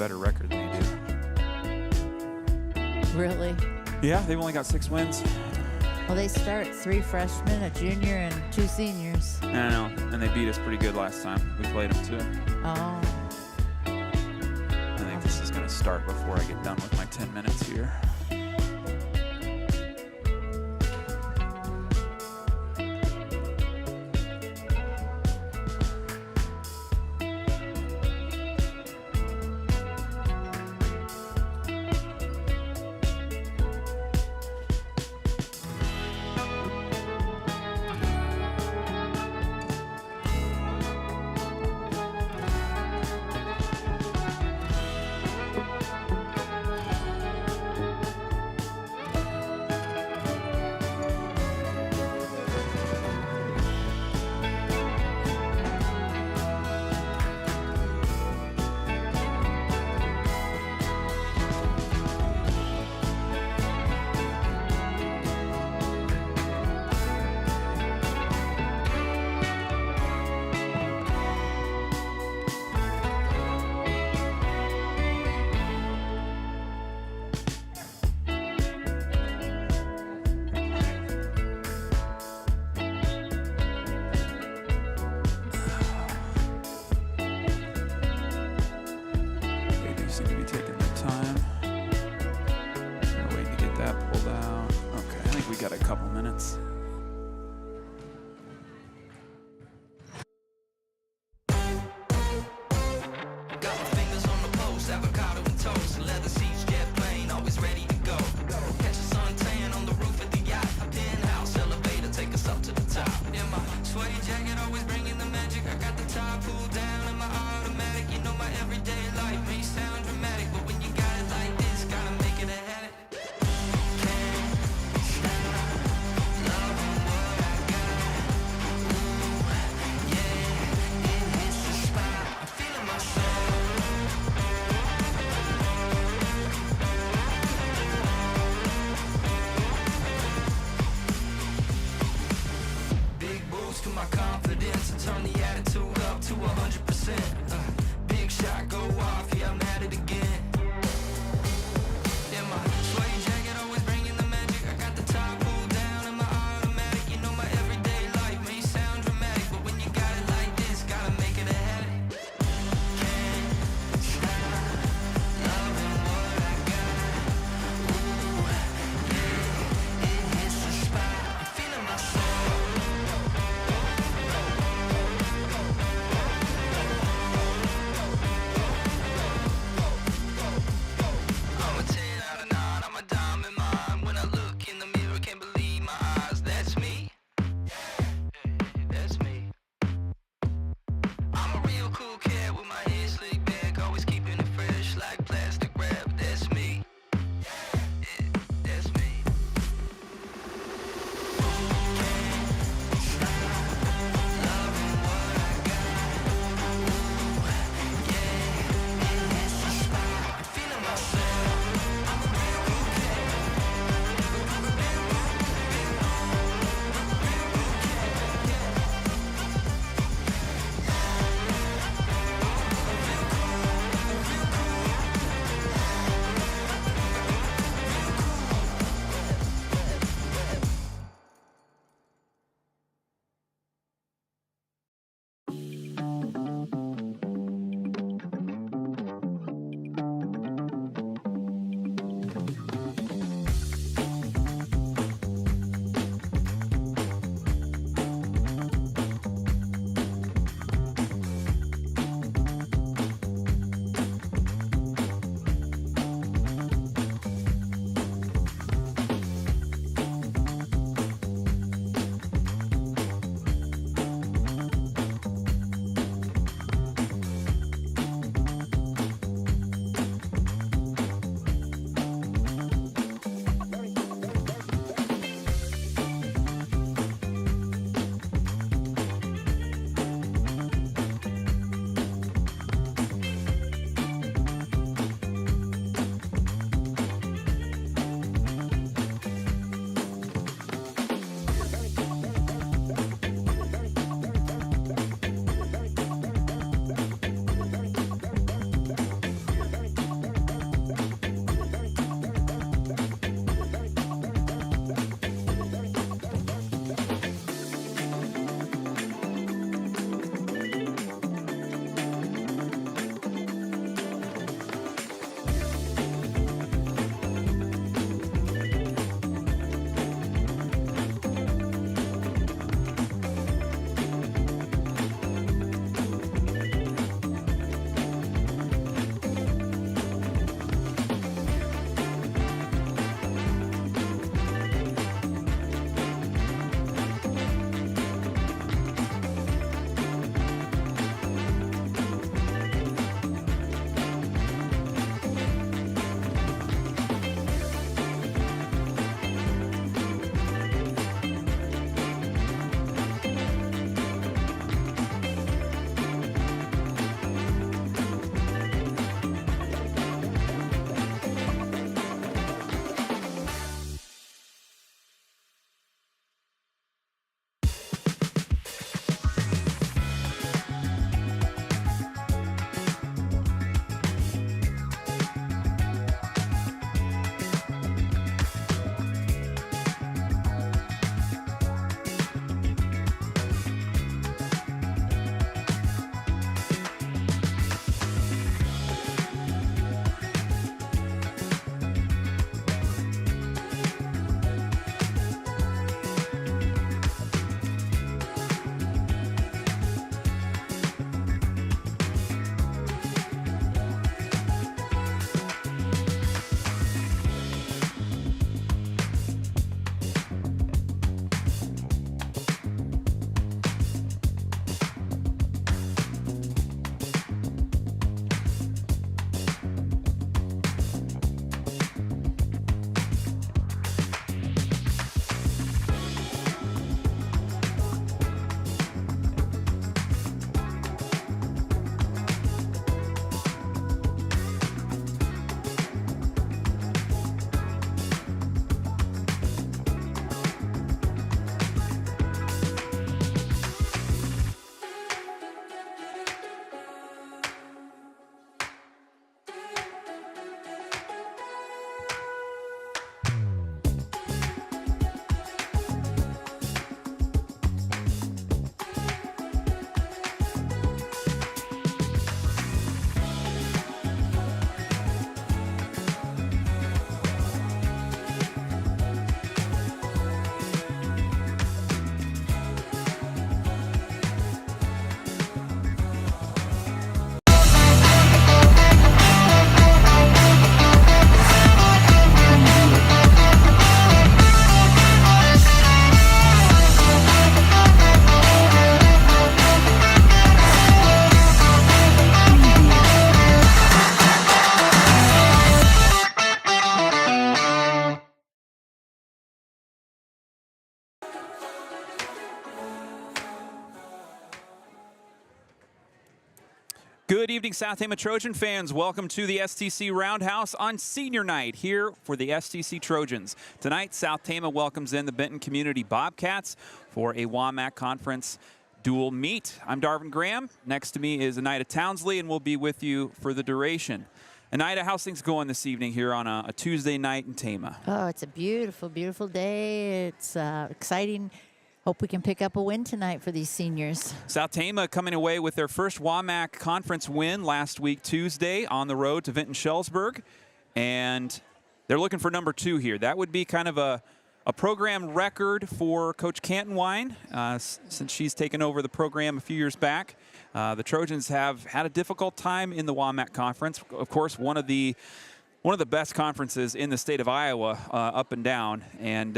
better record than you do. Really? Yeah, they've only got 6 wins. Well, they start 3 freshmen, a junior, and 2 seniors. I know, and they beat us pretty good last time. We played them too. Oh. I think this is going to start before I get done with my 10 minutes here. Love Good evening, South Tama Trojan fans. Welcome to the STC Roundhouse on senior night here for the STC Trojans. Tonight, South Tama welcomes in the Benton Community Bobcats for a WaMaC Conference dual meet. I'm Darvin Graham. Next to me is Anita Townsley, and we'll be with you for the duration. Anita, how's things going this evening here on a Tuesday night in Tama? Oh, it's a beautiful, beautiful day. It's exciting. Hope we can pick up a win tonight for these seniors. South Tama coming away with their first WaMaC Conference win last week Tuesday on the road to Vinton-Shellsburg, and they're looking for number 2 here. That would be kind of a program record for Coach Cantonwine since she's taken over the program a few years back. The Trojans have had a difficult time in the WaMaC Conference. Of course, one of the best conferences in the state of Iowa, up and down. And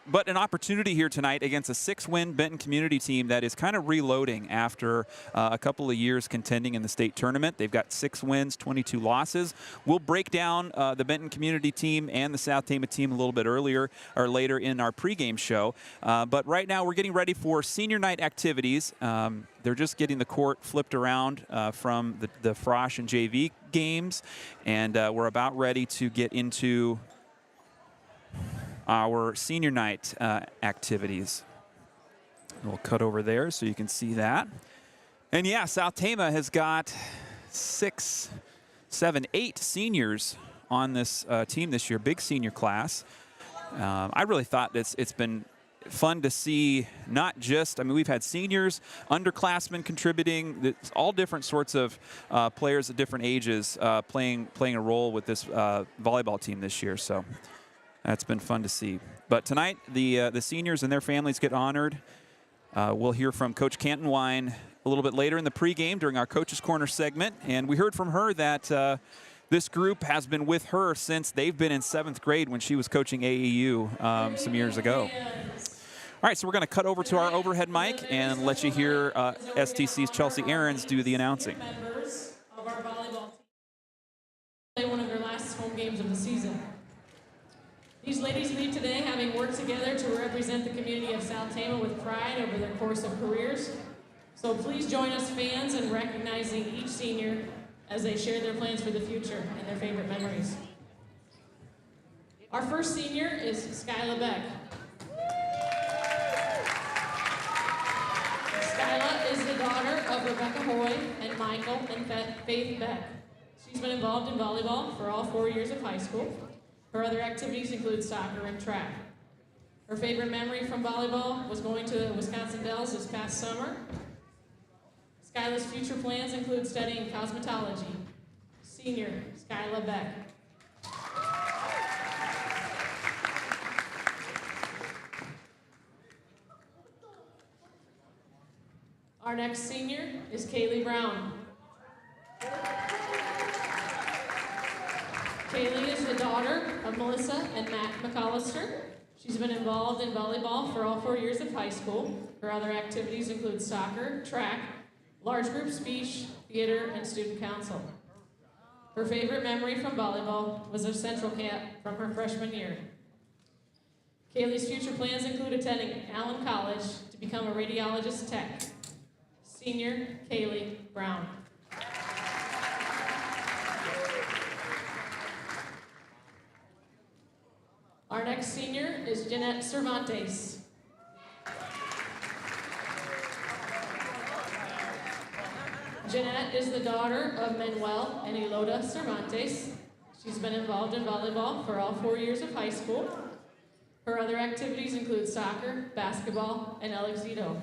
but an opportunity here tonight against a 6-win Benton Community team that is kind of reloading after a couple of years contending in the state tournament. They've got 6 wins, 22 losses. We'll break down the Benton Community team and the South Tama team a little bit earlier or later in our pregame show. But right now we're getting ready for senior night activities. They're just getting the court flipped around from the Frosh and JV games, and we're about ready to get into our senior night activities. We'll cut over there so you can see that. And yeah, South Tama has got 6, 7, 8 seniors on this team this year, big senior class. I really thought it's been fun to see, not just, I mean, we've had seniors, underclassmen contributing, it's all different sorts of players at different ages playing a role with this volleyball team this year. So that's been fun to see. But tonight, the seniors and their families get honored. We'll hear from Coach Cantonwine a little bit later in the pregame during our Coach's Corner segment. And we heard from her that this group has been with her since they've been in 7th grade when she was coaching AAU some years ago. All right, so we're going to cut over to our overhead mic and let you hear STC's Chelsea Ahrens do the announcing. Members of our volleyball team play one of their last home games of the season. These ladies leave today having worked together to represent the community of South Tama with pride over their course of careers. So please join us fans in recognizing each senior as they share their plans for the future and their favorite memories. Our first senior is Skyla Beck. Skyla is the daughter of Rebecca Hoy and Michael and Faith Beck. She's been involved in volleyball for all 4 years of high school. Her other activities include soccer and track. Her favorite memory from volleyball was going to the Wisconsin Dells this past summer. Skyla's future plans include studying cosmetology. Senior, Skyla Beck. Our next senior is Kaylee Brown. Kaylee is the daughter of Melissa and Matt McAllister. She's been involved in volleyball for all 4 years of high school. Her other activities include soccer, track, large group speech, theater, and student council. Her favorite memory from volleyball was her central cap from her freshman year. Kaylee's future plans include attending Allen College to become a radiologist tech. Senior, Kaylee Brown. Our next senior is Jeanette Cervantes. Jeanette is the daughter of Manuel and Eloda Cervantes. She's been involved in volleyball for all 4 years of high school. Her other activities include soccer, basketball, and El Exido.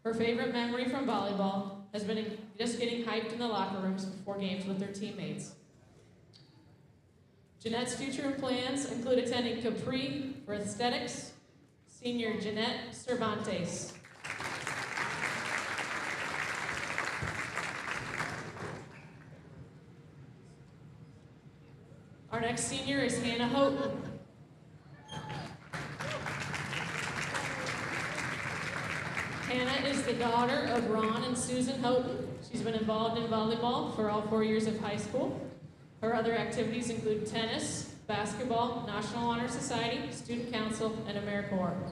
Her favorite memory from volleyball has been just getting hyped in the locker rooms before games with their teammates. Jeanette's future plans include attending Capri for aesthetics. Senior Jeanette Cervantes. Our next senior is Hannah Houghton. Hannah is the daughter of Ron and Susan Houghton. She's been involved in volleyball for all 4 years of high school. Her other activities include tennis, basketball, National Honor Society, Student Council, and AmeriCorps.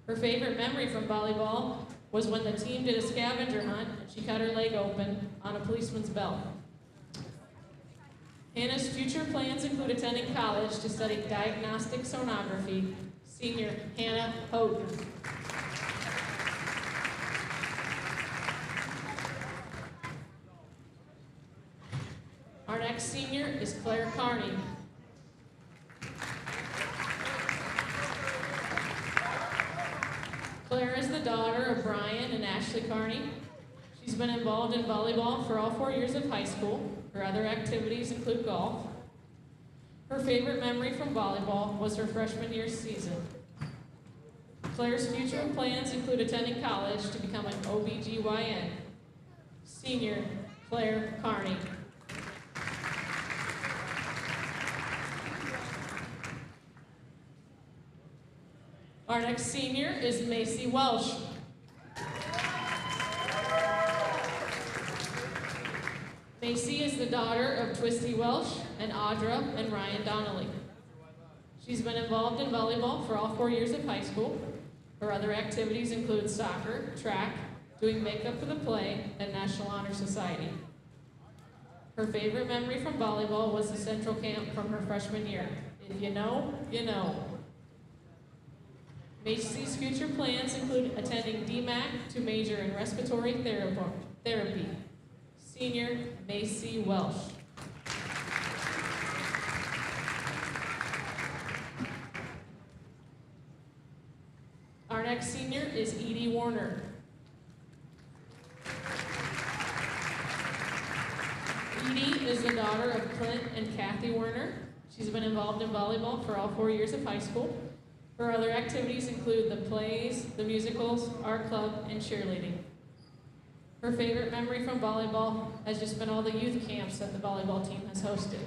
Her favorite memory from volleyball was when the team did a scavenger hunt and she cut her leg open on a policeman's belt. Hannah's future plans include attending college to study diagnostic sonography. Senior Hannah Houghton. Our next senior is Claire Carney. Claire is the daughter of Brian and Ashley Carney. She's been involved in volleyball for all 4 years of high school. Her other activities include golf. Her favorite memory from volleyball was her freshman year season. Claire's future plans include attending college to become an OBGYN. Senior Claire Carney. Our next senior is Macy Welsh. Macy is the daughter of Twisty Welsh and Audra and Ryan Donnelly. She's been involved in volleyball for all 4 years of high school. Her other activities include soccer, track, doing makeup for the play, and National Honor Society. Her favorite memory from volleyball was the Central Camp from her freshman year. If you know, you know. Macy's future plans include attending DMAC to major in respiratory therapy. Senior Macy Welsh. Our next senior is Edie Warner. Edie is the daughter of Clint and Kathy Warner. She's been involved in volleyball for all 4 years of high school. Her other activities include the plays, the musicals, art club, and cheerleading. Her favorite memory from volleyball has just been all the youth camps that the volleyball team has hosted.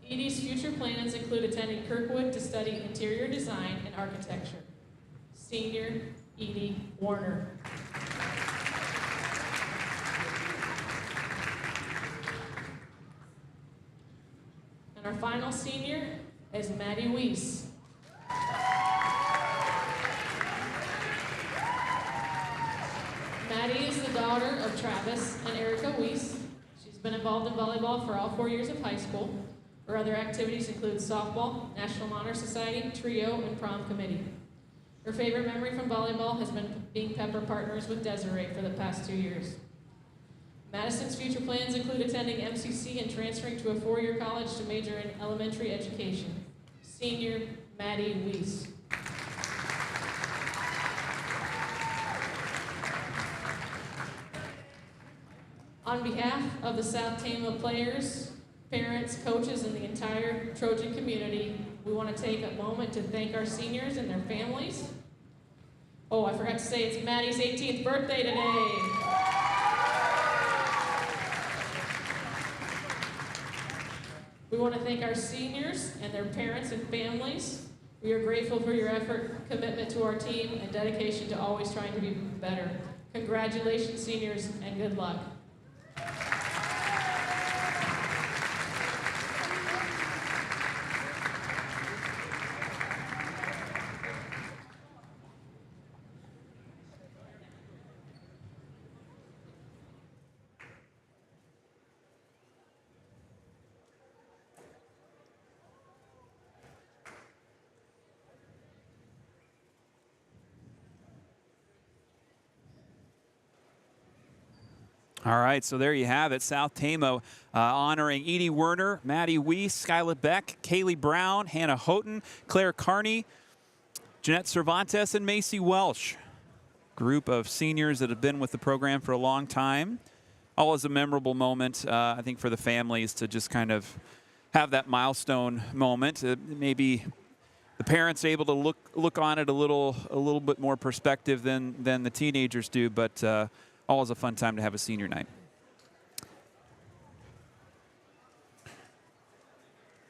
Edie's future plans include attending Kirkwood to study interior design and architecture. Senior Edie Warner. And our final senior is Maddie Weiss. Maddie is the daughter of Travis and Erica Weiss. She's been involved in volleyball for all 4 years of high school. Her other activities include softball, National Honor Society, trio, and prom committee. Her favorite memory from volleyball has been being pepper partners with Desiree for the past 2 years. Madison's future plans include attending MCC and transferring to a 4-year college to major in elementary education. Senior Maddie Weiss. On behalf of the South Tama players, parents, coaches, and the entire Trojan community, we want to take a moment to thank our seniors and their families. Oh, I forgot to say it's Maddie's 18th birthday today. We want to thank our seniors and their parents and families. We are grateful for your effort, commitment to our team, and dedication to always trying to be better. Congratulations, seniors, and good luck. All right, so there you have it. South Tama honoring Edie Werner, Maddie Weiss, Skyla Beck, Kaylee Brown, Hannah Houghton, Claire Carney, Jeanette Cervantes, and Macy Welsh. Group of seniors that have been with the program for a long time. Always a memorable moment, I think, for the families to just kind of have that milestone moment. Maybe the parents able to look on it a little bit more perspective than the teenagers do, but always a fun time to have a senior night.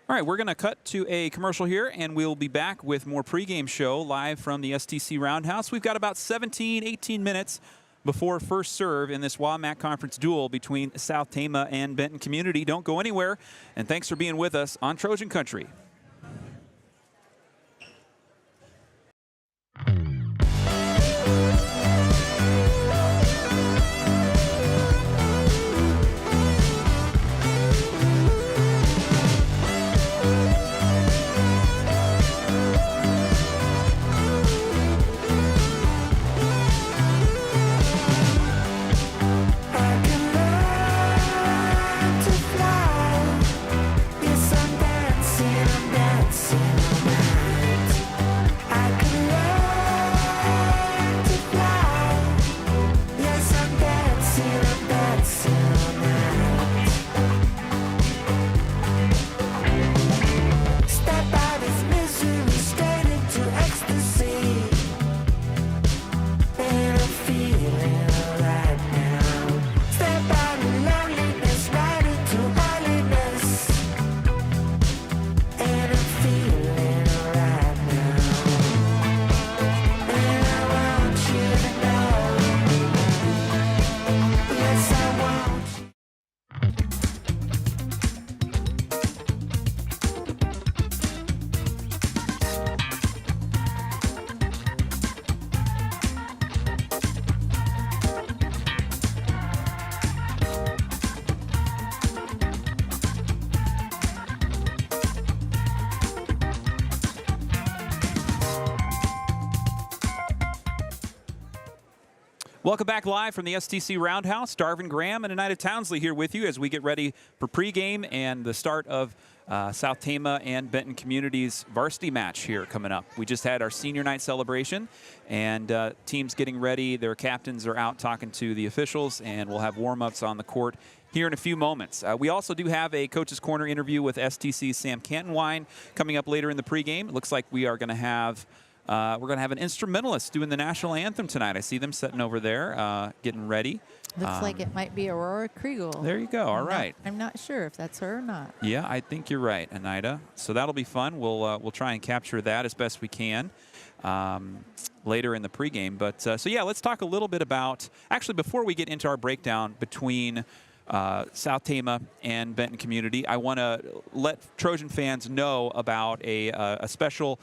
All right, we're going to cut to a commercial here, and we'll be back with more pregame show live from the STC Roundhouse. We've got about 17, 18 minutes before first serve in this WaMaC Conference duel between South Tama and Benton Community. Don't go anywhere, and thanks for being with us on Trojan Country. Welcome back live from the STC Roundhouse. Darvin, Graham, and Anita Townsley here with you as we get ready for pregame and the start of South Tama and Benton Community's varsity match here coming up. We just had our senior night celebration, and teams getting ready. Their captains are out talking to the officials, and we'll have warm-ups on the court here in a few moments. We also do have a Coach's Corner interview with STC's Sam Cantonwine coming up later in the pregame. It looks like we are going to have an instrumentalist doing the national anthem tonight. I see them sitting over there, getting ready. Looks like it might be Aurora Kriegel. There you go. All right. I'm not sure if that's her or not. Yeah, I think you're right, Anita. So that'll be fun. We'll try and capture that as best we can later in the pregame. But so yeah, let's talk a little bit about, actually before we get into our breakdown between South Tama and Benton Community, I want to let Trojan fans know about a special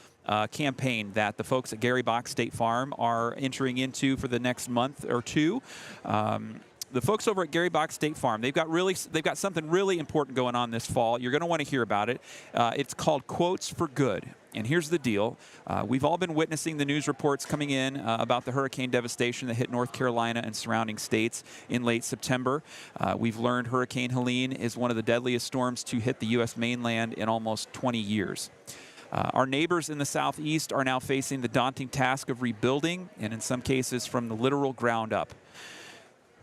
campaign that the folks at Gary Bock State Farm are entering into for the next month or two. The folks over at Gary Bock State Farm, they've got something really important going on this fall. You're going to want to hear about it. It's called Quotes for Good. And here's the deal. We've all been witnessing the news reports coming in about the hurricane devastation that hit North Carolina and surrounding states in late September. We've learned Hurricane Helene is one of the deadliest storms to hit the U.S. mainland in almost 20 years. Our neighbors in the southeast are now facing the daunting task of rebuilding, and in some cases from the literal ground up.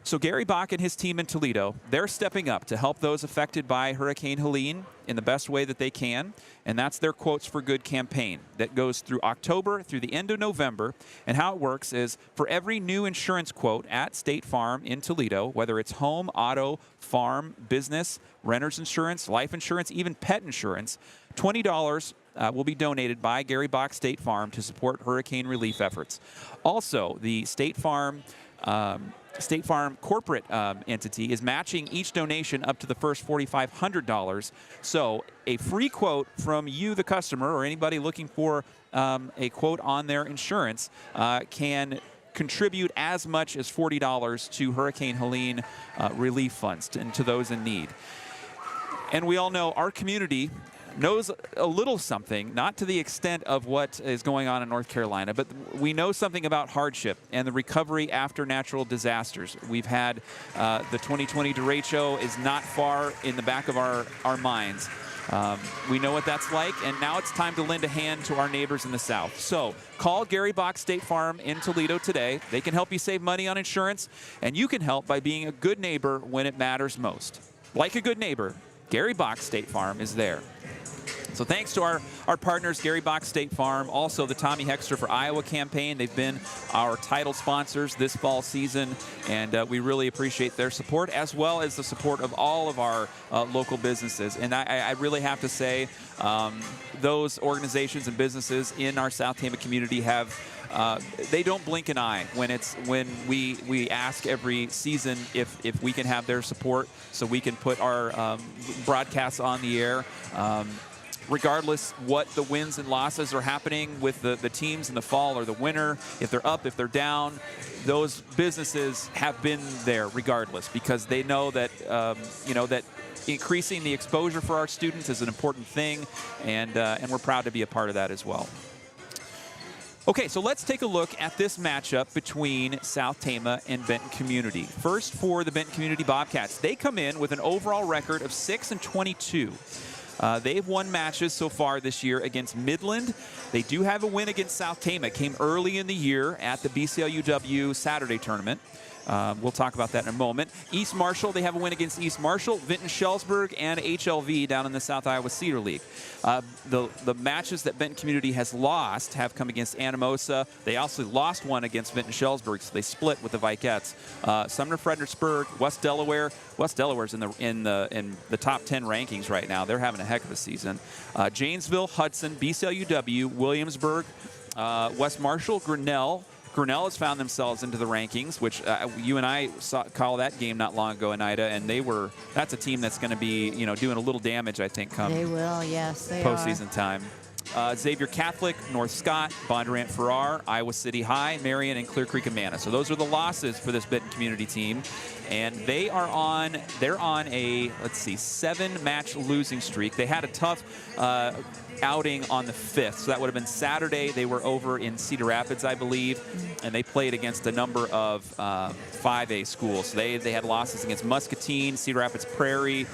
So Gary Bock and his team in Toledo, they're stepping up to help those affected by Hurricane Helene in the best way that they can, and that's their Quotes for Good campaign that goes through October through the end of November. And how it works is for every new insurance quote at State Farm in Toledo, whether it's home, auto, farm, business, renter's insurance, life insurance, even pet insurance, $20 will be donated by Gary Bock State Farm to support hurricane relief efforts. Also, the State Farm corporate entity is matching each donation up to the first $4,500. So a free quote from you, the customer, or anybody looking for a quote on their insurance can contribute as much as $40 to Hurricane Helene relief funds and to those in need. And we all know our community knows a little something, not to the extent of what is going on in North Carolina, but we know something about hardship and the recovery after natural disasters. We've had the 2020 derecho is not far in the back of our minds. We know what that's like, and now it's time to lend a hand to our neighbors in the South. So call Gary Bock State Farm in Toledo today. They can help you save money on insurance, and you can help by being a good neighbor when it matters most. Like a good neighbor, Gary Bock State Farm is there. So thanks to our partners, Gary Bock State Farm, also the Tommy Hexter for Iowa campaign. They've been our title sponsors this fall season, and we really appreciate their support, as well as the support of all of our local businesses. And I really have to say, those organizations and businesses in our South Tama community have they don't blink an eye when we ask every season if we can have their support so we can put our broadcasts on the air. Regardless what the wins and losses are happening with the teams in the fall or the winter, if they're up, if they're down, those businesses have been there regardless, because they know that that increasing the exposure for our students is an important thing, and we're proud to be a part of that as well. Okay, so let's take a look at this matchup between South Tama and Benton Community. First, for the Benton Community Bobcats, they come in with an overall record of 6-22. They've won matches so far this year against Midland. They do have a win against South Tama. It came early in the year at the BCLUW Saturday tournament. We'll talk about that in a moment. East Marshall, they have a win against East Marshall, Vinton-Shellsburg, and HLV down in the South Iowa Cedar League. The matches that Benton Community has lost have come against Anamosa. They also lost one against Vinton-Shellsburg, so they split with the Vikettes. Sumner-Fredericksburg, West Delaware. West Delaware's in the top 10 rankings right now. They're having a heck of a season. Janesville, Hudson, BCLUW, Williamsburg, West Marshall, Grinnell. Grinnell has found themselves into the rankings, which you and I call that game not long ago, Anita, and that's a team that's going to be, doing a little damage, I think, come they will, yes, they postseason time. Xavier Catholic, North Scott, Bondurant Farrar, Iowa City High, Marion, and Clear Creek Amana. So those are the losses for this Benton Community team. and they're on a, let's see, 7-match losing streak. They had a tough outing on the 5th, so that would have been Saturday. They were over in Cedar Rapids, I believe, and they played against a number of 5A schools. So they had losses against Muscatine, Cedar Rapids Prairie,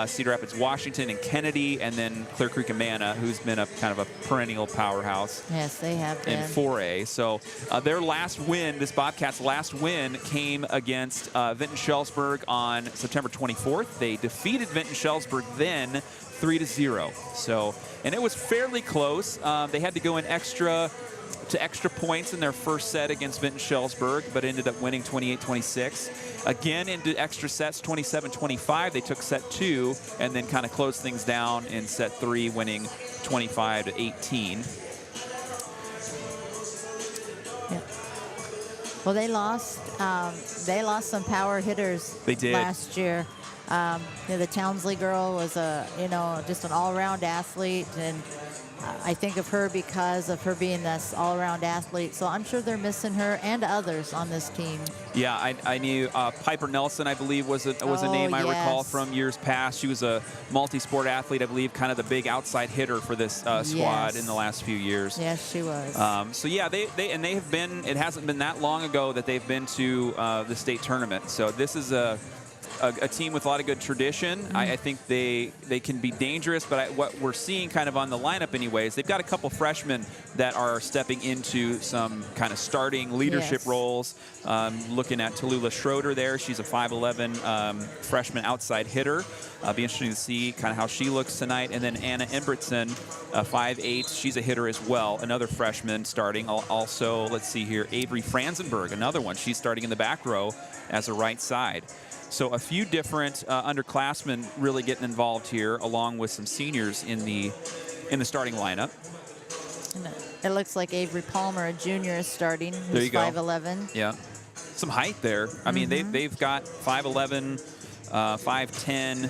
Cedar Rapids Washington, and Kennedy, and then Clear Creek Amana, who's been a kind of a perennial powerhouse. Yes, they have been. In 4A. So their last win, this Bobcats' last win, came against Vinton-Shellsburg on September 24th. They defeated Vinton-Shellsburg then 3-0. So, and it was fairly close. They had to go in extra points in their first set against Vinton-Shellsburg, but ended up winning 28-26. Again, into extra sets, 27-25. They took set 2 and then kind of closed things down in set 3, winning 25-18. Yeah. Well, they lost some power hitters. They did. Last year. The Townsley girl was just an all-around athlete, and I think of her because of her being this all-around athlete. So I'm sure they're missing her and others on this team. Yeah, I knew Piper Nelson, I believe, was a name I recall from years past. She was a multi-sport athlete, I believe, kind of the big outside hitter for this squad in the last few years. Yes, she was. So yeah, they have been. It hasn't been that long ago that they've been to the state tournament. So this is a team with a lot of good tradition. I think they can be dangerous, but what we're seeing kind of on the lineup anyways, they've got a couple freshmen that are stepping into some kind of starting leadership roles. Looking at Tallulah Schroeder there. She's a 5'11" freshman outside hitter. Be interesting to see kind of how she looks tonight. And then Anna Embretson, 5'8". She's a hitter as well, another freshman starting. Also, let's see here, Avery Franzenberg, another one. She's starting in the back row as a right side. So a few different underclassmen really getting involved here, along with some seniors in the starting lineup. And it looks like Avery Palmer, a junior, is starting. There you go. 5'11". Yeah, some height there. I mean, they've got 5'11", 5'10",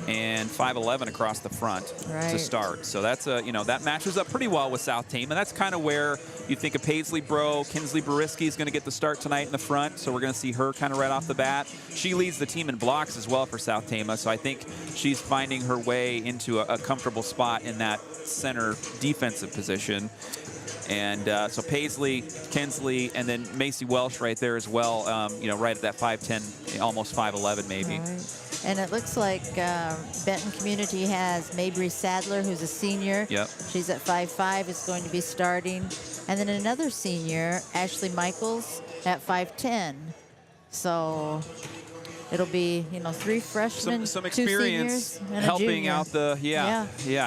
and 5'11" across the front to start. So that's that matches up pretty well with South Tama. That's kind of where you think of Paisley Bro. Kinsley Bariski is going to get the start tonight in the front, so we're going to see her kind of right off the bat. She leads the team in blocks as well for South Tama, so I think she's finding her way into a comfortable spot in that center defensive position. And so Paisley, Kinsley, and then Macy Welsh right there as well, right at that 5'10", almost 5'11" maybe. Right. And it looks like Benton Community has Mabry Sadler, who's a senior. Yep. She's at 5'5", is going to be starting. And then another senior, Ashley Michaels, at 5'10". So it'll be, 3 freshmen, some 2 experience seniors, and helping a out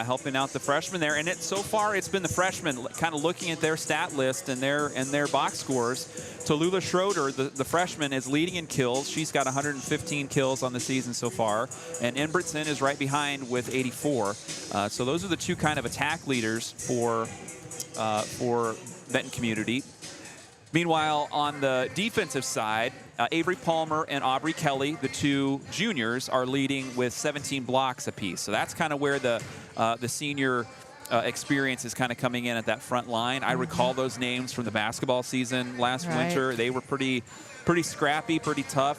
helping out the freshmen there. And so far it's been the freshmen kind of looking at their stat list and their box scores. Tallulah Schroeder, the freshman, is leading in kills. She's got 115 kills on the season so far, and Embretson is right behind with 84. So those are the 2 kind of attack leaders for Benton Community. Meanwhile, on the defensive side, Avery Palmer and Aubrey Kelly, the 2 juniors, are leading with 17 blocks apiece. So that's kind of where the senior experience is kind of coming in at that front line. I recall those names from the basketball season last winter. They were pretty scrappy, pretty tough,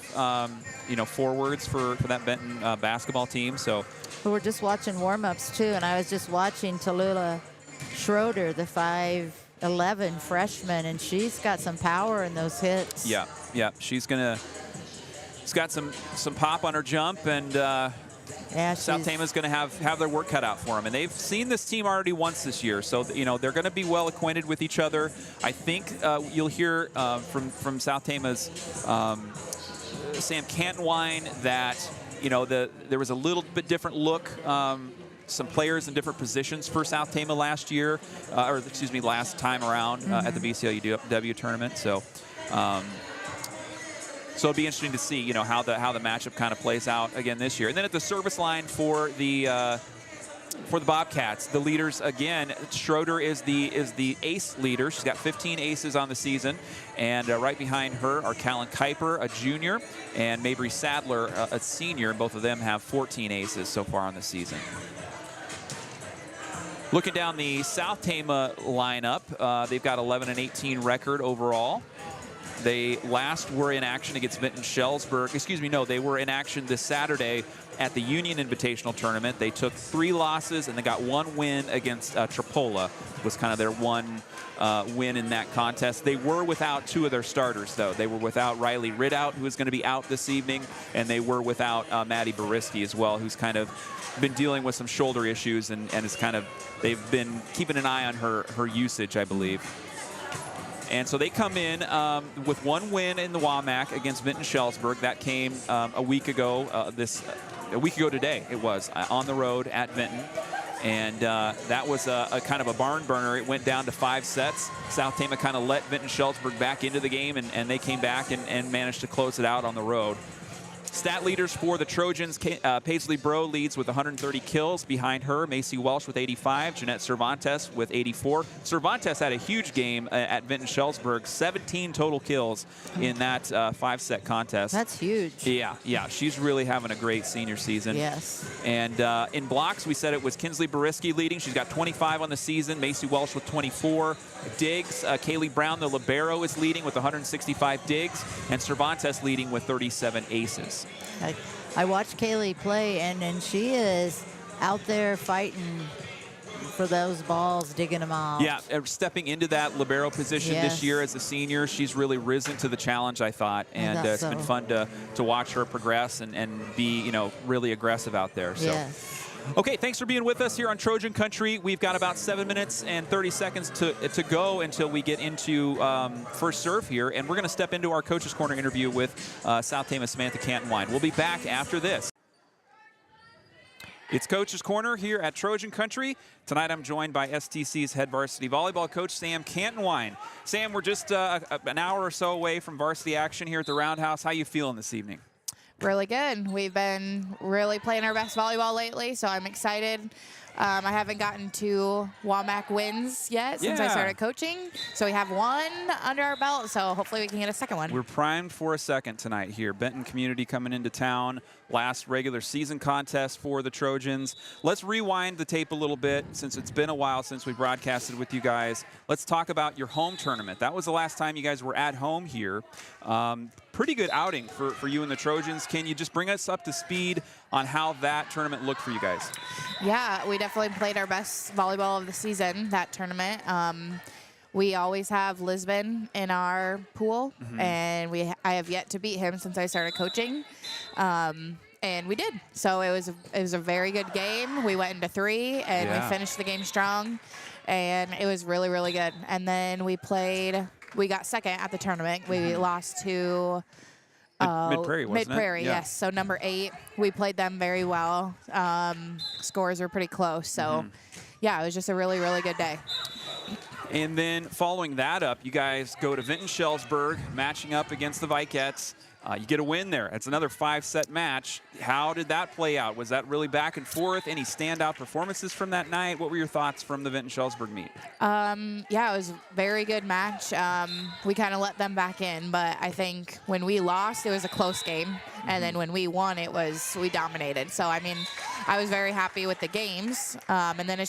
forwards for that Benton basketball team. So we're just watching warm-ups too, and I was just watching Tallulah Schroeder, the 5'11" freshman, and she's got some power in those hits. Yeah. She's got some pop on her jump, and South Tama's going to have their work cut out for them. And they've seen this team already once this year, so they're going to be well acquainted with each other. I think you'll hear from South Tama's Sam Cantwine that there was a little bit different look. Some players in different positions for South Tama last year, last time around at the BCLUW tournament. So it'll be interesting to see, how the matchup kind of plays out again this year. And then at the service line for the Bobcats, the leaders again, Schroeder is the ace leader. She's got 15 aces on the season, and right behind her are Callan Kuiper, a junior, and Mabry Sadler, a senior. Both of them have 14 aces so far on the season. Looking down the South Tama lineup, they've got 11-18 record overall. They last were in action against Benton Shellsburg. Excuse me, no, they were in action this Saturday at the Union Invitational Tournament. They took 3 losses and they got 1 win against Tripoli. Was kind of their one win in that contest. They were without 2 of their starters, though. They were without Riley Ridout, who is going to be out this evening, and they were without Maddie Bariski as well, who's kind of been dealing with some shoulder issues and is kind of, they've been keeping an eye on her usage, I believe. And so they come in with 1 win in the WaMaC against Benton Shellsburg. That came a week ago. A week ago today it was on the road at Benton. And that was a kind of a barn burner. It went down to 5 sets. South Tama kind of let Benton Shellsburg back into the game, and they came back and managed to close it out on the road. Stat leaders for the Trojans, Paisley Bro leads with 130 kills. Behind her, Macy Welsh with 85, Jeanette Cervantes with 84. Cervantes had a huge game at Benton Shellsburg, 17 total kills in that 5-set contest. That's huge. Yeah, she's really having a great senior season. Yes. And in blocks, we said it was Kinsley Bariski leading. She's got 25 on the season. Macy Welsh with 24. Digs, Kaylee Brown, the libero, is leading with 165 digs, and Cervantes leading with 37 aces. I watched Kaylee play, and she is out there fighting for those balls, digging them out. Yeah, stepping into that libero position this year as a senior, she's really risen to the challenge, I thought, and it's been fun to watch her progress and be, you know, really aggressive out there. So. Yes. Okay, thanks for being with us here on Trojan Country. We've got about 7 minutes and 30 seconds to go until we get into first serve here, and we're going to step into our Coach's Corner interview with South Tama Samantha Canton-Wine. We'll be back after this. It's Coach's Corner here at Trojan Country. Tonight I'm joined by STC's head varsity volleyball coach, Sam Canton-Wine. Sam, we're just an hour or so away from varsity action here at the Roundhouse. How you feeling this evening? Really good. We've been really playing our best volleyball lately, so I'm excited. I haven't gotten 2 WaMaC wins yet since I started coaching, so we have 1 under our belt, so hopefully we can get a second one. We're primed for a second tonight here. Benton Community coming into town. Last regular season contest for the Trojans. Let's rewind the tape a little bit since it's been a while since we broadcasted with you guys. Let's talk about your home tournament. That was the last time you guys were at home here. Pretty good outing for you and the Trojans. Can you just bring us up to speed on how that tournament looked for you guys? Yeah, we definitely played our best volleyball of the season, that tournament. We always have Lisbon in our pool, and I have yet to beat him since I started coaching, and we did. So it was a very good game. We went into 3, and we finished the game strong, and it was really, really good. And then we got second at the tournament. We lost to Mid-Prairie, wasn't it? Mid-Prairie, yes. So number 8, we played them very well. Scores were pretty close. So, yeah, it was just a really, really good day. And then following that up, you guys go to Benton Shellsburg, matching up against the Vikettes. You get a win there. It's another 5-set match. How did that play out? Was that really back and forth? Any standout performances from that night? What were your thoughts from the Benton Shellsburg meet? Yeah, it was a very good match. We kind of let them back in, but I think when we lost, it was a close game. And then when we won, we dominated. So, I mean, I was very happy with the games. And then it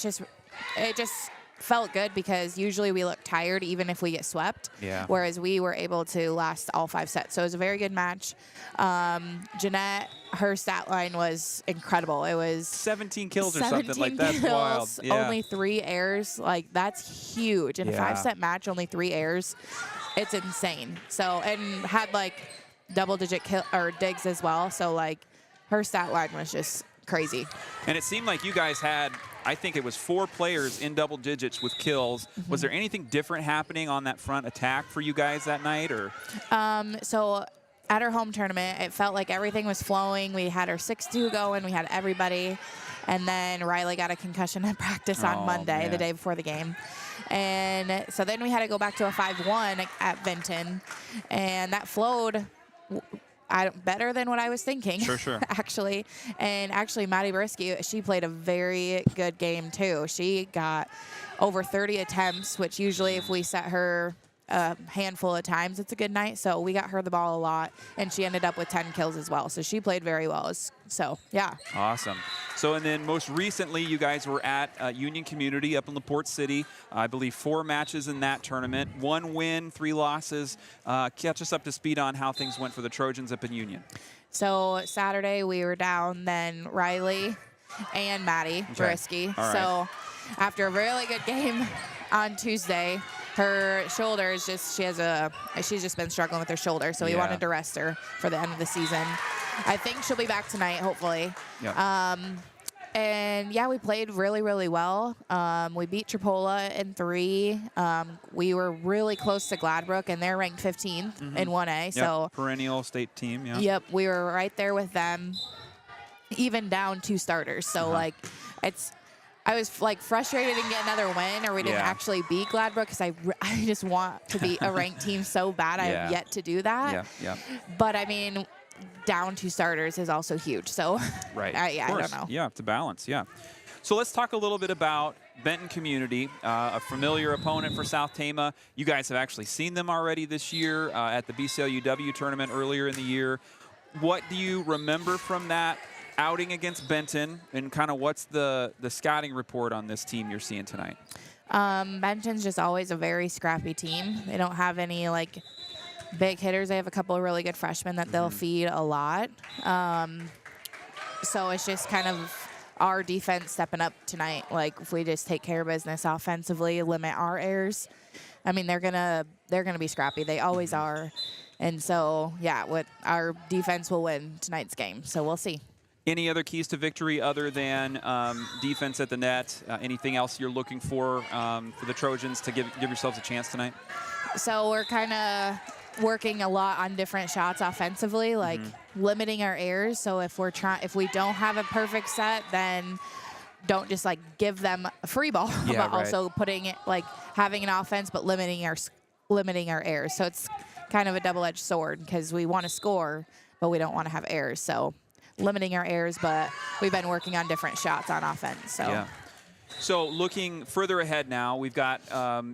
just felt good because usually we look tired even if we get swept, whereas we were able to last all 5 sets. So it was a very good match. Jeanette, her stat line was incredible. It was 17 kills or something like that. That's wild. Only 3 errors. Like, that's huge. In a 5-set match, only 3 errors. It's insane. So, and had like double-digit digs as well. So, like, her stat line was just crazy. And it seemed like you guys had, I think it was 4 players in double digits with kills. Was there anything different happening on that front attack for you guys that night, or? So at our home tournament, it felt like everything was flowing. We had our 6-2 going. We had everybody. And then Riley got a concussion at practice on Monday, the day before the game. And so then we had to go back to a 5-1 at Benton. And that flowed better than what I was thinking. Sure. Actually. And actually, Maddie Bariski, she played a very good game, too. She got over 30 attempts, which usually if we set her a handful of times it's a good night. So we got her the ball a lot, and she ended up with 10 kills as well. So she played very well. So, yeah. Awesome. So, and then most recently, you guys were at Union Community up in LaPorte City. I believe 4 matches in that tournament. 1 win, 3 losses. Catch us up to speed on how things went for the Trojans up in Union. So Saturday we were down then Riley and Maddie Brisky. All right. So after a really good game on Tuesday, her shoulder is just, she's just been struggling with her shoulder. So we wanted to rest her for the end of the season. I think she'll be back tonight, hopefully. Yep. And yeah, we played really, really well. We beat Tripola in 3. We were really close to Gladbrook, and they're ranked 15th in 1A. Yep. So perennial state team. Yeah. Yep, we were right there with them, even down 2 starters. So like, I was like frustrated and get another win, or we didn't actually beat Gladbrook, because I just want to be a ranked team so bad. I have yet to do that. Yeah. But I mean, down 2 starters is also huge. So right. I don't know. Yeah, to balance. Yeah. So let's talk a little bit about Benton Community, a familiar opponent for South Tama. You guys have actually seen them already this year at the BCLUW tournament earlier in the year. What do you remember from that outing against Benton, and kind of what's the scouting report on this team you're seeing tonight? Benton's just always a very scrappy team. They don't have any like big hitters. They have a couple of really good freshmen that they'll feed a lot. So it's just kind of our defense stepping up tonight. Like, if we just take care of business offensively, limit our errors, I mean, they're gonna be scrappy. They always are. And so, yeah, our defense will win tonight's game. So we'll see. Any other keys to victory other than defense at the net? Anything else you're looking for the Trojans to give yourselves a chance tonight? So we're kind of working a lot on different shots offensively, like limiting our errors. So if we don't have a perfect set, then don't just like give them a free ball, but also putting it like having an offense, but limiting our errors. So it's kind of a double-edged sword, because we want to score, but we don't want to have errors. So limiting our errors, but we've been working on different shots on offense. So. Yeah. So looking further ahead now, we've got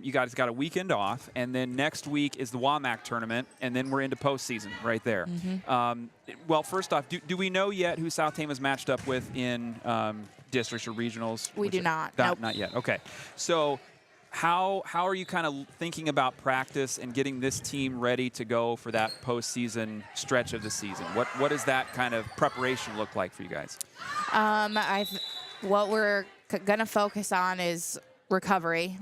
you guys got a weekend off, and then next week is the WaMaC tournament, and then we're into postseason right there. Well, first off, do we know yet who South Tama's matched up with in districts or regionals? We do not. Not yet. Okay. So how are you kind of thinking about practice and getting this team ready to go for that postseason stretch of the season? What does that kind of preparation look like for you guys? What we're gonna focus on is recovery.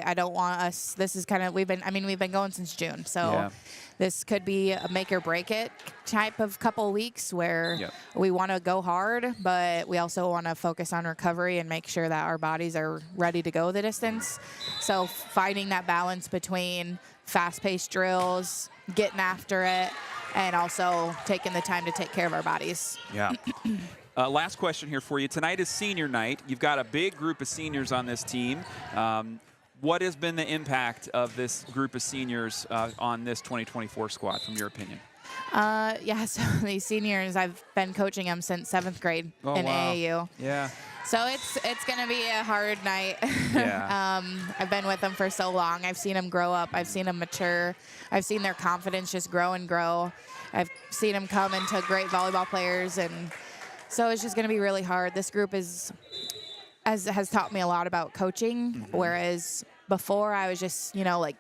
I don't want us. This is kind of we've been going since June, so this could be a make or break it type of couple weeks where we want to go hard, but we also want to focus on recovery and make sure that our bodies are ready to go the distance. So finding that balance between fast-paced drills, getting after it, and also taking the time to take care of our bodies. Yeah. Last question here for you. Tonight is senior night. You've got a big group of seniors on this team. What has been the impact of this group of seniors on this 2024 squad, from your opinion? So these seniors, I've been coaching them since 7th grade in AAU. Yeah. So it's going to be a hard night. Yeah. I've been with them for so long. I've seen them grow up. I've seen them mature. I've seen their confidence just grow and grow. I've seen them come into great volleyball players, and so it's just going to be really hard. This group has taught me a lot about coaching, whereas before I was just, like,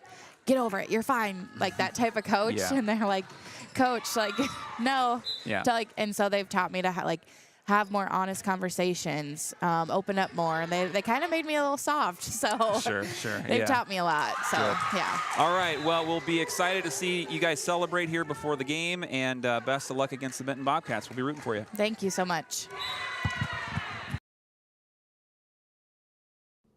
get over it, you're fine, like that type of coach. And they're like, coach, like, no. And so they've taught me to have more honest conversations, open up more. And they kind of made me a little soft. So sure. they've taught me a lot. So, All right. Well, we'll be excited to see you guys celebrate here before the game. And best of luck against the Benton Bobcats. We'll be rooting for you. Thank you so much.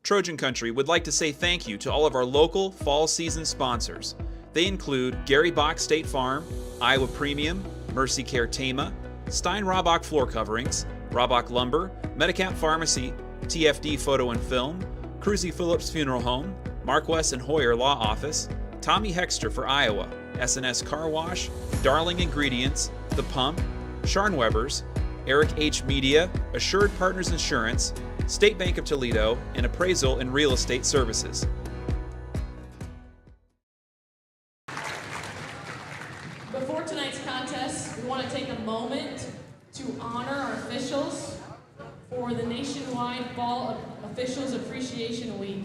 Trojan Country would like to say thank you to all of our local fall season sponsors. They include Gary Bock State Farm, Iowa Premium, MercyCare Tama, Stein-Hrabak Floor Coverings, Hrabak Lumber, Medicap Pharmacy, TFD Photo and Film, Kruse-Phillips Funeral Home, Marquess and Hoyer Law Office, Tommy Hexter for Iowa, S&S Car Wash, Darling Ingredients, The Pump, Scharnweber's, Eric H. Media, Assured Partners Insurance, State Bank of Toledo, and Appraisal and Real Estate Services. Before tonight's contest, we want to take a moment to honor our officials for the nationwide Fall Officials Appreciation Week.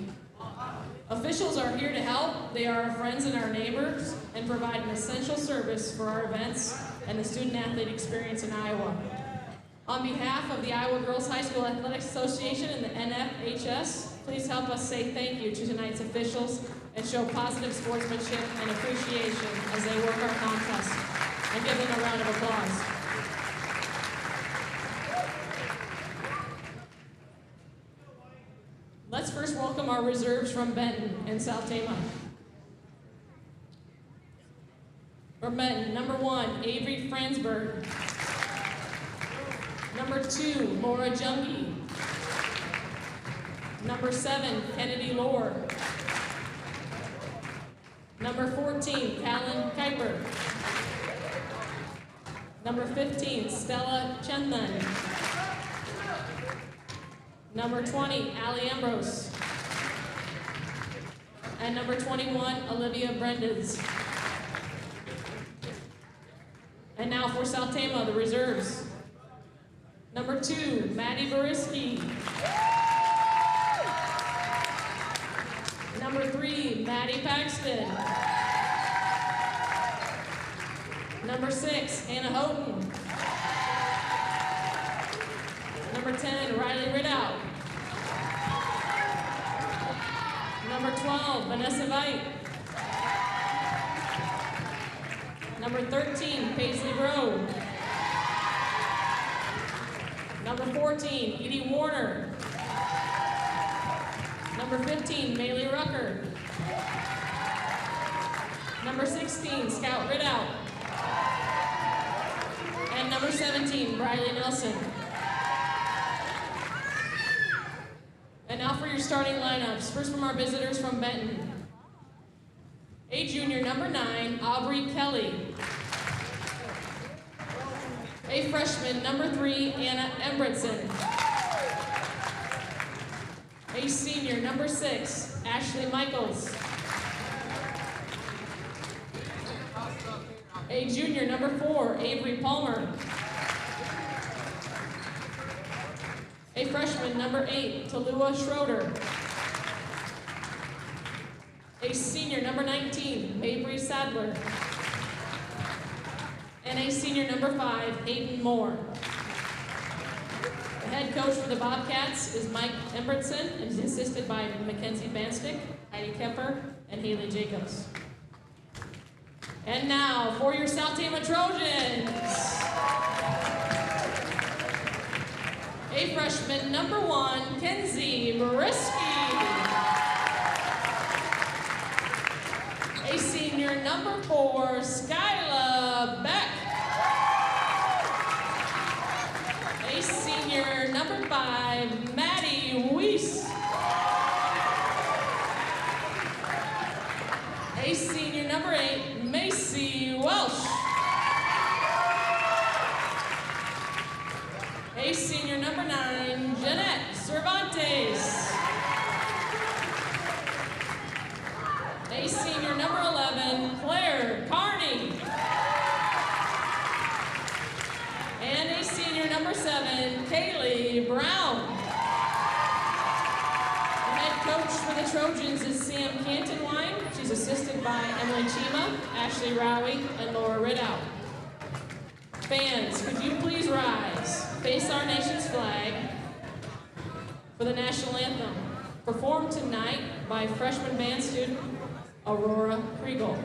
Officials are here to help. They are our friends and our neighbors and provide an essential service for our events and the student-athlete experience in Iowa. On behalf of the Iowa Girls High School Athletics Association and the NFHS, please help us say thank you to tonight's officials and show positive sportsmanship and appreciation as they work our contest. And give them a round of applause. Let's first welcome our reserves from Benton and South Tama. From Benton, number 1, Avery Fransberg. Number 2, Laura Jungie. Number 7, Kennedy Lohr. Number 14, Callan Kuiper. Number 15, Stella Chenlin. Number 20, Allie Ambrose. And number 21, Olivia Brendes. And now for South Tama, the reserves. Number 2, Maddie Boriski. Number 3, Maddie Paxton. Number 6, Anna Houghton. Number 10, Riley Ridout. Number 12, Vanessa Veit. Number 13, Paisley Rowe. Number 14, Edie Warner. Number 15, Maylee Rucker. Number 16, Scout Ridout. And number 17, Briley Nelson. And now for your starting lineups. First from our visitors from Benton. A junior, number 9, Aubrey Kelly. A freshman, number 3, Anna Embretson. A senior, number 6, Ashley Michaels. A junior, number 4, Avery Palmer. A freshman, number 8, Talua Schroeder. A senior, number 19, Mabry Sadler. And a senior, number 5, Hayden Moore. The head coach for the Bobcats is Mike Embretson and is assisted by Mackenzie Banstick, Heidi Kemper, and Haley Jacobs. And now for your South Tama Trojans. A freshman, number 1, Kenzie Mariski. A senior, number 4, Skyla Beck. A senior, number 5, Maddie Weiss. A senior, number 8, Macy Welsh. A senior, number 9, Jeanette Cervantes. A senior, number 11, Claire Carney. And a senior, number 7, Kaylee Brown. The head coach for the Trojans is Sam Cantonwine. She's assisted by Emily Chima, Ashley Rowie, and Laura Ridout. Fans, could you please rise, face our nation's flag for the national anthem, performed tonight by freshman band student Aurora Kriegel.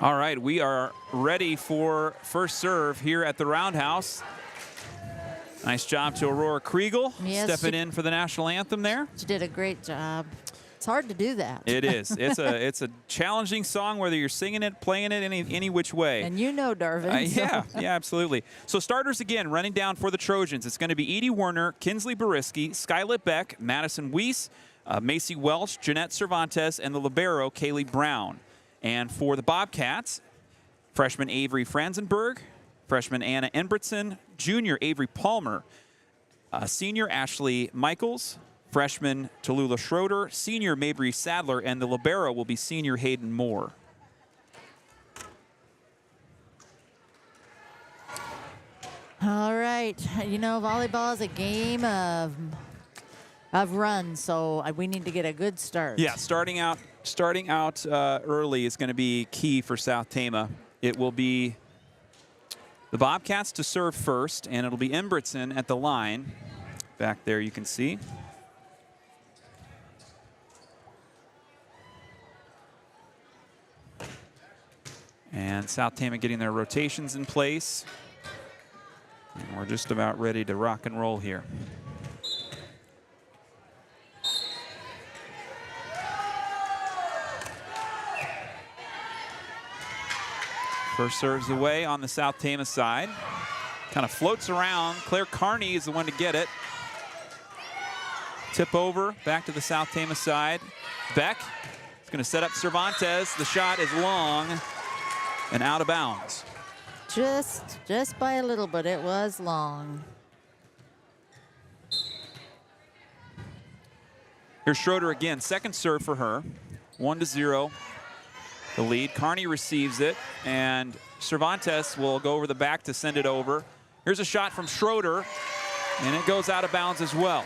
All right, we are ready for first serve here at the Roundhouse. Nice job to Aurora Kriegel, Yes, stepping in for the national anthem there. She did a great job. It's hard to do that. It is. It's a challenging song, whether you're singing it, playing it, any which way. And you know, Darvin. Yeah, absolutely. So starters again, running down for the Trojans. It's going to be Edie Werner, Kinsley Boriski, Skylar Beck, Madison Weiss, Macy Welch, Jeanette Cervantes, and the libero, Kaylee Brown. And for the Bobcats, freshman Avery Franzenberg, freshman Anna Enbertson, junior Avery Palmer, senior Ashley Michaels, freshman Tallulah Schroeder, senior Mabry Sadler, and the libero will be senior Hayden Moore. All right. You know, volleyball is a game of runs, so we need to get a good start. Yeah, starting out early is going to be key for South Tama. It will be the Bobcats to serve first, and it'll be Embertson at the line. Back there you can see. And South Tama getting their rotations in place. And we're just about ready to rock and roll here. First serves away on the South Tama side. Kind of floats around. Claire Carney is the one to get it. Tip over, back to the South Tama side. Beck is going to set up Cervantes. The shot is long and out of bounds. Just by a little bit, it was long. Here's Schroeder again, second serve for her. 1-0. The lead. Carney receives it, and Cervantes will go over the back to send it over. Here's a shot from Schroeder, and it goes out of bounds as well.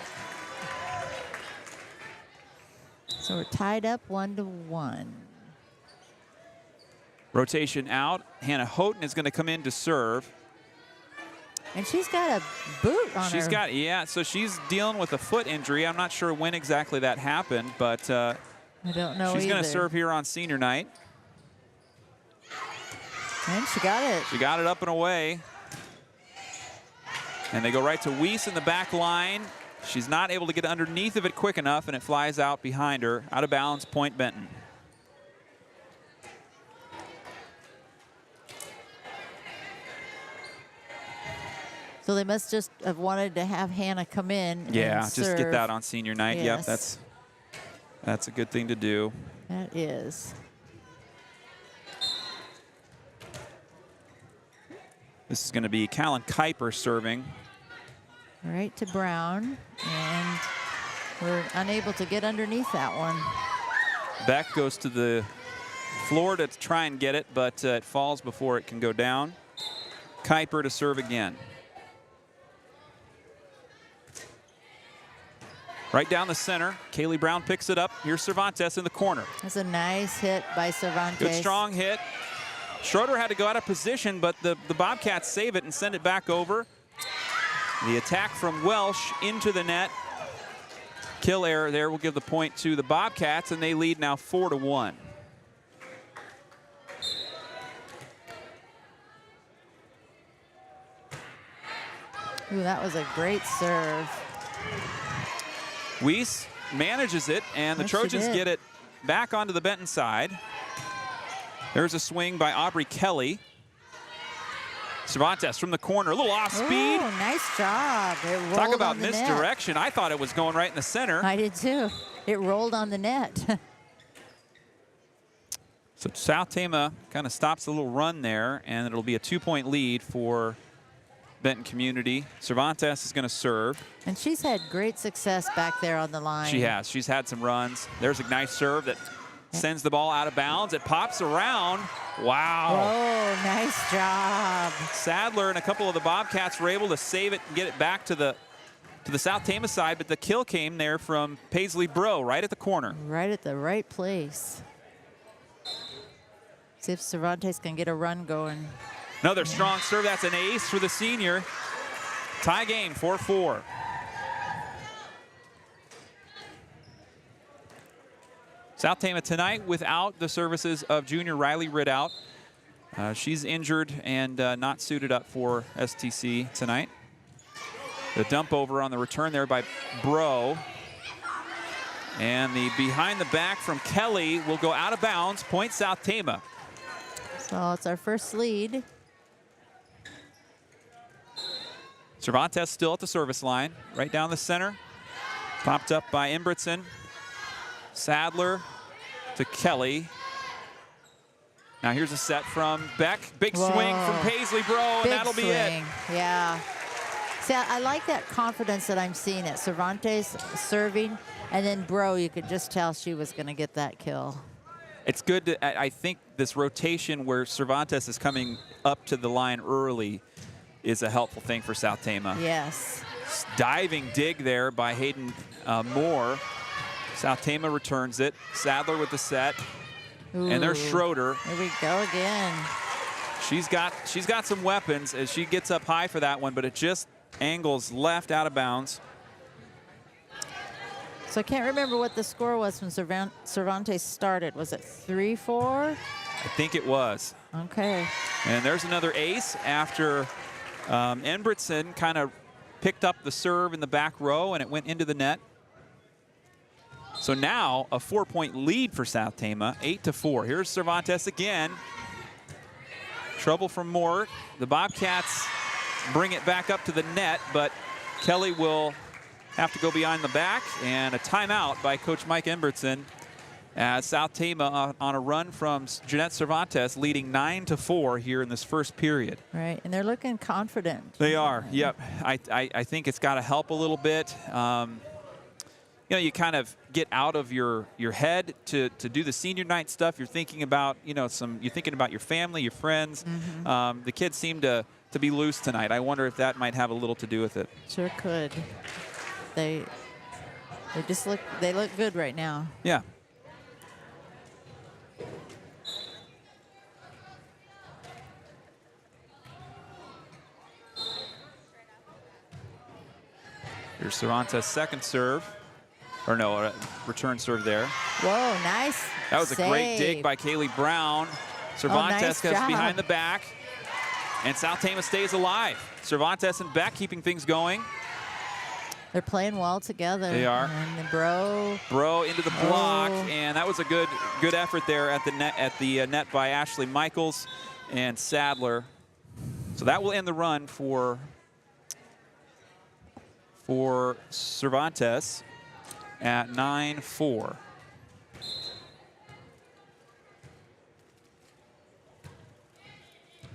So we're tied up 1-1. Rotation out. Hannah Houghton is going to come in to serve. And she's got a boot on her. She's got, yeah, so she's dealing with a foot injury. I'm not sure when exactly that happened, but I don't know she's going to either. serve here on senior night. And she got it. She got it up and away. And they go right to Weiss in the back line. She's not able to get underneath of it quick enough, and it flies out behind her. Out of bounds, point Benton. So they must just have wanted to have Hannah come in. Yeah, and just get serve. that on senior night. Yes. Yep, that's a good thing to do. That is. This is going to be Callan Kuiper serving. Right to Brown, and we're unable to get underneath that one. Beck goes to the floor to try and get it, but it falls before it can go down. Kuiper to serve again. Right down the center. Kaylee Brown picks it up. Here's Cervantes in the corner. That's a nice hit by Cervantes. Good strong hit. Schroeder had to go out of position, but the Bobcats save it and send it back over. The attack from Welsh into the net. Kill error there will give the point to the Bobcats, and they lead now 4-1. Ooh, that was a great serve. Weiss manages it, and the Yes, she Trojans did. get it back onto the Benton side. There's a swing by Aubrey Kelly. Cervantes from the corner, a little off speed. Oh, nice job. It rolled Talk about on the net. misdirection. I thought it was going right in the center. I did too. It rolled on the net. So South Tama kind of stops a little run there, and it'll be a 2-point lead for Benton Community. Cervantes is going to serve. And she's had great success back there on the line. She has. She's had some runs. There's a nice serve that sends the ball out of bounds. It pops around. Wow. Oh, nice job. Sadler and a couple of the Bobcats were able to save it and get it back to the South Tama side, but the kill came there from Paisley Bro right at the corner. Right at the right place. See if Cervantes can get a run going. Another strong serve. That's an ace for the senior. Tie game, 4-4. South Tama tonight without the services of junior Riley Ridout. She's injured and not suited up for STC tonight. The dump over on the return there by Bro. And the behind the back from Kelly will go out of bounds. Point South Tama. So it's our first lead. Cervantes still at the service line, right down the center. Popped up by Ingebrigtsen. Sadler to Kelly. Now here's a set from Beck. Big swing from Paisley Bro, and that'll be it. Yeah. See, I like that confidence that I'm seeing at Cervantes serving, and then Bro, you could just tell she was going to get that kill. It's good to, I think this rotation where Cervantes is coming up to the line early is a helpful thing for South Tama. Yes. Diving dig there by Hayden Moore. South Tama returns it. Sadler with the set. Ooh. And there's Schroeder. Here we go again. She's got some weapons as she gets up high for that one, but it just angles left out of bounds. So I can't remember what the score was when Cervantes started. Was it 3-4? I think it was. Okay. And there's another ace after Ingebrigtsen kind of picked up the serve in the back row and it went into the net. So now a 4-point lead for South Tama, 8-4. Here's Cervantes again. Trouble from Moore. The Bobcats bring it back up to the net, but Kelly will have to go behind the back, and a timeout by Coach Mike Ingebrigtsen as South Tama on a run from Jeanette Cervantes, leading 9-4 here in this first period. Right, and they're looking confident. They are, yep. I think it's got to help a little bit. You know, you kind of get out of your head to do the senior night stuff. You're thinking about, you know, you're thinking about your family, your friends. Mm-hmm. The kids seem to be loose tonight. I wonder if that might have a little to do with it. Sure could. They look good right now. Yeah. Here's Cervantes' second serve. Or no, return serve there. Whoa, nice. That was a great dig by Kaylee Brown. Cervantes nice goes job. behind the back. And South Tama stays alive. Cervantes and Beck keeping things going. They're playing well together. They are. And the Bro into the block, Oh. and that was a good effort there at the net by Ashley Michaels and Sadler. So that will end the run for Cervantes at 9-4.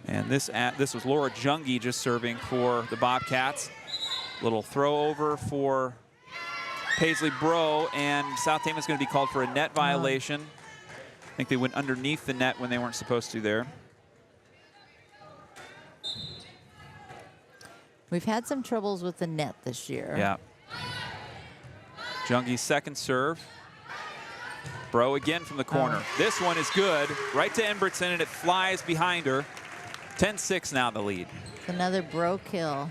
And this was Laura Jungi just serving for the Bobcats. Little throw over for Paisley Bro, and South Tama is going to be called for a net violation. I think they went underneath the net when they weren't supposed to there. We've had some troubles with the net this year. Yeah. Jungi's second serve. Bro again from the corner. This one is good. Right to Ingebrigtsen, and it flies behind her. 10-6 now the lead. Another Bro kill.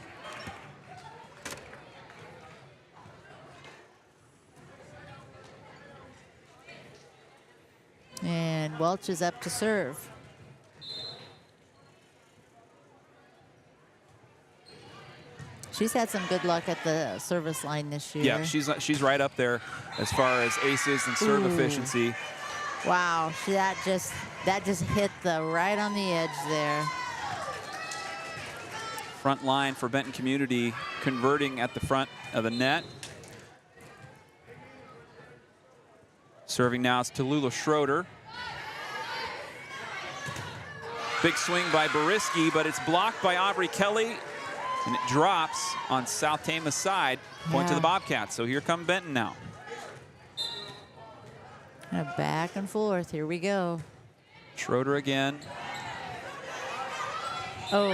And Welch is up to serve. She's had some good luck at the service line this year. Yeah, she's right up there as far as aces and serve efficiency. Wow, that just hit right on the edge there. Front line for Benton Community converting at the front of the net. Serving now is Tallulah Schroeder. Big swing by Boriski, but it's blocked by Aubrey Kelly, and it drops on South Tama's side, point to the Bobcats. So here come Benton now. Back and forth, here we go. Schroeder again. Oh.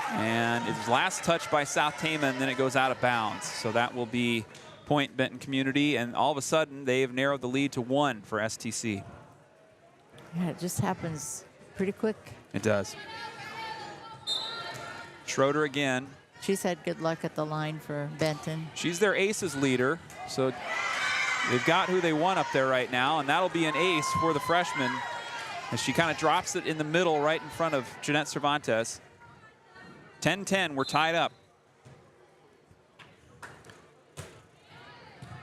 And it's last touch by South Tama, and then it goes out of bounds. So that will be point Benton Community, and all of a sudden they've narrowed the lead to 1 for STC. Yeah, it just happens pretty quick. It does. Schroeder again. She's had good luck at the line for Benton. She's their aces leader, so they've got who they want up there right now, and that'll be an ace for the freshman. as she kind of drops it in the middle right in front of Jeanette Cervantes. 10-10, we're tied up.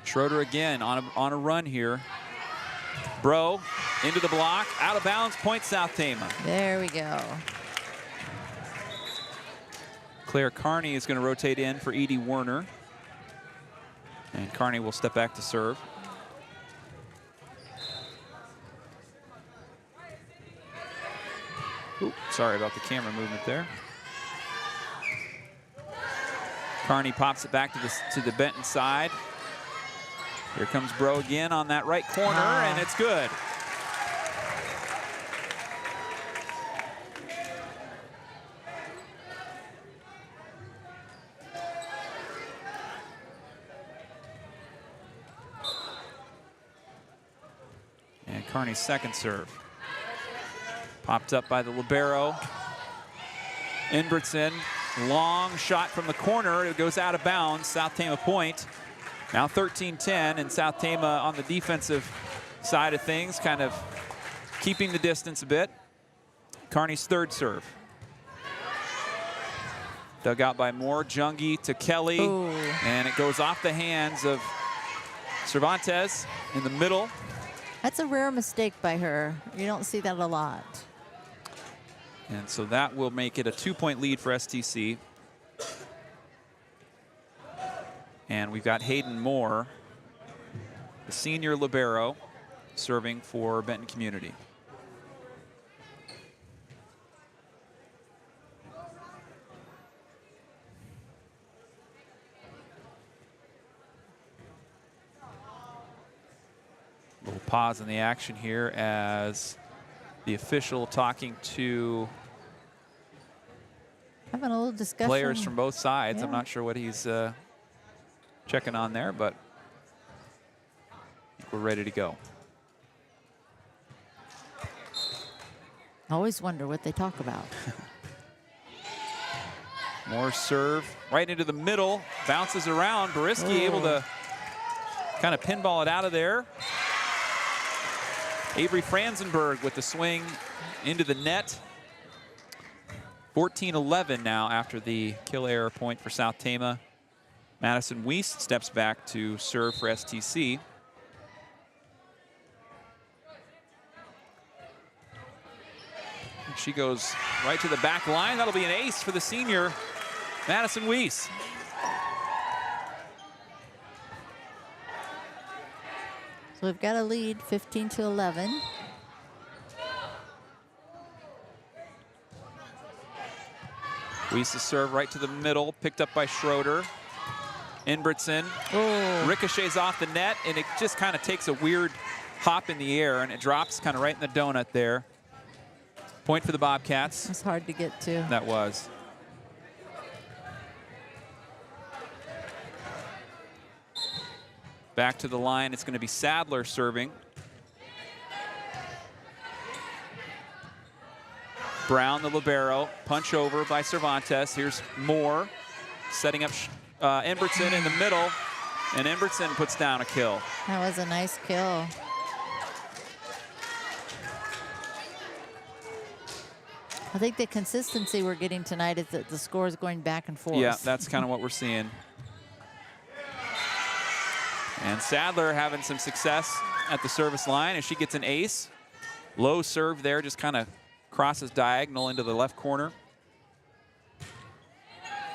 Schroeder again on a run here. Bro into the block, out of bounds, point South Tama. There we go. Claire Carney is going to rotate in for Edie Werner. And Carney will step back to serve. Ooh, sorry about the camera movement there. Carney pops it back to the Benton side. Here comes Bro again on that right corner, and it's good. And Carney's second serve. Popped up by the libero. Inbertson, long shot from the corner. It goes out of bounds. South Tama point. Now 13-10, and South Tama on the defensive side of things, kind of keeping the distance a bit. Carney's third serve. Dug out by Moore, Jungi to Kelly, Ooh. And it goes off the hands of Cervantes in the middle. That's a rare mistake by her. You don't see that a lot. And so that will make it a 2-point lead for STC. And we've got Hayden Moore, the senior libero, serving for Benton Community. A little pause in the action here as the official talking to Having a little discussion. players from both sides. Yeah. I'm not sure what he's checking on there, but we're ready to go. Always wonder what they talk about. More serve right into the middle, bounces around. Boriski able to kind of pinball it out of there. Avery Franzenberg with the swing into the net. 14-11 now after the kill error point for South Tama. Madison Weiss steps back to serve for STC. She goes right to the back line. That'll be an ace for the senior, Madison Weiss. So we've got a lead, 15-11. Weiss' serve right to the middle, picked up by Schroeder. Inbertson ricochets off the net, and it just kind of takes a weird hop in the air, and it drops kind of right in the donut there. Point for the Bobcats. It's hard to get to. That was. Back to the line, it's going to be Sadler serving. Brown, the libero, punch over by Cervantes. Here's Moore setting up Inbertson in the middle, and Inbertson puts down a kill. That was a nice kill. I think the consistency we're getting tonight is that the score is going back and forth. Yeah, that's kind of what we're seeing. And Sadler having some success at the service line as she gets an ace. Low serve there, just kind of crosses diagonal into the left corner.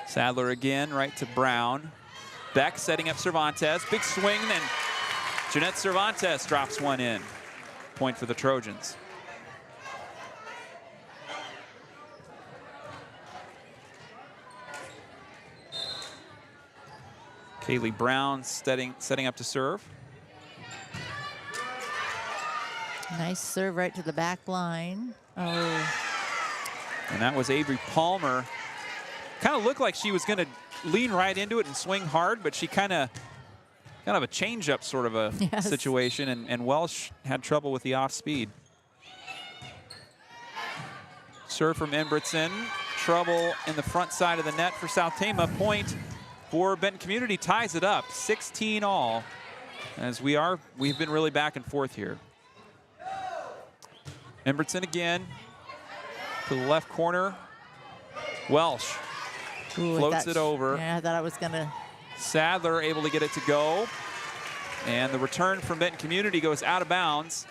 Sadler again, right to Brown. Beck setting up Cervantes. Big swing, and Jeanette Cervantes drops one in. Point for the Trojans. Kaylee Brown setting up to serve. Nice serve right to the back line. Oh. And that was Avery Palmer. Kind of looked like she was going to lean right into it and swing hard, but she kind of a change-up sort of a situation, and Welsh had trouble with the off-speed. Serve from Inbertson. Trouble in the front side of the net for South Tama. Point for Benton Community, ties it up, 16 all, as we've been really back and forth here. Embertson again to the left corner. Welsh floats it over. Yeah, I thought I was going to. Sadler able to get it to go. And the return from Benton Community goes out of bounds.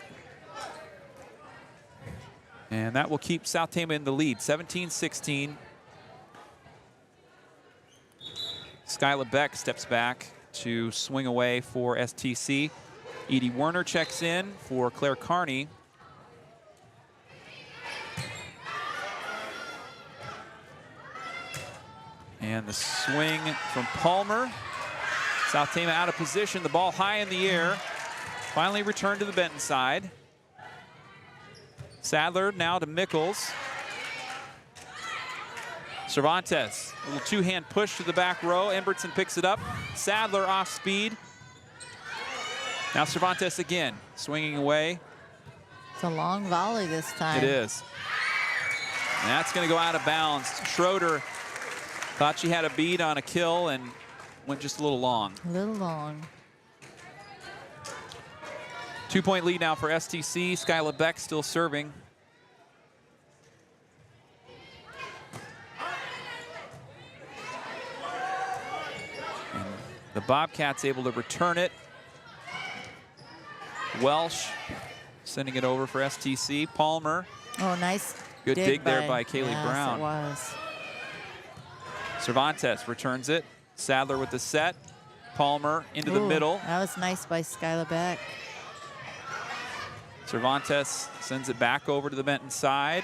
And that will keep South Tama in the lead, 17-16. Skyla Beck steps back to swing away for STC. Edie Werner checks in for Claire Carney. And the swing from Palmer. South Tama out of position, the ball high in the air. Finally returned to the Benton side. Sadler now to Mickles. Cervantes, a little two-hand push to the back row. Embertson picks it up. Sadler off speed. Now Cervantes again, swinging away. It's a long volley this time. It is. And that's going to go out of bounds. Schroeder thought she had a bead on a kill and went just a little long. A little long. 2-point lead now for STC. Skyla Beck still serving. And the Bobcats able to return it. Welsh sending it over for STC. Palmer. Oh, nice. Good dig there by Kaylee yes, Brown. It was. Cervantes returns it. Sadler with the set. Palmer into the middle. That was nice by Skyla Beck. Cervantes sends it back over to the Benton side.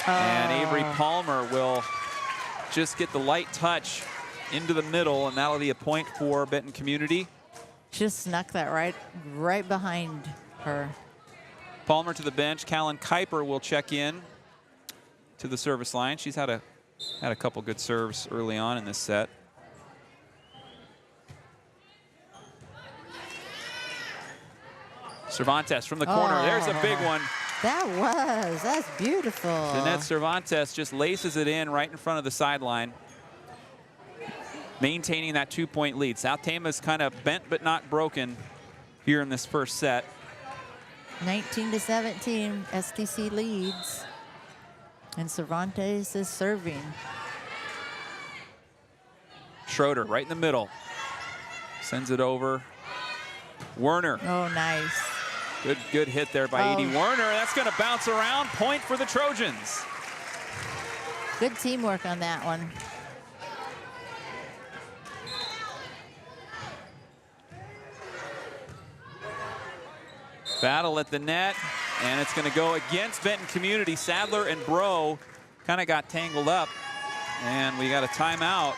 And Avery Palmer will just get the light touch into the middle, and that'll be a point for Benton Community. Just snuck that right behind her. Palmer to the bench. Callan Kuiper will check in to the service line. She's had a couple good serves early on in this set. Cervantes from the corner. There's a big one. That's beautiful. Jeanette Cervantes just laces it in right in front of the sideline, maintaining that 2-point lead. South Tama's kind of bent but not broken here in this first set. 19-17, STC leads. And Cervantes is serving. Schroeder right in the middle. Sends it over. Werner. Oh, nice. Good hit there by Edie Werner. That's going to bounce around. Point for the Trojans. Good teamwork on that one. Battle at the net, and it's going to go against Benton Community. Sadler and Bro kind of got tangled up, and we got a timeout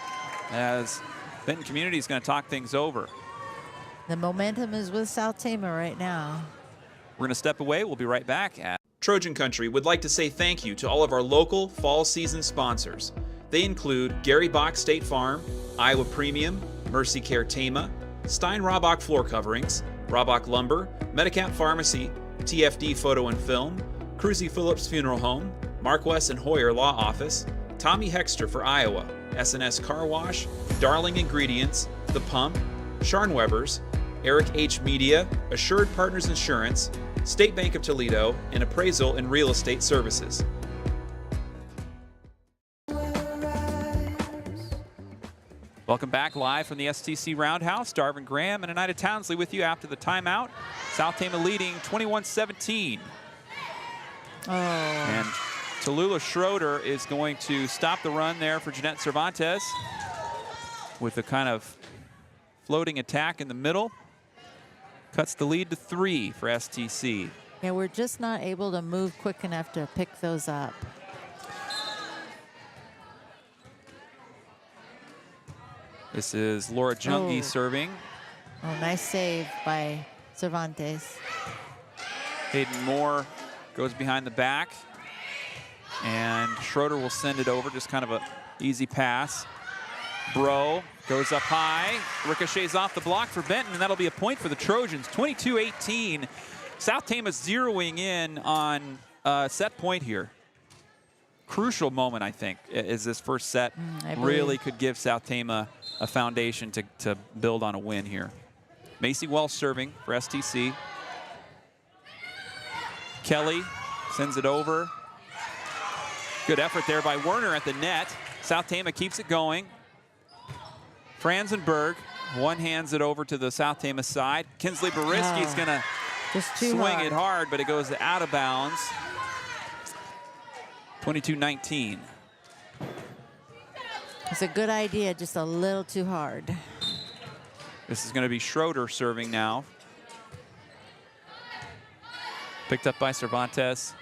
as Benton Community is going to talk things over. The momentum is with South Tama right now. We're going to step away. We'll be right back. Trojan Country would like to say thank you to all of our local fall season sponsors. They include Gary Bock State Farm, Iowa Premium, MercyCare Tama, Stein-Hrabak Floor Coverings, Hrabak Lumber, Medicap Pharmacy, TFD Photo and Film, Kruse-Phillips Funeral Home, Marquess and Hoyer Law Office, Tommy Hexter for Iowa, S&S Car Wash, Darling Ingredients, The Pump, Scharnweber's, Eric H. Media, Assured Partners Insurance, State Bank of Toledo, and Appraisal and Real Estate Services. Welcome back live from the STC Roundhouse. Darvin Graham and Anita Townsley with you after the timeout. South Tama leading 21-17. And Tallulah Schroeder is going to stop the run there for Jeanette Cervantes with a kind of floating attack in the middle. Cuts the lead to 3 for STC. Yeah, we're just not able to move quick enough to pick those up. This is Laura Jungi serving. Oh, nice save by Cervantes. Hayden Moore goes behind the back. And Schroeder will send it over, just kind of an easy pass. Bro goes up high, ricochets off the block for Benton, and that'll be a point for the Trojans, 22-18. South Tama zeroing in on set point here. Crucial moment, I think, is this first set. Really could give South Tama a foundation to build on a win here. Macy Wells serving for STC. Kelly Sends it over. Good effort there by Werner at the net. South Tama keeps it going. Franzenberg one hands it over to the South Tama side. Kinsley Bariski's going to swing it hard, but it goes out of bounds. 22-19. It's a good idea, just a little too hard. This is going to be Schroeder serving now. Picked up by Cervantes.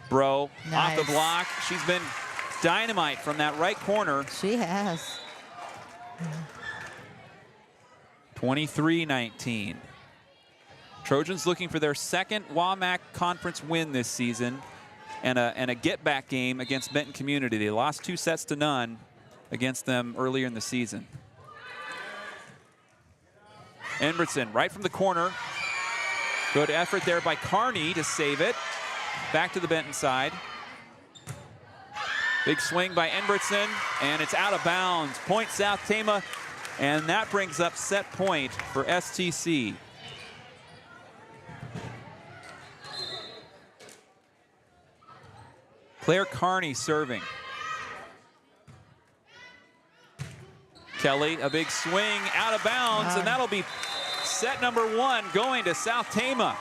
Bro, off the block. She's been dynamite from that right corner. She has. 23-19. Trojans looking for their second WaMaC Conference win this season and a get-back game against Benton Community. They lost 2-0 against them earlier in the season. Enbertson right from the corner. Good effort there by Carney to save it. Back to the Benton side. Big swing by Enbertson, and it's out of bounds. Point South Tama, and that brings up set point for STC. Claire Carney serving. Kelly, a big swing out of bounds, and that'll be set number 1 going to South Tama.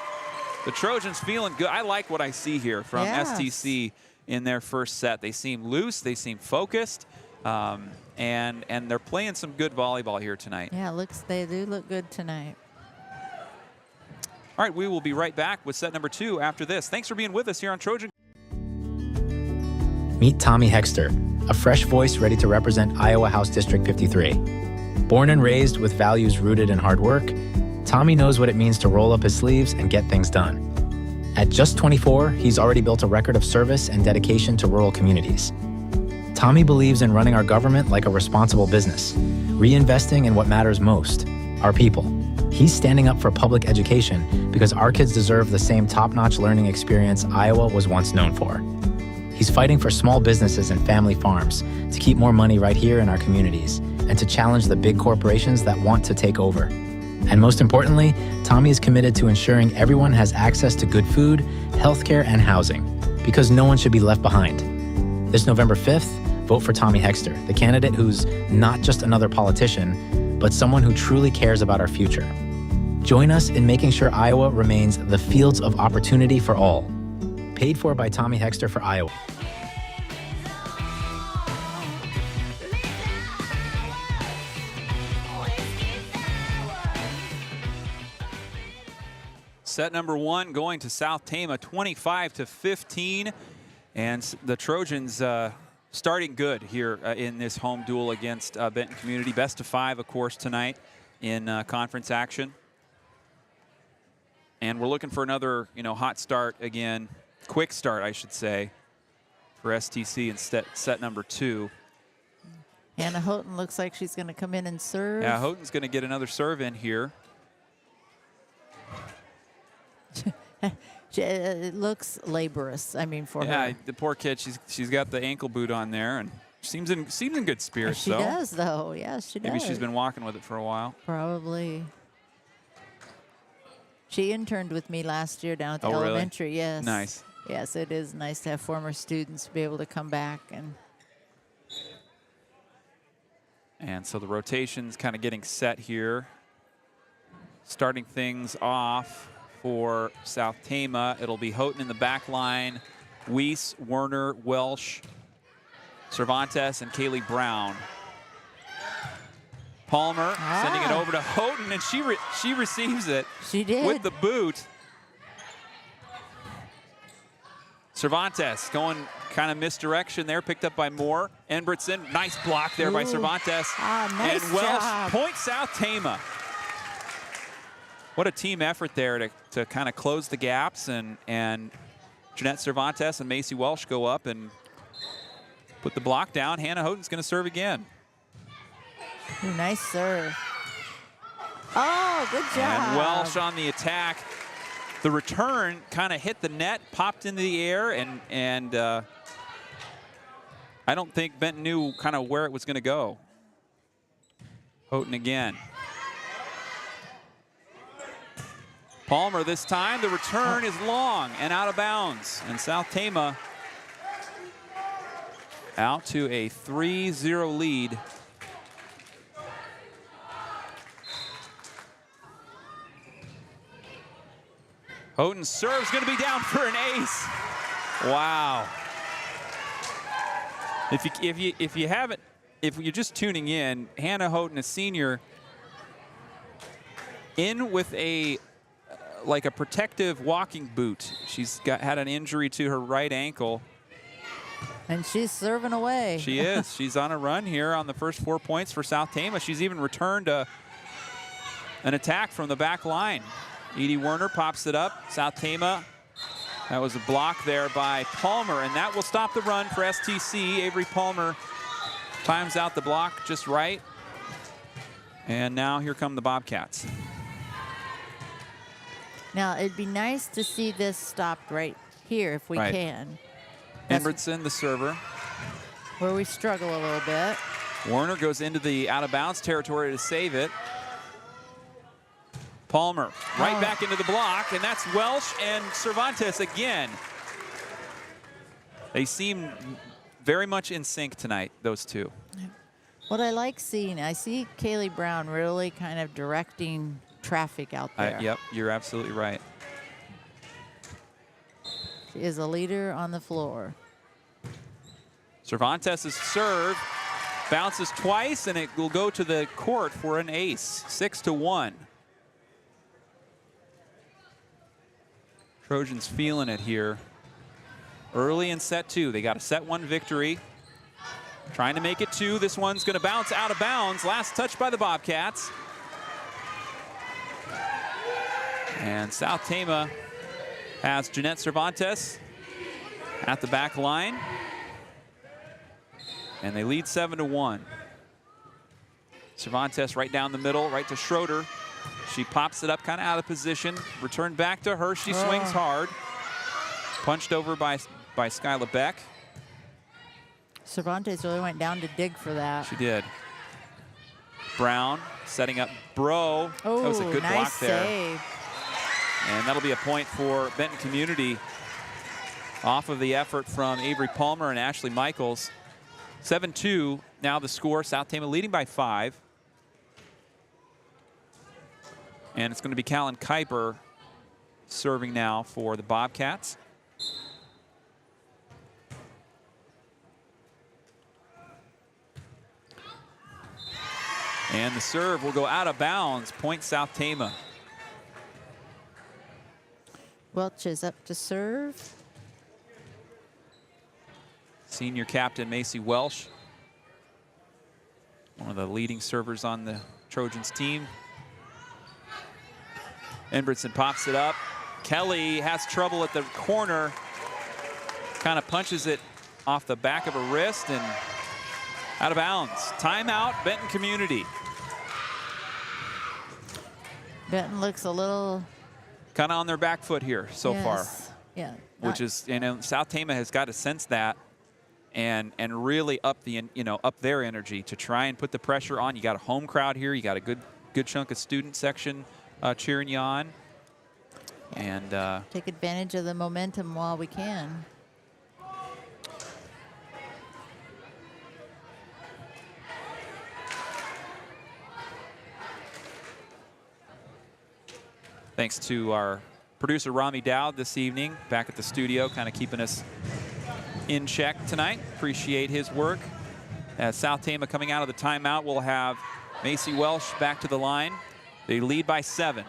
The Trojans feeling good. I like what I see here from STC in their first set. They seem loose, they seem focused, and they're playing some good volleyball here tonight. Yeah, they do look good tonight. All right, we will be right back with set number 2 after this. Thanks for being with us here on Trojan. Meet Tommy Hexter, a fresh voice ready to represent Iowa House District 53. Born and raised with values rooted in hard work, Tommy knows what it means to roll up his sleeves and get things done. At just 24, he's already built a record of service and dedication to rural communities. Tommy believes in running our government like a responsible business, reinvesting in what matters most, our people. He's standing up for public education because our kids deserve the same top-notch learning experience Iowa was once known for. He's fighting for small businesses and family farms to keep more money right here in our communities and to challenge the big corporations that want to take over. And most importantly, Tommy is committed to ensuring everyone has access to good food, healthcare, and housing, because no one should be left behind. This November 5th, vote for Tommy Hexter, the candidate who's not just another politician, but someone who truly cares about our future. Join us in making sure Iowa remains the fields of opportunity for all. Paid for by Tommy Hexter for Iowa. Set number 1 going to South Tama, 25-15, and the Trojans starting good here in this home duel against Benton Community. Best of 5, of course, tonight in conference action. And we're looking for another, hot start again, quick start, I should say, for STC in set number 2. Hannah Houghton looks like she's going to come in and serve. Yeah, Houghton's going to get another serve in here. It looks laborious. I mean, for her. Yeah, the poor kid. She's got the ankle boot on there, and seems in good spirits. She does, though. Yes, she does. Maybe she's been walking with it for a while. Probably. She interned with me last year down at the elementary. Really? Yes. Nice. Yes, it is nice to have former students be able to come back And so the rotation's kind of getting set here. Starting things off for South Tama, it'll be Houghton in the back line, Weiss, Werner, Welsh, Cervantes, and Kaylee Brown. Palmer sending it over to Houghton, and she receives it. She did. With the boot. Cervantes going kind of misdirection there, picked up by Moore. Enbertson, nice block there by Cervantes. Nice and Welsh, job. point South Tama. What a team effort there to kind of close the gaps, and Jeanette Cervantes and Macy Welsh go up and put the block down. Hannah Houghton's going to serve again. Ooh, nice serve. Oh, good job. And Welsh on the attack. The return kind of hit the net, popped into the air, and I don't think Benton knew kind of where it was going to go. Houghton again. Palmer this time. The return is long and out of bounds. And South Tama out to a 3-0 lead. Houghton's serve's going to be down for an ace. Wow. If you're just tuning in, Hannah Houghton, a senior, in with a like a protective walking boot. She's had an injury to her right ankle. And she's serving away. She is. She's on a run here on the first 4 points for South Tama. She's even returned an attack from the back line. Edie Werner pops it up. South Tama. That was a block there by Palmer, and that will stop the run for STC. Avery Palmer times out the block just right. And now here come the Bobcats. Now, it'd be nice to see this stopped right here if we can. Embretson, the server. Where we struggle a little bit. Werner goes into the out-of-bounds territory to save it. Palmer right back into the block, and that's Welsh and Cervantes again. They seem very much in sync tonight, those two. What I like seeing, I see Kaylee Brown really kind of directing traffic out there. Yep, you're absolutely right. She is a leader on the floor. Cervantes' serve bounces twice, and it will go to the court for an ace, 6-1. Trojans feeling it here. Early in set 2, they got a set 1 victory. Trying to make it 2. This one's going to bounce out of bounds. Last touch by the Bobcats. And South Tama has Jeanette Cervantes at the back line. And they lead 7-1. Cervantes right down the middle, right to Schroeder. She pops it up kind of out of position. Return back to her. She swings hard. Punched over by Skyla Beck. Cervantes really went down to dig for that. She did. Brown setting up Bro. That was a good block there. Save. And that'll be a point for Benton Community off of the effort from Avery Palmer and Ashley Michaels. 7-2 now the score. South Tama leading by 5. And it's going to be Callan Kuiper serving now for the Bobcats. And the serve will go out of bounds. Point South Tama. Welch is up to serve. Senior captain Macy Welsh, one of the leading servers on the Trojans team. Embretson pops it up. Kelly has trouble at the corner. Kind of punches it off the back of her wrist and out of bounds. Timeout, Benton Community. Benton looks a little... kind of on their back foot here so far. Yeah. Which is, South Tama has got to sense that and really up their energy to try and put the pressure on. You got a home crowd here. You got a good chunk of student section cheering you on. And take advantage of the momentum while we can. Thanks to our producer, Rami Dowd, this evening, back at the studio, kind of keeping us in check tonight. Appreciate his work. As South Tama coming out of the timeout, we'll have Macy Welsh back to the line. They lead by 7.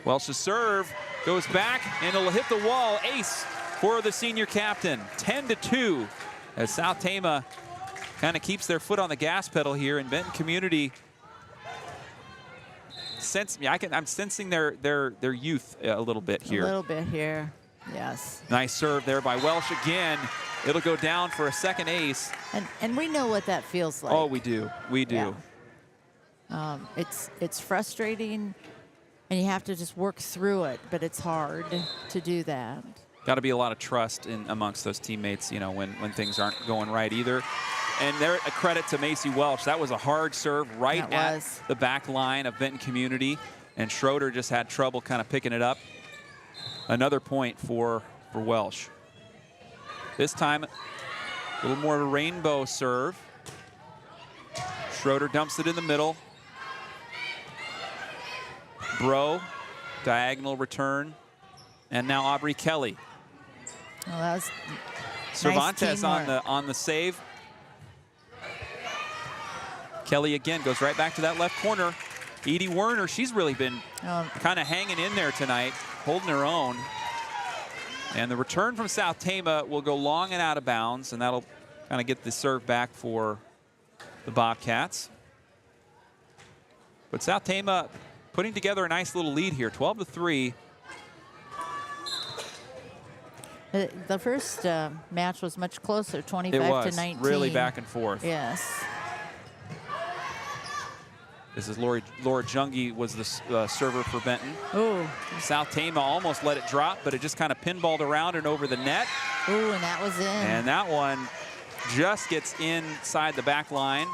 Welsh's serve goes back, and it'll hit the wall. Ace for the senior captain. 10-2, as South Tama kind of keeps their foot on the gas pedal here, and Benton Community I'm sensing their youth a little bit here. A little bit here, yes. Nice serve there by Welsh again. It'll go down for a second ace. And we know what that feels like. Oh, we do. We do. Yeah. It's frustrating, and you have to just work through it, but it's hard to do that. Got to be a lot of trust amongst those teammates, when things aren't going right either. And there, a credit to Macy Welsh. That was a hard serve right at the back line of Benton Community. And Schroeder just had trouble kind of picking it up. Another point for Welsh. This time, a little more of a rainbow serve. Schroeder dumps it in the middle. Bro, diagonal return. And now Aubrey Kelly. Well, that was Cervantes nice on the save. Kelly again goes right back to that left corner. Edie Werner, she's really been kind of hanging in there tonight, holding her own. And the return from South Tama will go long and out of bounds, and that'll kind of get the serve back for the Bobcats. But South Tama putting together a nice little lead here, 12-3. The first match was much closer, 25 it was to 19. Really back and forth. Yes. This is Laura Jungi was the server for Benton. Ooh. South Tama almost let it drop, but it just kind of pinballed around and over the net. Ooh, and that was in. And that one just gets inside the back line.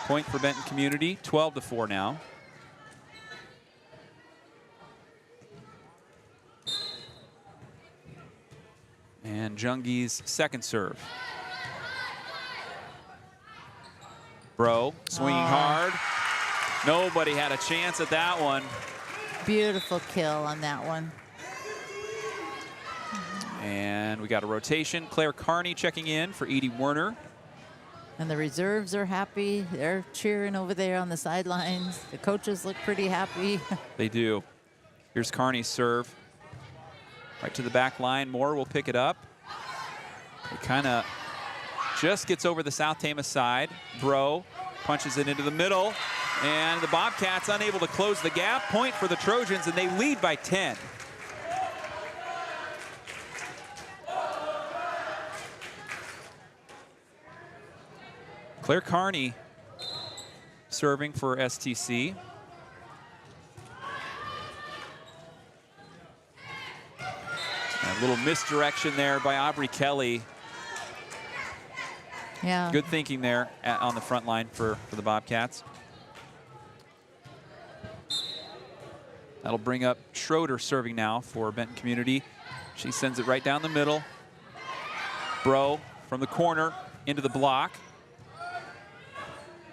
Point for Benton Community, 12-4 now. And Jungi's second serve. Bro swinging hard. Nobody had a chance at that one. Beautiful kill on that one. And we got a rotation. Claire Carney checking in for Edie Werner. And the reserves are happy. They're cheering over there on the sidelines. The coaches look pretty happy. They do. Here's Carney's serve. Right to the back line. Moore will pick it up. It kind of just gets over the South Tama side. Bro punches it into the middle. And the Bobcats unable to close the gap. Point for the Trojans, and they lead by 10. Claire Carney serving for STC. A little misdirection there by Aubrey Kelly. Yeah. Good thinking there on the front line for the Bobcats. That'll bring up Schroeder serving now for Benton Community. She sends it right down the middle. Bro from the corner into the block.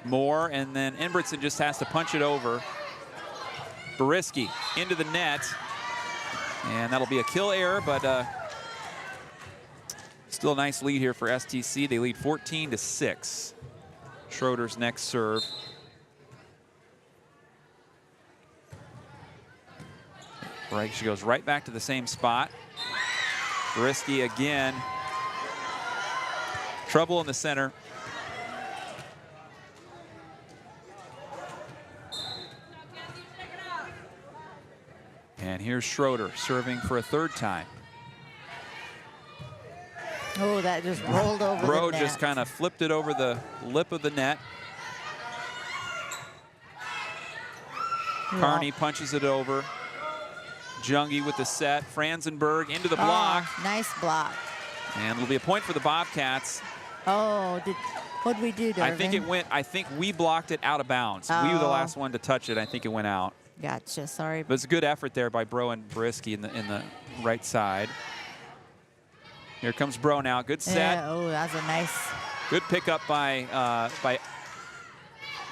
Moore, and then Inbritson just has to punch it over. Bariski into the net. And that'll be a kill error, but still a nice lead here for STC. They lead 14-6. Schroeder's next serve. Right, she goes right back to the same spot. Bariski again. Trouble in the center. And here's Schroeder serving for a third time. Oh, that just rolled over Bro the net. just kind of flipped it over the lip of the net. Carney punches it over. Jungi with the set. Franzenberg into the block. Oh, nice block. And it'll be a point for the Bobcats. Oh, what'd we do, Darvin? I think we blocked it out of bounds. We were the last one to touch it. I think it went out. Gotcha, sorry. But it's a good effort there by Bro and Bariski in the right side. Here comes Bro now. Good set. Yeah, oh, that's a nice. Good pickup by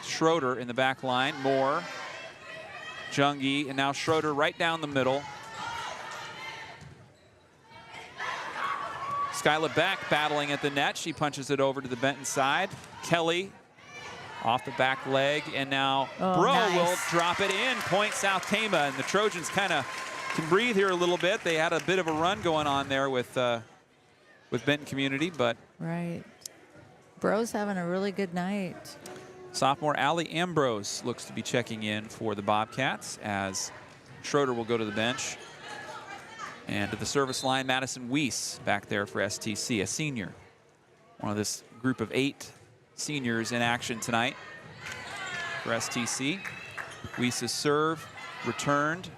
Schroeder in the back line. Moore, Jungi, and now Schroeder right down the middle. Skyla Beck battling at the net. She punches it over to the Benton side. Kelly off the back leg, and now Bro will drop it in. Point South Tama, and the Trojans kind of can breathe here a little bit. They had a bit of a run going on there with Benton Community, but right. Bro's having a really good night. sophomore Allie Ambrose looks to be checking in for the Bobcats as Schroeder will go to the bench. And at the service line, Madison Weiss back there for STC, a senior. One of this group of 8 seniors in action tonight for STC. Weiss's serve returned.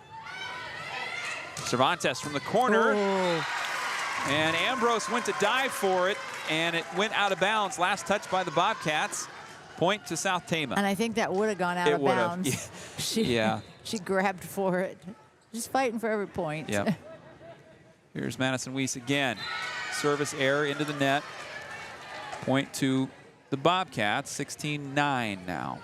Cervantes from the corner. Oh. And Ambrose went to dive for it, and it went out of bounds. Last touch by the Bobcats. Point to South Tama. And I think that would have gone out of bounds. She grabbed for it. Just fighting for every point. Yep. Here's Madison Weiss again. Service error into the net. Point to the Bobcats, 16-9 now.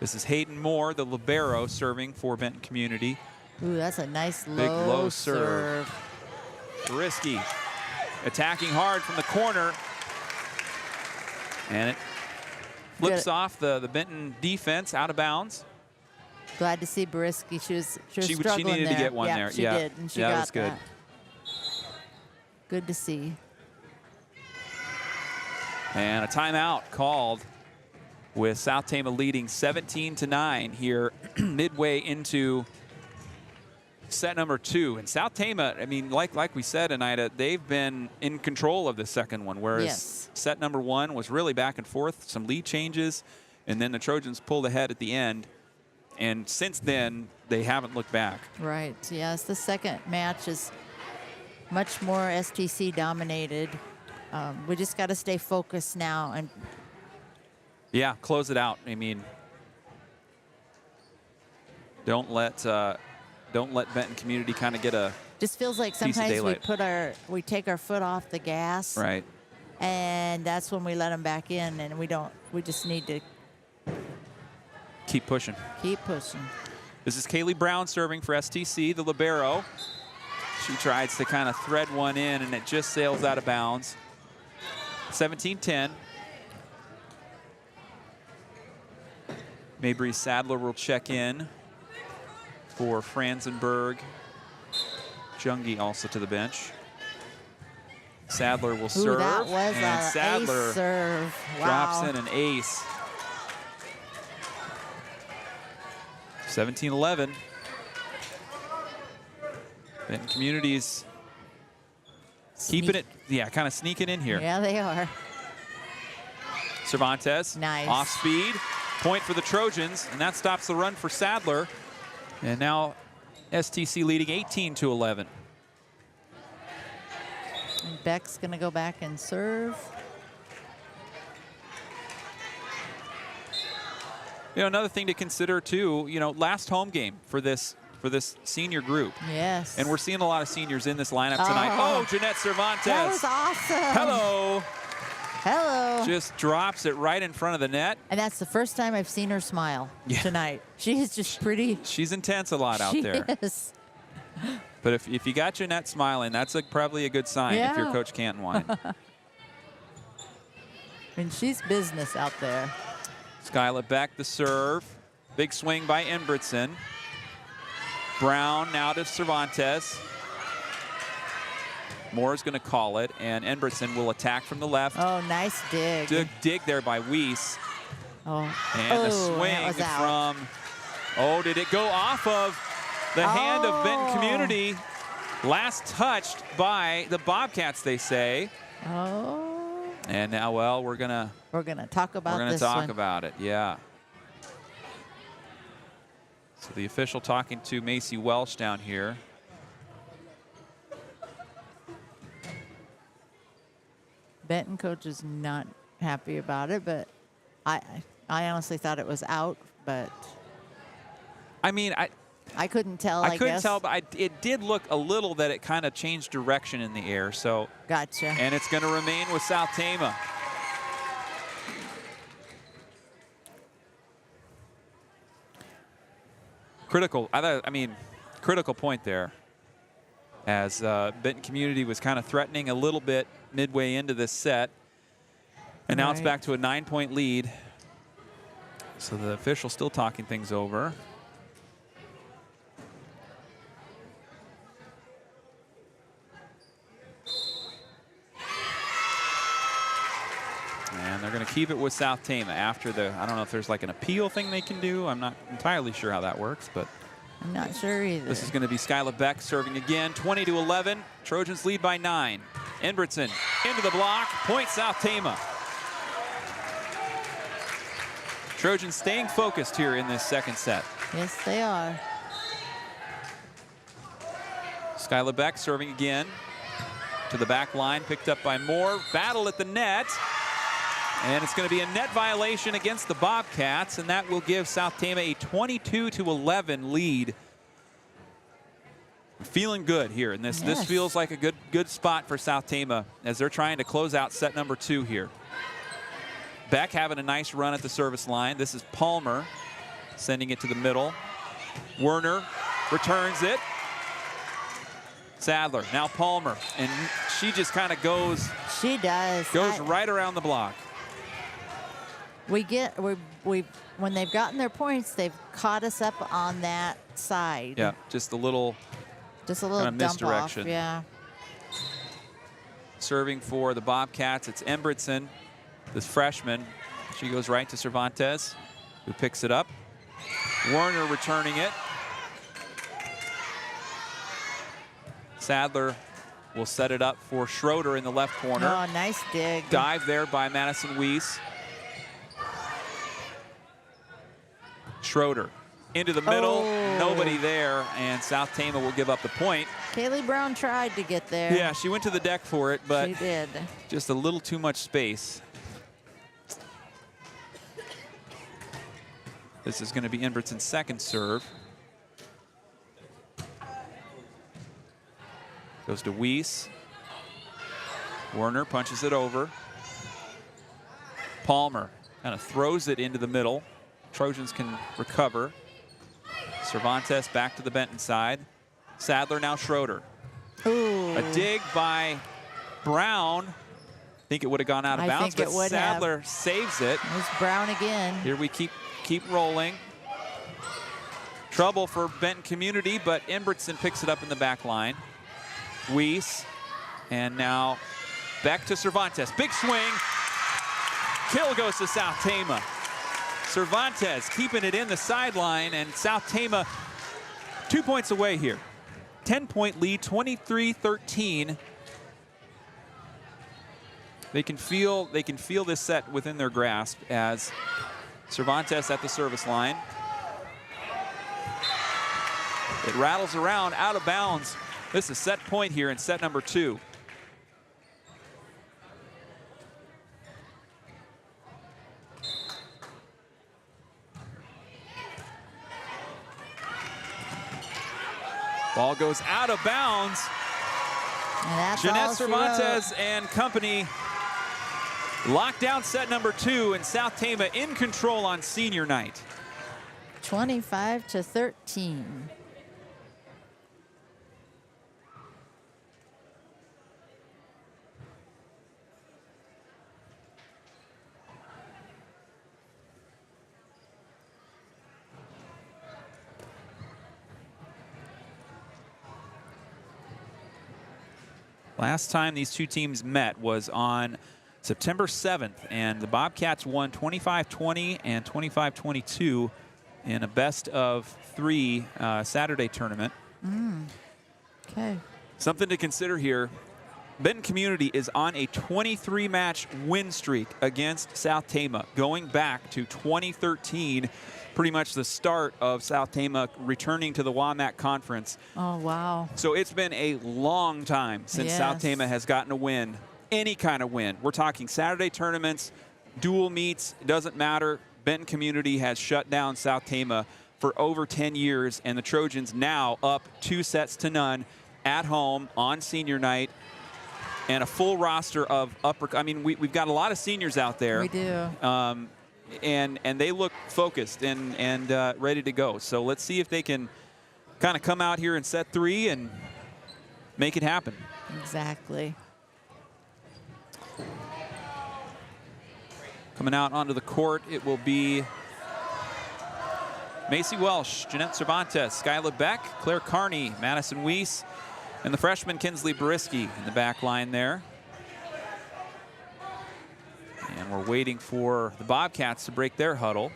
This is Hayden Moore, the libero, serving for Benton Community. Ooh, that's a nice Big low serve. Risky. Attacking hard from the corner. And it flips off the Benton defense out of bounds. Glad to see Barisky. She was struggling she needed there. to get one there. She yeah, did, and she that got was good. that. Good to see. And a timeout called with South Tama leading 17-9 here midway into set number 2. And South Tama, I mean, like we said, Anita, they've been in control of the second one, whereas set number 1 was really back and forth, some lead changes, and then the Trojans pulled ahead at the end. And since then, they haven't looked back. Right, yes, the second match is much more STC dominated. We just got to stay focused now and close it out. I mean, don't let Benton Community kind of get a just feels like sometimes we take our foot off the gas. Right. And that's when we let them back in, and we just need to keep pushing. Keep pushing. This is Kaylee Brown serving for STC, the libero. She tries to kind of thread one in, and it just sails out of bounds. 17-10. Mabry Sadler will check in for Franzenberg. Jungi also to the bench. Sadler will serve. That was and Sadler ace serve. Wow. Drops in an ace. 17-11. Benton Community's keeping it, kind of sneaking in here. Yeah, they are. Cervantes, nice. Off speed, point for the Trojans, and that stops the run for Sadler. And now STC leading 18-11. And Beck's gonna go back and serve. Another thing to consider too, last home game for this senior group. Yes. And we're seeing a lot of seniors in this lineup tonight. Oh, Jeanette Cervantes. That was awesome. Hello. Hello. Just drops it right in front of the net. And that's the first time I've seen her smile tonight. She is just pretty. She's intense a lot out there. Is. But if you got Jeanette smiling, that's probably a good sign if you're Coach Cantwine. And she's business out there. Skyla Beck the serve. Big swing by Inbritson. Brown now to Cervantes. Moore's going to call it, and Inbritson will attack from the left. Oh, nice dig. Good dig there by Weiss. Oh. And the swing from, did it go off of the hand of Benton Community? Last touched by the Bobcats, they say. Oh. And now, we're gonna talk about this. We're gonna talk about it, yeah. So the official talking to Macy Welsh down here. Benton coach is not happy about it, but I honestly thought it was out, but I mean, I couldn't tell. I couldn't tell, but it did look a little that it kind of changed direction in the air. So gotcha. And it's going to remain with South Tama. Critical. Critical point there. As Benton Community was kind of threatening a little bit midway into this set. And now it's back to a 9-point lead. So the official still talking things over. And they're going to keep it with South Tama after I don't know if there's like an appeal thing they can do. I'm not entirely sure how that works, but. I'm not sure either. This is going to be Skyla Beck serving again, 20-11. Trojans lead by 9. Inbritson into the block, point South Tama. Trojans staying focused here in this second set. Yes, they are. Skyla Beck serving again. to the back line, picked up by Moore. Battle at the net. And it's going to be a net violation against the Bobcats, and that will give South Tama a 22-11 lead. Feeling good here, and this feels like a good spot for South Tama as they're trying to close out set number 2 here. Beck having a nice run at the service line. This is Palmer sending it to the middle. Werner returns it. Sadler, now Palmer, and she just kind of goes. She does. Goes right around the block. When they've gotten their points, they've caught us up on that side. Yeah, just a little kind of dump misdirection. off, yeah. Serving for the Bobcats, it's Embretson, this freshman. She goes right to Cervantes, who picks it up. Werner returning it. Sadler will set it up for Schroeder in the left corner. Oh, nice dig. Dive there by Madison Weiss. Schroeder into the middle. Oh. Nobody there, and South Tama will give up the point. Kaylee Brown tried to get there. Yeah, she went to the deck for it, but she did. Just a little too much space. This is going to be Embrettson's second serve. Goes to Weiss. Werner punches it over. Palmer kind of throws it into the middle. Trojans can recover. Cervantes back to the Benton side. Sadler, now Schroeder. Ooh. A dig by Brown. I think it would have gone out of bounds, but Sadler saves it. It was Brown again. Here we keep rolling. Trouble for Benton Community, but Embretson picks it up in the back line. Weiss, and now back to Cervantes. Big swing. Kill goes to South Tama. Cervantes keeping it in the sideline, and South Tama 2 points away here. 10-point lead, 23-13. They can feel this set within their grasp as Cervantes at the service line. It rattles around out of bounds. This is set point here in set number 2. Ball goes out of bounds. Jeanette Cervantes and company lock down set number 2, and South Tama in control on senior night. 25-13. Last time these two teams met was on September 7th, and the Bobcats won 25-20 and 25-22 in a best-of-3 Saturday tournament. Okay. Something to consider here. Benton Community is on a 23-match win streak against South Tama, going back to 2013, pretty much the start of South Tama returning to the WaMaC Conference. Oh, wow. So it's been a long time since South Tama has gotten a win, any kind of win. We're talking Saturday tournaments, dual meets, it doesn't matter. Benton Community has shut down South Tama for over 10 years, and the Trojans now up 2-0 at home on senior night, and a full roster of we've got a lot of seniors out there. We do. And they look focused and ready to go. So let's see if they can kind of come out here in set 3 and make it happen. Exactly. Coming out onto the court, it will be Macy Welsh, Jeanette Cervantes, Skyla Beck, Claire Carney, Madison Weiss, and the freshman Kinsley Boriski in the back line there. And we're waiting for the Bobcats to break their huddle.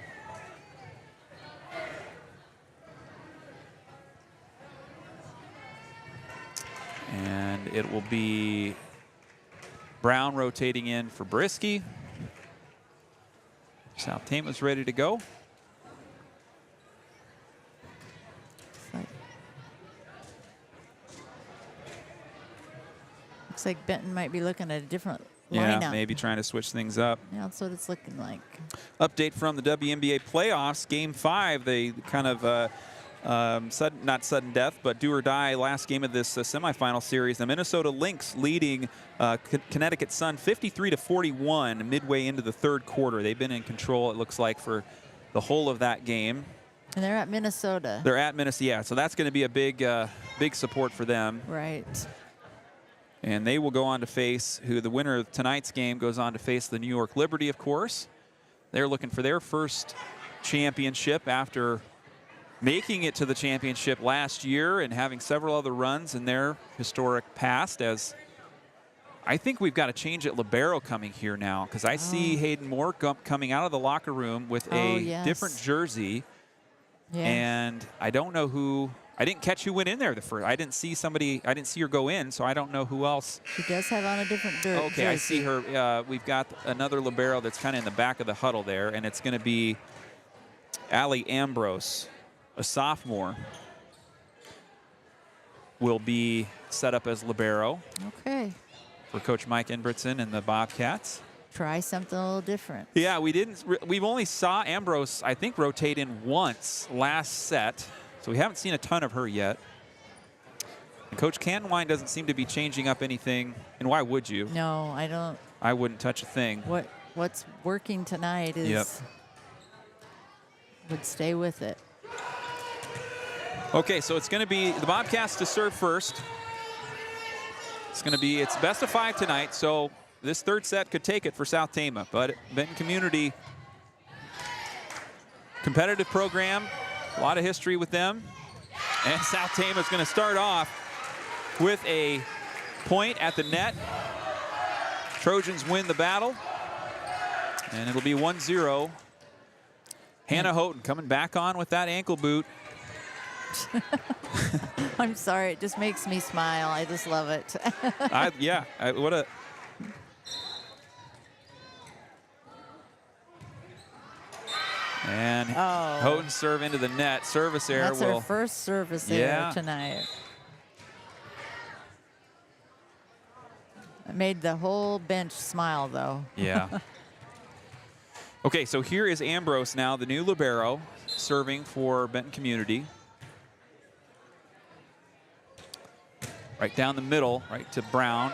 And it will be Brown rotating in for Boriski. South Tama's ready to go. Looks like Benton might be looking at a different Yeah, lineup. maybe trying to switch things up. Yeah, that's what it's looking like. Update from the WNBA playoffs. Game 5, they kind of not sudden death, but do or die last game of this semifinal series. The Minnesota Lynx leading Connecticut Sun 53-41 midway into the third quarter. They've been in control, it looks like, for the whole of that game. And they're at Minnesota. They're at Minnesota, yeah. So that's going to be a big support for them. Right. And they will go on to face, the winner of tonight's game goes on to face the New York Liberty, of course. They're looking for their first championship after making it to the championship last year and having several other runs in their historic past. As I think we've got a change at libero coming here now, because I see Hayden Moore coming out of the locker room with a different jersey. Yeah. And I don't know who. I didn't catch who went in there the first. I didn't see her go in, so I don't know who else. She does have on a different jersey. Okay, I see her. We've got another libero that's kind of in the back of the huddle there, and it's going to be Allie Ambrose, a sophomore, will be set up as libero. Okay. For Coach Mike Inbertson and the Bobcats. Try something a little different. Yeah, we've only saw Ambrose, I think, rotate in once last set. So we haven't seen a ton of her yet. And Coach Canwine doesn't seem to be changing up anything. And why would you? No, I don't. I wouldn't touch a thing. What's working tonight is would stay with it. Okay, so it's going to be the Bobcats to serve first. It's best of 5 tonight, so this third set could take it for South Tama. But Benton Community, competitive program, a lot of history with them. And South Tama is going to start off with a point at the net. Trojans win the battle. And it'll be 1-0. Hannah Houghton coming back on with that ankle boot. I'm sorry, it just makes me smile. I just love it. What a... And Houghton serve into the net. Service error. That's her first service error tonight. It made the whole bench smile, though. Yeah. Okay, so here is Ambrose now, the new libero, serving for Benton Community. Right down the middle, right to Brown.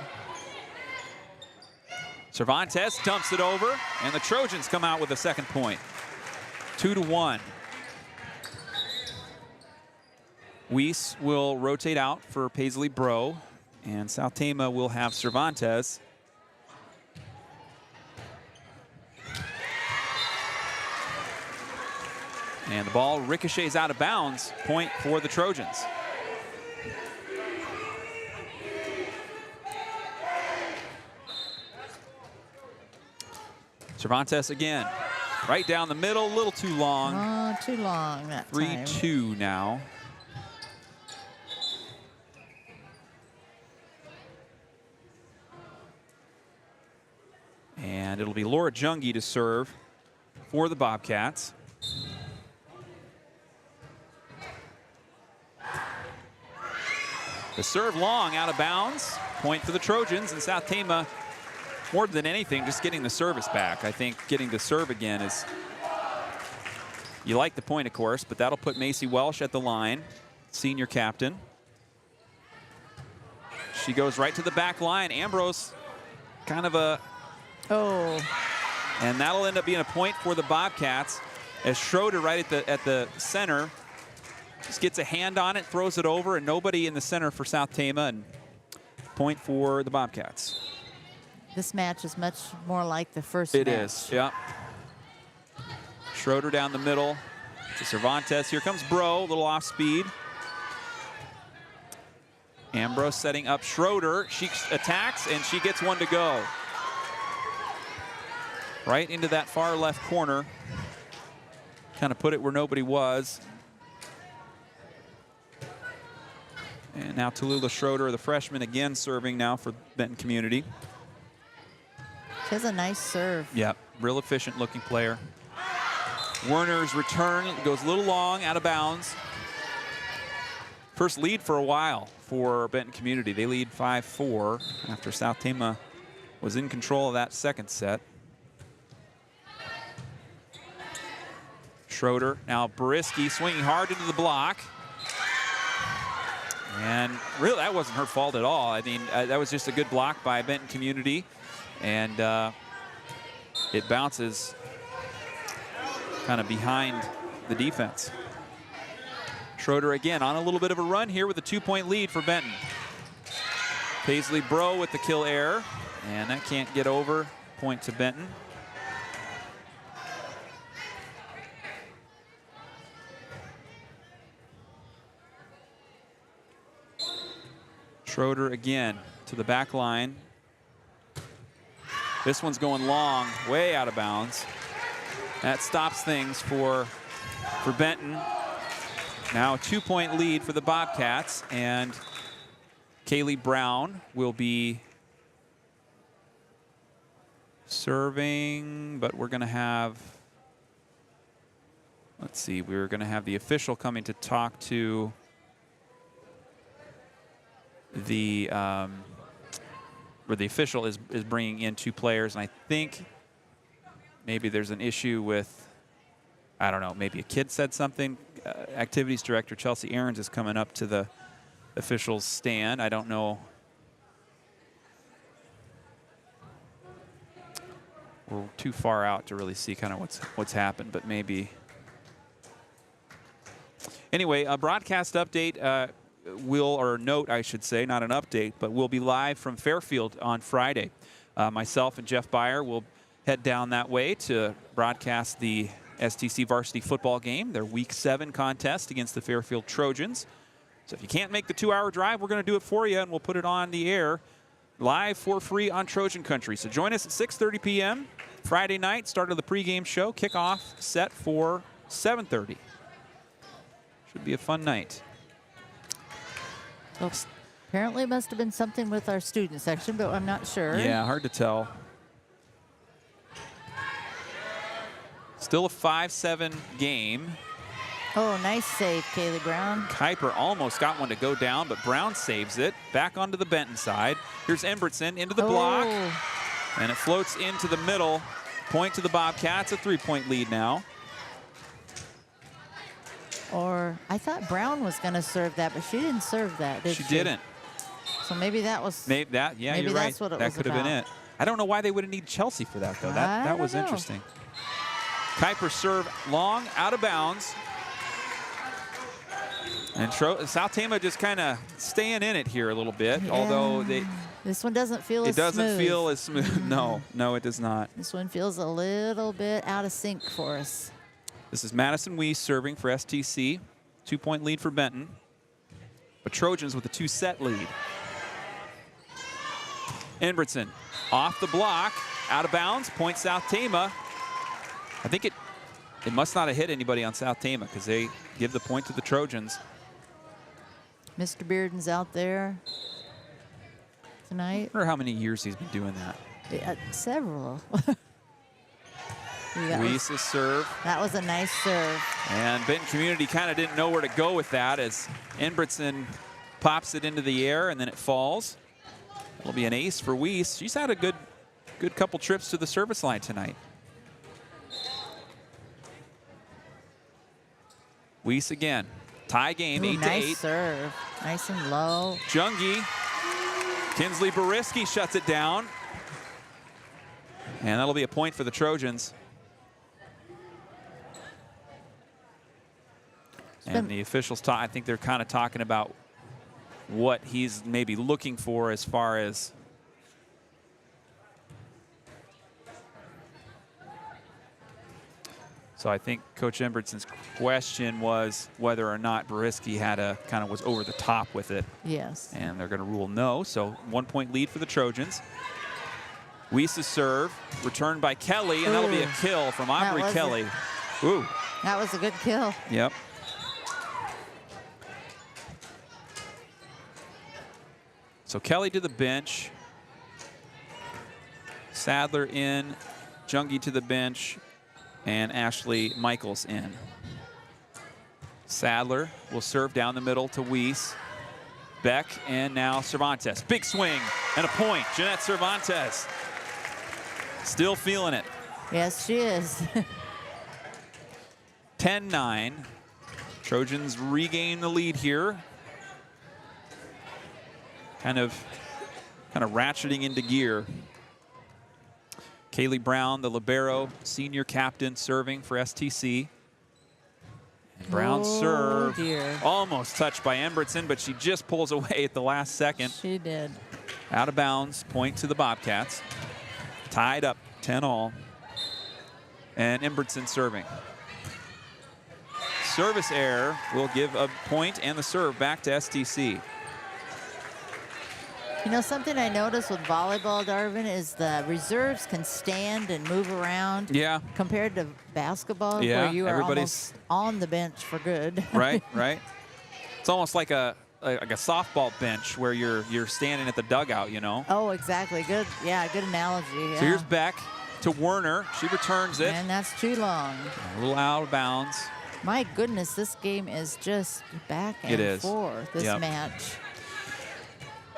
Cervantes dumps it over, and the Trojans come out with a second point. 2-1. Weiss will rotate out for Paisley Bro, and South Tama will have Cervantes. And the ball ricochets out of bounds. Point for the Trojans. Cervantes again. Right down the middle, a little too long. Oh, too long that time. 3-2 now. And it'll be Laura Jungi to serve for the Bobcats. The serve long, out of bounds. Point for the Trojans, and South Tama, more than anything, just getting the service back. I think getting the serve again is, you like the point, of course, but that'll put Macy Welsh at the line, senior captain. She goes right to the back line. Ambrose, kind of a... And that'll end up being a point for the Bobcats, as Schroeder right at the center just gets a hand on it, throws it over, and nobody in the center for South Tama, and point for the Bobcats. This match is much more like the first match. It is, yeah. Schroeder down the middle to Cervantes. Here comes Bro, a little off speed. Ambrose setting up Schroeder. She attacks, and she gets one to go. Right into that far left corner. Kind of put it where nobody was. And now Tallulah Schroeder, the freshman, again serving now for Benton Community. She has a nice serve. Yeah, real efficient looking player. Werner's return goes a little long, out of bounds. First lead for a while for Benton Community. They lead 5-4 after South Tama was in control of that second set. Schroeder, now Boriski swinging hard into the block. And really, that wasn't her fault at all. I mean, that was just a good block by Benton Community. And it bounces kind of behind the defense. Schroeder again on a little bit of a run here with a 2-point lead for Benton. Paisley Bro with the kill error. And that can't get over. Point to Benton. Schroeder again to the back line. This one's going long, way out of bounds. That stops things for Benton. Now a 2-point lead for the Bobcats, and Kaylee Brown will be serving, but we're going to have, let's see, we're going to have the official coming to talk to the where the official is bringing in 2 players, and I think maybe there's an issue with, I don't know, maybe a kid said something. Activities Director Chelsea Ahrens is coming up to the officials' stand. I don't know. We're too far out to really see kind of what's happened, but maybe. Anyway, a broadcast update. Note, I should say, not an update, but we'll be live from Fairfield on Friday. Myself and Jeff Byer will head down that way to broadcast the STC varsity football game, their Week 7 contest against the Fairfield Trojans. So if you can't make the 2-hour drive, we're going to do it for you, and we'll put it on the air live for free on Trojan Country. So join us at 6:30 p.m. Friday night, start of the pregame show, kickoff set for 7:30. Should be a fun night. Well, apparently it must have been something with our student section, but I'm not sure. Yeah, hard to tell. Still a 5-7 game. Oh, nice save, Kaylee Brown. Kuiper almost got one to go down, but Brown saves it. Back onto the Benton side. Here's Embretson into the block. And it floats into the middle. Point to the Bobcats, a 3-point lead now. Or I thought Brown was going to serve that, but she didn't serve that, did she? She didn't. So maybe that was. Maybe that, yeah, maybe you're right. That's what it that was could have been it. I don't know why they would have needed Chelsea for that, though. That was interesting. Kuiper serve long, out of bounds. And South Tama just kind of staying in it here a little bit, yeah. Although this one doesn't feel as smooth. It doesn't feel as smooth. No, it does not. This one feels a little bit out of sync for us. This is Madison Weiss serving for STC. 2-point lead for Benton. But Trojans with a 2-set lead. Embretson off the block, out of bounds, point South Tama. I think it must not have hit anybody on South Tama because they give the point to the Trojans. Mr. Bearden's out there tonight. I wonder how many years he's been doing that. Yeah, several. Weiss's serve. That was a nice serve. And Benton Community kind of didn't know where to go with that as Embretson pops it into the air and then it falls. It'll be an ace for Weiss. She's had a good couple trips to the service line tonight. Weiss again. Tie game, 8-8. Nice serve. Nice and low. Jungi. Kinsley Boriski shuts it down. And that'll be a point for the Trojans. And the officials talk, I think they're kind of talking about what he's maybe looking for as far as so I think Coach Embretson's question was whether or not Boriski had a kind of was over the top with it. Yes. And they're going to rule no. So 1-point lead for the Trojans. Weiss's serve returned by Kelly, and that'll be a kill from Aubrey Kelly. Ooh. That was a good kill. Yep. So Kelly to the bench. Sadler in. Jungi to the bench. And Ashley Michaels in. Sadler will serve down the middle to Weiss. Beck and now Cervantes. Big swing and a point. Jeanette Cervantes still feeling it. Yes, she is. 10-9. Trojans regain the lead here. Kind of ratcheting into gear. Kaylee Brown, the libero, senior captain, serving for STC. And Brown's serve dear. almost touched by Embretson, but she just pulls away at the last second. She did. Out of bounds, point to the Bobcats. Tied up, 10-all. And Embretson serving. Service error will give a point and the serve back to STC. You know, something I noticed with volleyball, Darvin, is the reserves can stand and move around. Yeah. Compared to basketball, Yeah, where you are everybody's almost on the bench for good. Right, right. It's almost like a softball bench where you're standing at the dugout, you know. Oh, exactly. Good. Yeah, good analogy. Yeah. So here's Beck to Werner. She returns it. And that's too long. A little out of bounds. My goodness, this game is just back and forth, this match.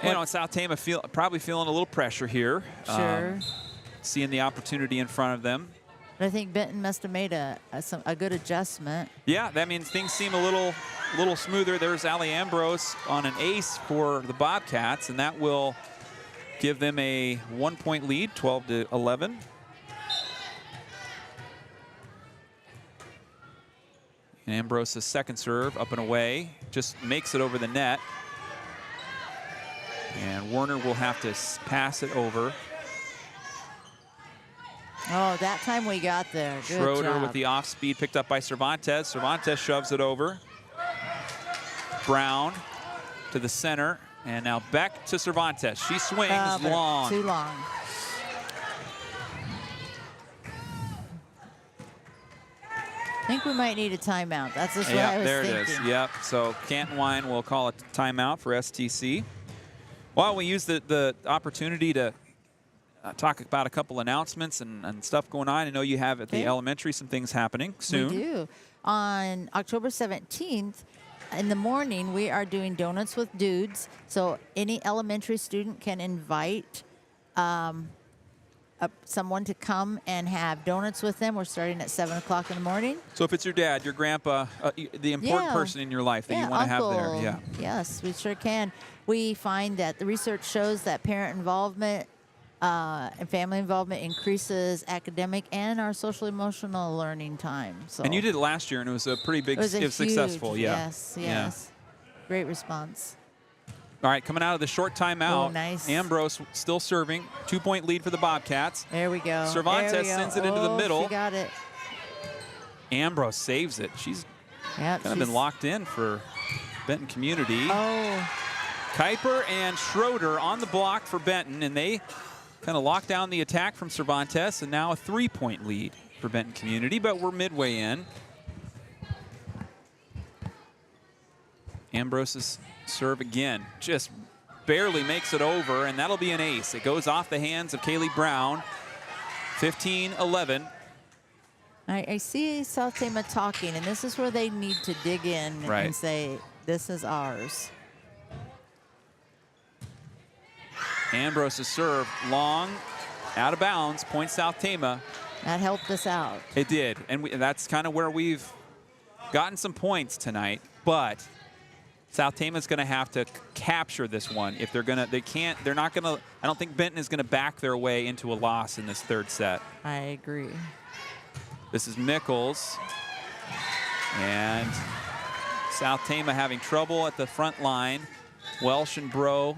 You know, South Tama probably feeling a little pressure here. Sure. Seeing the opportunity in front of them. But I think Benton must have made a good adjustment. Yeah, that means things seem a little smoother. There's Allie Ambrose on an ace for the Bobcats, and that will give them a 1-point lead, 12-11. And Ambrose's second serve up and away, just makes it over the net. And Werner will have to pass it over. Oh, that time we got there. Good Schroeder job. with the off speed picked up by Cervantes. Cervantes shoves it over. Brown to the center. And now Beck to Cervantes. She swings long. Too long. I think we might need a timeout. That's just what I was there thinking. it is. Yep. So Canton Wine will call a timeout for STC. While we use the opportunity to talk about a couple announcements and stuff going on. I know you have at the elementary some things happening soon. We do. On October 17th, in the morning, we are doing Donuts with Dudes. So any elementary student can invite someone to come and have donuts with them. We're starting at 7 o'clock in the morning. So if it's your dad, your grandpa, the important person in your life that you want to have there. Yeah. Yes, we sure can. We find that the research shows that parent involvement and family involvement increases academic and our social emotional learning time. So. And you did it last year, and it was a pretty big, it was successful. Yeah. Yes, yes. Yeah. Great response. All right, coming out of the short timeout. Oh, nice. Ambrose still serving. 2-point lead for the Bobcats. There we go. Cervantes sends it into the middle. She got it. Ambrose saves it. She's kind of been locked in for Benton Community. Oh. Kuiper and Schroeder on the block for Benton, and they kind of lock down the attack from Cervantes, and now a 3-point lead for Benton Community, but we're midway in. Ambrose's serve again, just barely makes it over, and that'll be an ace. It goes off the hands of Kaylee Brown, 15-11. I see South Tama talking, and this is where they need to dig in and say, this is ours. Ambrose's serve, long, out of bounds, point South Tama. That helped us out. It did, and that's kind of where we've gotten some points tonight, but South Tama's going to have to capture this one. If they're going to, they're not going to, I don't think Benton is going to back their way into a loss in this third set. I agree. This is Mickles, and South Tama having trouble at the front line. Welsh and Bro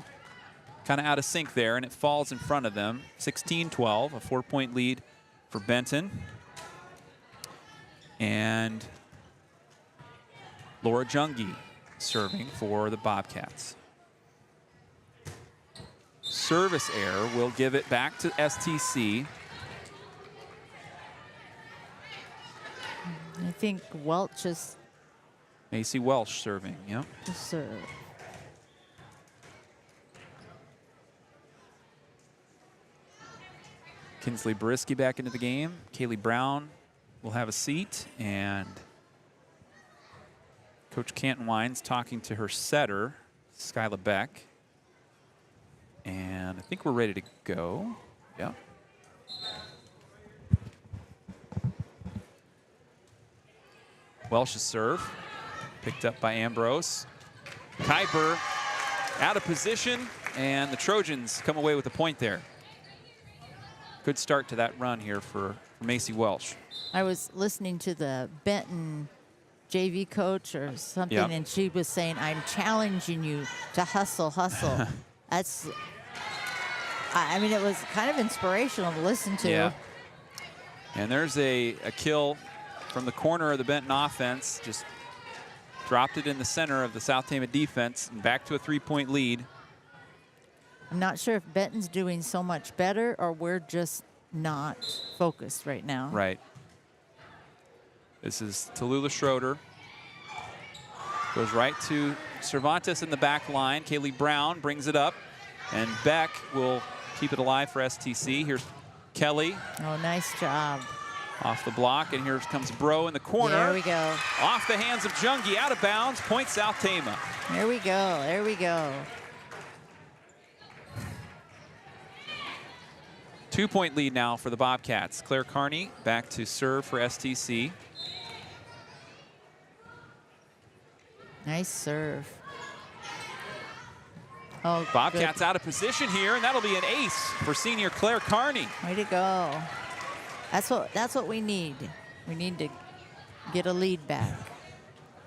kind of out of sync there, and it falls in front of them. 16-12, a 4-point lead for Benton. And Laura Jungi serving for the Bobcats. Service error will give it back to STC. I think Welch is... Macy Welsh serving, yeah. to serve. Kinsley Boriski back into the game. Kaylee Brown will have a seat, and Coach Canton Wines talking to her setter, Skyla Beck. And I think we're ready to go. Yeah. Welsh's serve, picked up by Ambrose. Kuiper out of position, and the Trojans come away with a point there. Good start to that run here for Macy Welsh. I was listening to the Benton JV coach or something, yep. And she was saying, I'm challenging you to hustle. That's, I mean, it was kind of inspirational to listen to. Yeah. And there's a kill from the corner of the Benton offense. Just dropped it in the center of the South Tama defense and back to a 3-point lead. I'm not sure if Benton's doing so much better or we're just not focused right now. Right. This is Tallulah Schroeder. Goes right to Cervantes in the back line. Kaylee Brown brings it up. And Beck will keep it alive for STC. Here's Kelly. Oh, nice job. Off the block, and here comes Bro in the corner. There we go. Off the hands of Jungi, out of bounds, point South Tama. There we go, there we go. 2-point lead now for the Bobcats. Claire Carney back to serve for STC. Nice serve. Oh, Bobcats good. out of position here, and that'll be an ace for senior Claire Carney. Way to go. That's what we need. We need to get a lead back.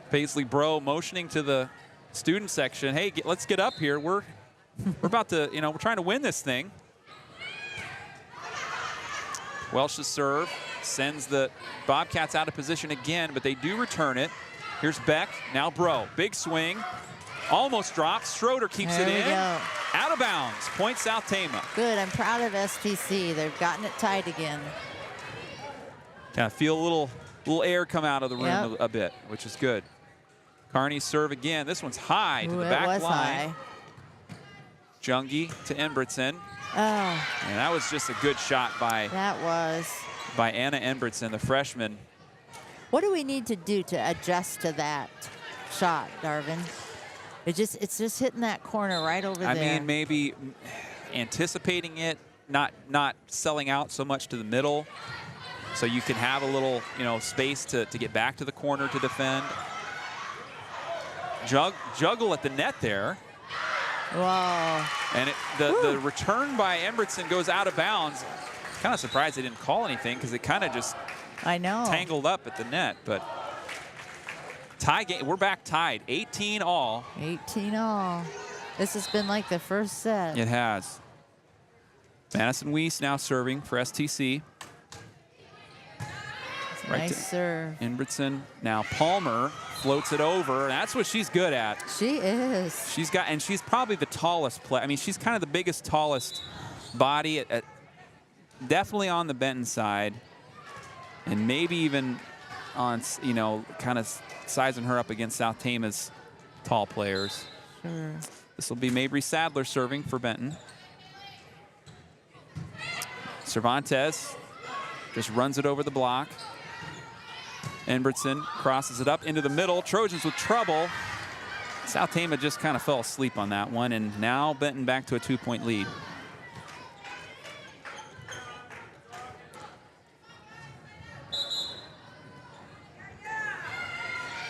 Paisley Bro motioning to the student section. Hey, let's get up here. We're about to, we're trying to win this thing. Welsh's serve sends the Bobcats out of position again, but they do return it. Here's Beck, now Bro. Big swing, almost drops. Schroeder keeps it in. Go. Out of bounds, point South Tama. Good, I'm proud of STC. They've gotten it tight again. Kind of feel a little air come out of the room Yep. a bit, which is good. Carney serve again. This one's high to the It back was line. high. Jungi to Embretson. Oh, And that was just a good shot by Anna Embretson, the freshman. What do we need to do to adjust to that shot, Darvin? It's just hitting that corner right over there. I mean, maybe anticipating it, not selling out so much to the middle, so you can have a little, space to get back to the corner to defend. Juggle at the net there. Whoa. And the return by Embretson goes out of bounds. Kind of surprised they didn't call anything because it kind of just tangled up at the net. But tie game, we're back tied, 18 all. 18 all. This has been like the first set. It has. Madison Weiss now serving for STC. Right Nice serve. Embretson. Now Palmer floats it over. That's what she's good at. She is. She's probably the tallest player. I mean, she's kind of the biggest, tallest body, definitely on the Benton side, and maybe even on, kind of sizing her up against South Tama's tall players. Sure. This will be Mabry Sadler serving for Benton. Cervantes just runs it over the block. Embretson crosses it up into the middle. Trojans with trouble. South Tama just kind of fell asleep on that one, and now Benton back to a 2-point lead.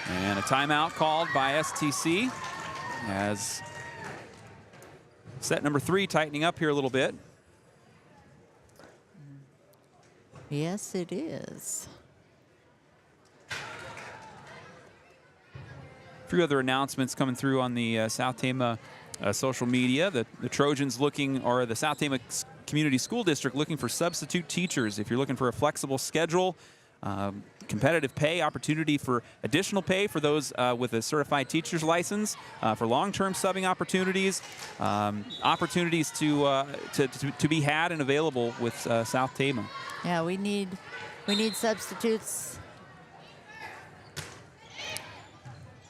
And a timeout called by STC as set number 3 tightening up here a little bit. Yes, it is. A few other announcements coming through on the South Tama social media. The Trojans the South Tama Community School District looking for substitute teachers. If you're looking for a flexible schedule, competitive pay, opportunity for additional pay for those with a certified teacher's license, for long-term subbing opportunities, opportunities to be had and available with South Tama. Yeah, we need substitutes.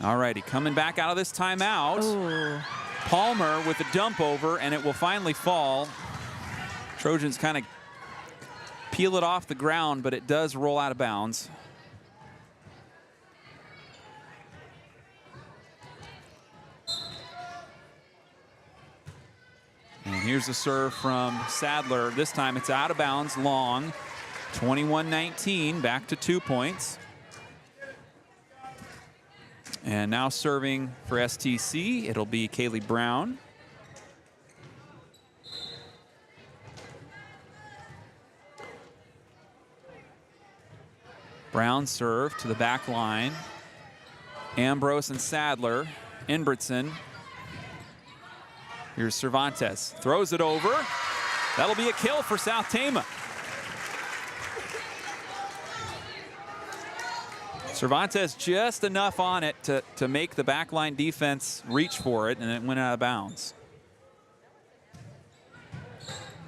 All righty, coming back out of this timeout. Ooh. Palmer with a dump over, and it will finally fall. Trojans kind of peel it off the ground, but it does roll out of bounds. And here's the serve from Sadler. This time it's out of bounds, long. 21-19, back to 2 points. And now serving for STC, it'll be Kaylee Brown. Brown serve to the back line. Ambrose and Sadler. Inbertson. Here's Cervantes. Throws it over. That'll be a kill for South Tama. Cervantes just enough on it to make the backline defense reach for it, and it went out of bounds.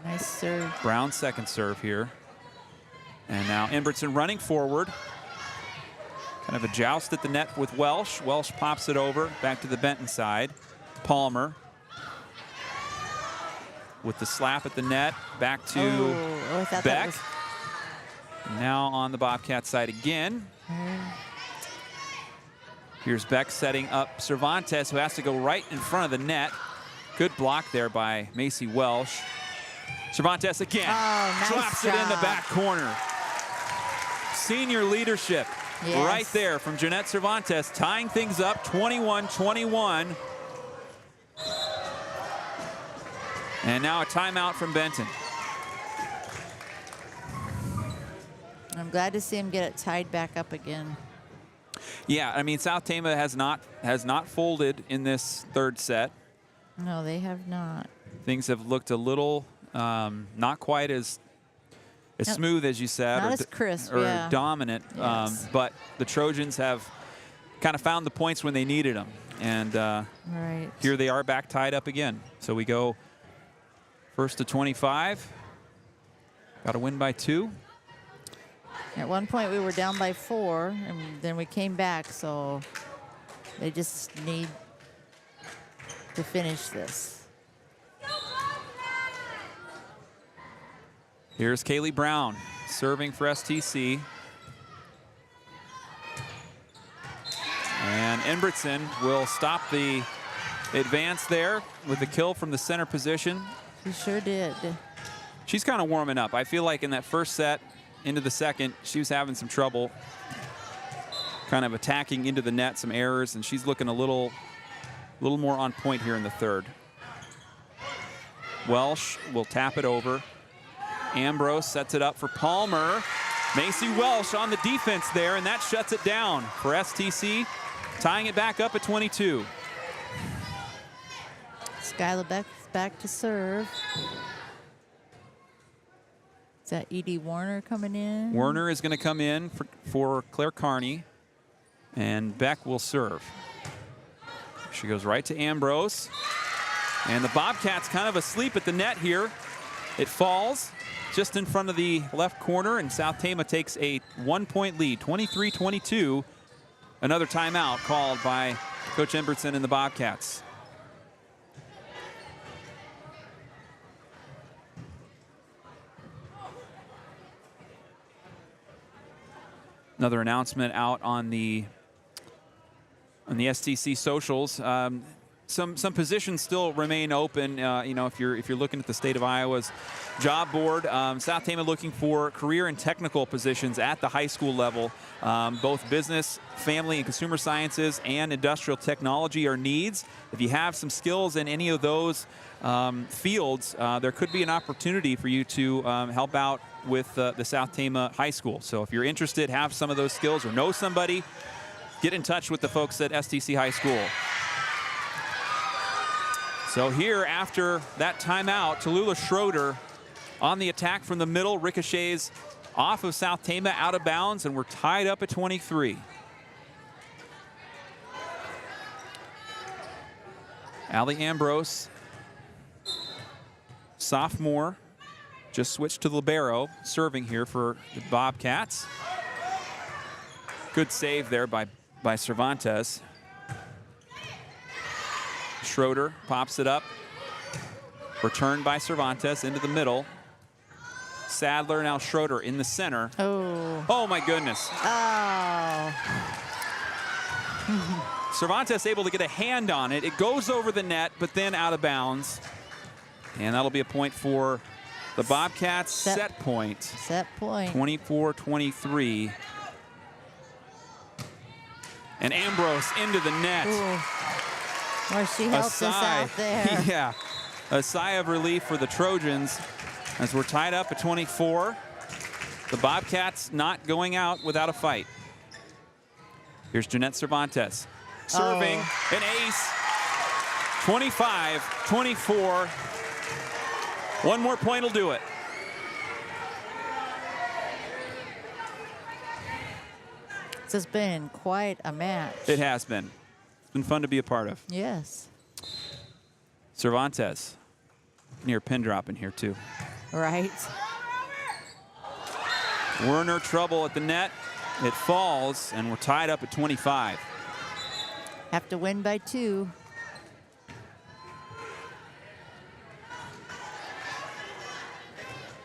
Nice serve. Brown's second serve here. And now Inbertson running forward. Kind of a joust at the net with Welsh. Welsh pops it over back to the Benton side. Palmer with the slap at the net. Back to Beck. Now on the Bobcat side again. Here's Beck setting up Cervantes, who has to go right in front of the net. Good block there by Macy Welsh. Cervantes again. Nice drops job. it in the back corner. Senior leadership right there from Jeanette Cervantes, tying things up 21-21. And now a timeout from Benton. I'm glad to see him get it tied back up again. Yeah, I mean, South Tama has not folded in this third set. No, they have not. Things have looked a little not quite as smooth as you said, not as crisp, or dominant. Yes. But the Trojans have kind of found the points when they needed them, and right. here they are back tied up again. So we go first to 25. Got to win by 2. At one point we were down by 4, and then we came back, so they just need to finish this. Here's Kaylee Brown serving for STC. And Inbertson will stop the advance there with the kill from the center position. He sure did. She's kind of warming up. I feel like in that first set into the second, she was having some trouble kind of attacking into the net, some errors, and she's looking a little more on point here in the third. Welsh will tap it over. Ambrose sets it up for Palmer. Macy Welsh on the defense there, and that shuts it down for STC, tying it back up at 22. Skylar Beck's back to serve. Is that Edie Warner coming in? Werner is going to come in for Claire Carney, and Beck will serve. She goes right to Ambrose, and the Bobcats kind of asleep at the net here. It falls just in front of the left corner, and South Tama takes a 1-point lead, 23-22. Another timeout called by Coach Inbertson and the Bobcats. Another announcement out on the STC socials. Some positions still remain open. You know, if you're looking at the state of Iowa's job board, South Tama looking for career and technical positions at the high school level. Both business, family, and consumer sciences and industrial technology are needs. If you have some skills in any of those fields, there could be an opportunity for you to help out with the South Tama High School. So if you're interested, have some of those skills, or know somebody, get in touch with the folks at STC High School. So here, after that timeout, Tallulah Schroeder on the attack from the middle, ricochets off of South Tama, out of bounds, and we're tied up at 23. Allie Ambrose, sophomore, just switched to libero, serving here for the Bobcats. Good save there by Cervantes. Schroeder pops it up. Returned by Cervantes into the middle. Sadler, now Schroeder in the center. Oh my goodness. Cervantes able to get a hand on it. It goes over the net, but then out of bounds. And that'll be a point for the Bobcats. Set point. Set point. 24-23. And Ambrose into the net. Ooh. Well, she helped us out there. Yeah. A sigh of relief for the Trojans as we're tied up at 24. The Bobcats not going out without a fight. Here's Jeanette Cervantes serving an ace. 25-24. One more point will do it. This has been quite a match. It has been. It's been fun to be a part of. Yes. Cervantes near pin drop in here too. Right. Werner trouble at the net. It falls, and we're tied up at 25. Have to win by 2.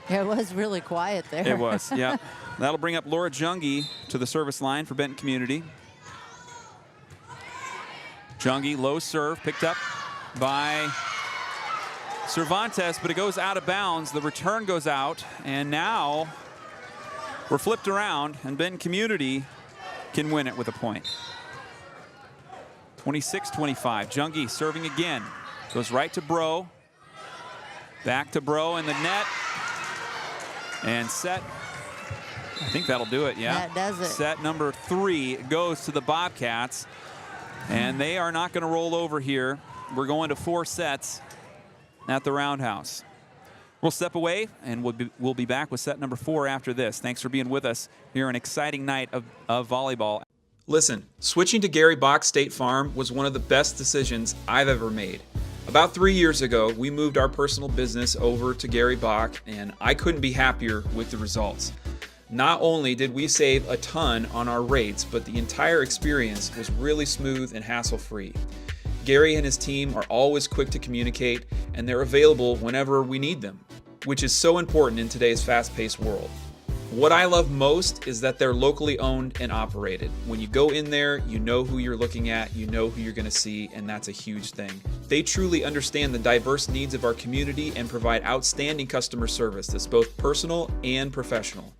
Yeah, it was really quiet there. It was, yeah. That'll bring up Laura Jungi to the service line for Benton Community. Jungi, low serve, picked up by Cervantes, but it goes out of bounds. The return goes out, and now we're flipped around, and Benton Community can win it with a point. 26-25. Jungi serving again. Goes right to Bro. Back to Bro in the net. And set. I think that'll do it, yeah. That does it. Set number 3 goes to the Bobcats. And they are not going to roll over here. We're going to 4 sets at the Roundhouse. We'll step away, and we'll be back with set number 4 after this. Thanks for being with us here on an exciting night of volleyball. Listen, switching to Gary Bock State Farm was one of the best decisions I've ever made. About 3 years ago, we moved our personal business over to Gary Bock, and I couldn't be happier with the results. Not only did we save a ton on our rates, but the entire experience was really smooth and hassle-free. Gary and his team are always quick to communicate, and they're available whenever we need them, which is so important in today's fast-paced world. What I love most is that they're locally owned and operated. When you go in there, you know who you're looking at, you know who you're going to see, and that's a huge thing. They truly understand the diverse needs of our community and provide outstanding customer service that's both personal and professional.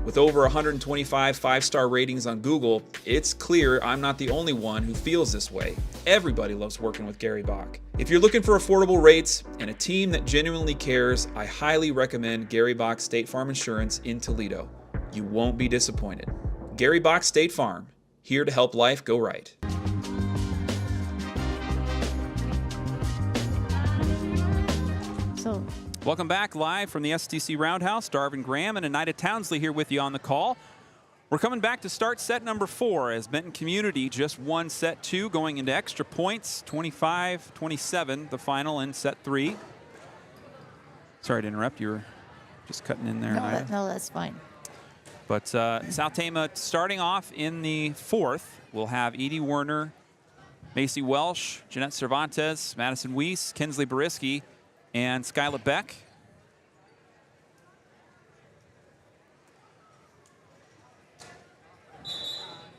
With over 125 5-star ratings on Google, it's clear I'm not the only one who feels this way. Everybody loves working with Gary Bock. If you're looking for affordable rates and a team that genuinely cares, I highly recommend Gary Bock State Farm Insurance in Toledo. You won't be disappointed. Gary Bock State Farm, here to help life go right. Welcome back live from the STC Roundhouse. Darvin Graham and Anita Townsley here with you on the call. We're coming back to start set number 4 as Benton Community just won set 2 going into extra points. 25-27 the final in set 3. Sorry to interrupt. You were just cutting in there. No, that's fine. But South Tama starting off in the 4th. We'll have Edie Werner, Macy Welsh, Jeanette Cervantes, Madison Weiss, Kinsley Bariski, and Skyla Beck.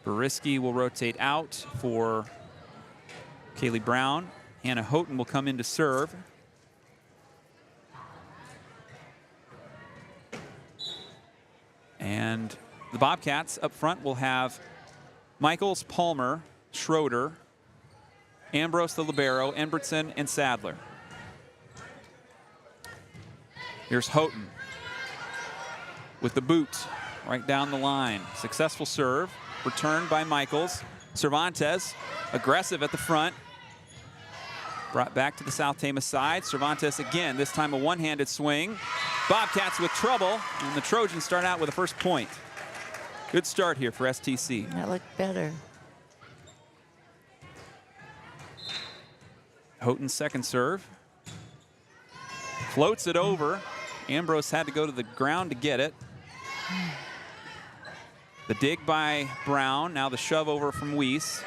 Bariski will rotate out for Kaylee Brown. Hannah Houghton will come in to serve. And the Bobcats up front will have Michaels, Palmer, Schroeder, Ambrose the libero, Embertson, and Sadler. Here's Houghton with the boot right down the line. Successful serve, returned by Michaels. Cervantes, aggressive at the front. Brought back to the South Tama side. Cervantes again, this time a one-handed swing. Bobcats with trouble, and the Trojans start out with a first point. Good start here for STC. That looked better. Houghton's second serve. Floats it over. Ambrose had to go to the ground to get it. The dig by Brown, now the shove over from Weiss.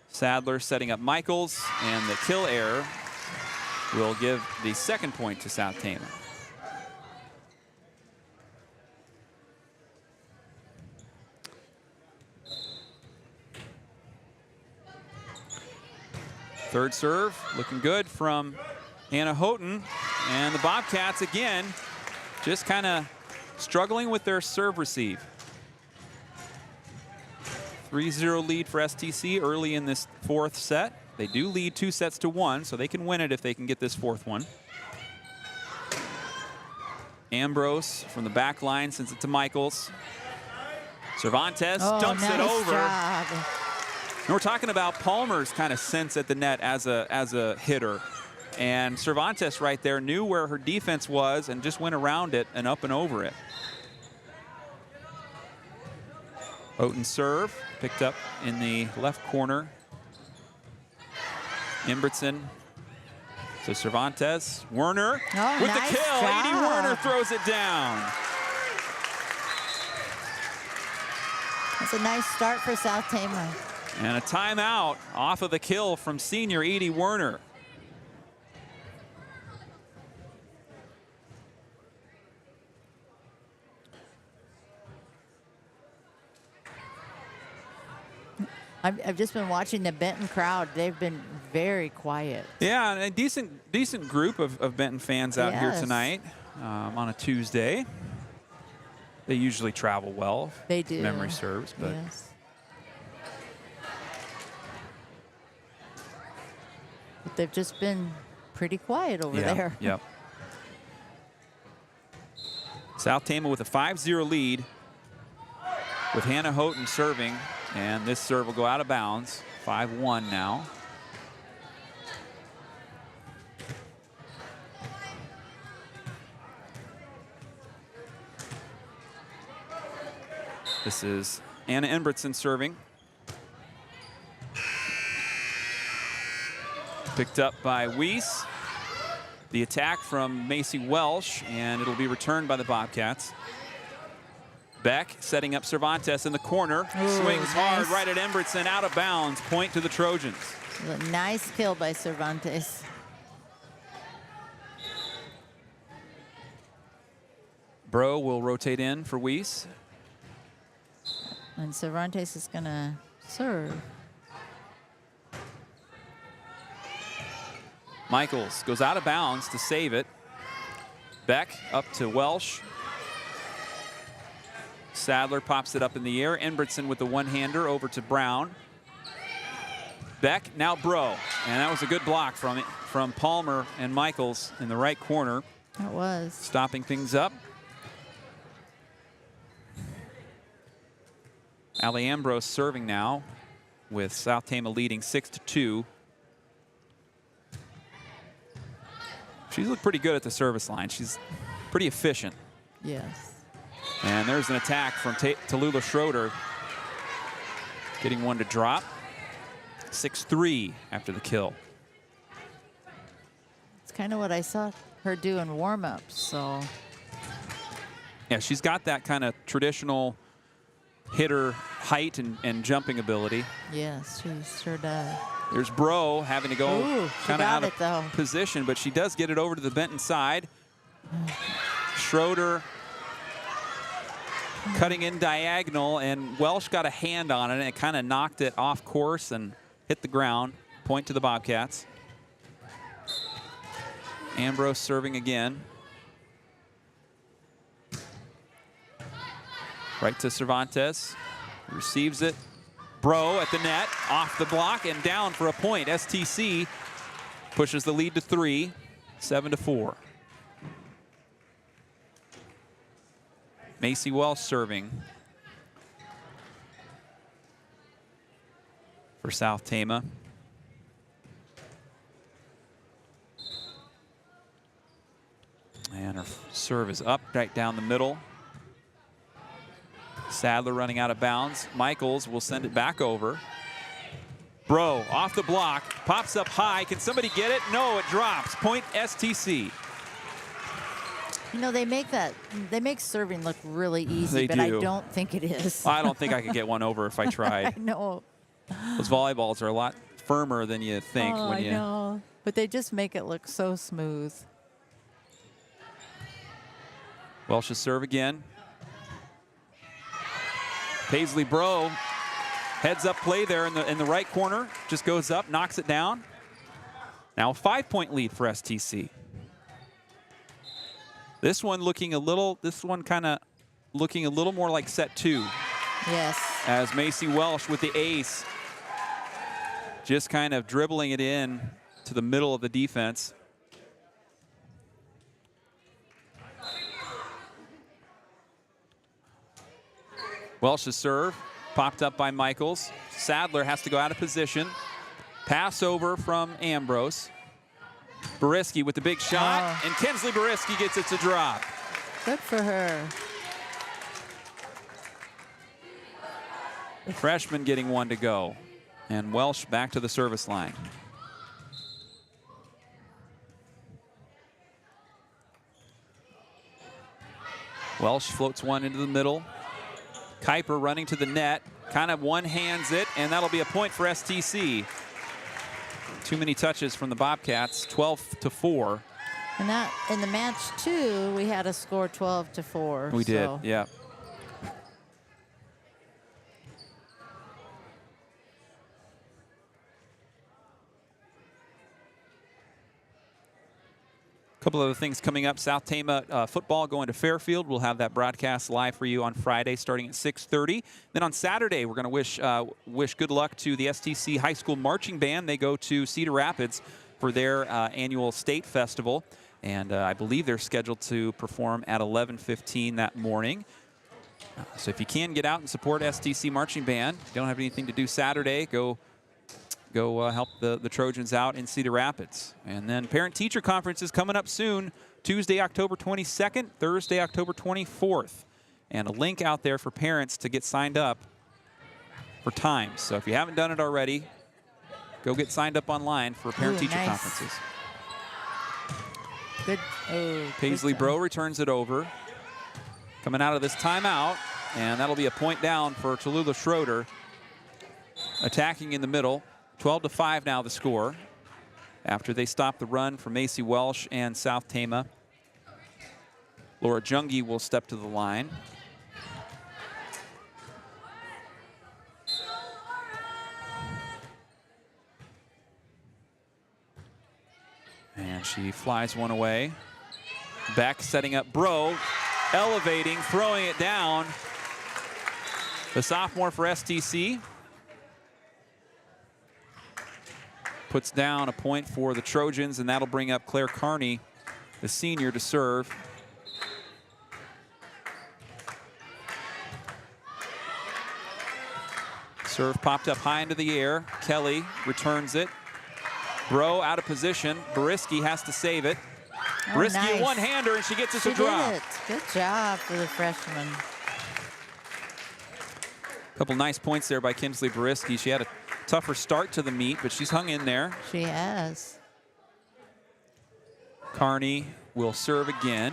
Sadler setting up Michaels, and the kill error will give the second point to South Tama. Third serve, looking good from Hannah Houghton. And the Bobcats, again, just kind of struggling with their serve receive. 3-0 lead for STC early in this fourth set. They do lead 2 sets to 1, so they can win it if they can get this fourth one. Ambrose from the back line sends it to Michaels. Cervantes dumps it over. Job. And we're talking about Palmer's kind of sense at the net as a hitter. And Cervantes right there knew where her defense was and just went around it and up and over it. Houghton serve, picked up in the left corner. Inbertson to Cervantes. Werner with nice the kill. job. Edie Werner throws it down. That's a nice start for South Tama. And a timeout off of the kill from senior Edie Werner. I've just been watching the Benton crowd. They've been very quiet. Yeah, and a decent group of Benton fans out here tonight on a Tuesday. They usually travel well. They do. Memory serves, but yes. But they've just been pretty quiet over there. Yep. South Tama with a 5-0 lead with Hannah Houghton serving. And this serve will go out of bounds. 5-1 now. This is Anna Inbertson serving. Picked up by Weiss. The attack from Macy Welsh, and it'll be returned by the Bobcats. Beck setting up Cervantes in the corner. Ooh, swings hard nice. right at Inbertson, out of bounds. Point to the Trojans. A nice kill by Cervantes. Bro will rotate in for Weiss. And Cervantes is going to serve. Michaels goes out of bounds to save it. Beck up to Welsh. Sadler pops it up in the air. Inbertson with the one-hander over to Brown. Beck, now Bro. And that was a good block from Palmer and Michaels in the right corner. That was. Stopping things up. Ali Ambrose serving now with South Tama leading 6-2. She's looked pretty good at the service line. She's pretty efficient. Yes. And there's an attack from Tallulah Schroeder. Getting one to drop. 6-3 after the kill. It's kind of what I saw her do in warm-ups, so. Yeah, she's got that kind of traditional hitter height and jumping ability. Yes, she sure does. There's Bro having to go kind of out of position, but she does get it over to the Benton side. Schroeder cutting in diagonal, and Welsh got a hand on it, and it kind of knocked it off course and hit the ground. Point to the Bobcats. Ambrose serving again. Right to Cervantes. Receives it. Bro at the net, off the block, and down for a point. STC pushes the lead to 3, 7-4. Macy Welsh serving for South Tama. And her serve is up right down the middle. Sadler running out of bounds. Michaels will send it back over. Bro off the block, pops up high. Can somebody get it? No, it drops. Point STC. You know, they make serving look really easy, They but do. I don't think it is. I don't think I could get one over if I tried. I know. Those volleyballs are a lot firmer than you think. Oh, when I know. But they just make it look so smooth. Welsh's serve again. Paisley Bro, heads up play there in the right corner. Just goes up, knocks it down. Now a 5-point lead for STC. This one kind of looking a little more like set 2. Yes. As Macy Welsh with the ace, just kind of dribbling it in to the middle of the defense. Welsh's serve popped up by Michaels. Sadler has to go out of position. Pass over from Ambrose. Boriski with the big shot, and Kinsley Boriski gets it to drop. Good for her. The freshman getting one to go. And Welsh back to the service line. Welsh floats one into the middle. Kuiper running to the net, kind of one-hands it, and that'll be a point for STC. Too many touches from the Bobcats, 12-4. And that in the match 2, we had a score 12-4. We did, yeah. Couple other things coming up. South Tama football going to Fairfield. We'll have that broadcast live for you on Friday starting at 6:30. Then on Saturday, we're going to wish good luck to the STC High School Marching Band. They go to Cedar Rapids for their annual state festival. And I believe they're scheduled to perform at 11:15 that morning. So if you can get out and support STC Marching Band, if you don't have anything to do Saturday, go help the Trojans out in Cedar Rapids. And then parent-teacher conference is coming up soon, Tuesday, October 22nd, Thursday, October 24th. And a link out there for parents to get signed up for times. So if you haven't done it already, go get signed up online for parent-teacher conferences. Good. Paisley Bro returns it over. Coming out of this timeout, and that'll be a point down for Tallulah Schroeder. Attacking in the middle. 12-5 now the score after they stop the run from Macy Welsh and South Tama. Laura Jungi will step to the line. And she flies one away. Beck setting up Bro, elevating, throwing it down. The sophomore for STC. Puts down a point for the Trojans, and that'll bring up Claire Carney, the senior, to serve. Serve popped up high into the air. Kelly returns it. Bro out of position. Boriski has to save it. Boriski nice. A one-hander, and she gets it to drop. Did it. Good job for the freshman. A couple nice points there by Kinsley Boriski. She had a tougher start to the meet, but she's hung in there. She has. Carney will serve again.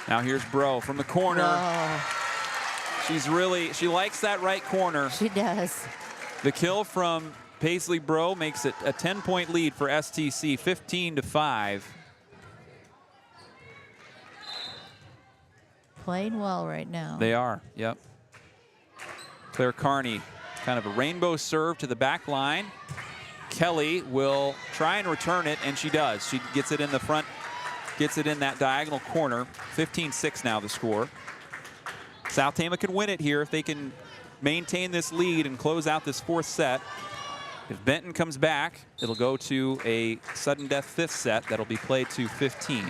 Now here's Bro from the corner. Whoa. She likes that right corner. She does. The kill from Paisley Bro makes it a 10-point lead for STC, 15-5. Playing well right now. They are, yep. Claire Carney, kind of a rainbow serve to the back line. Kelly will try and return it, and she does. She gets it in the front, gets it in that diagonal corner. 15-6 now the score. South Tama can win it here if they can maintain this lead and close out this fourth set. If Benton comes back, it'll go to a sudden death fifth set that'll be played to 15.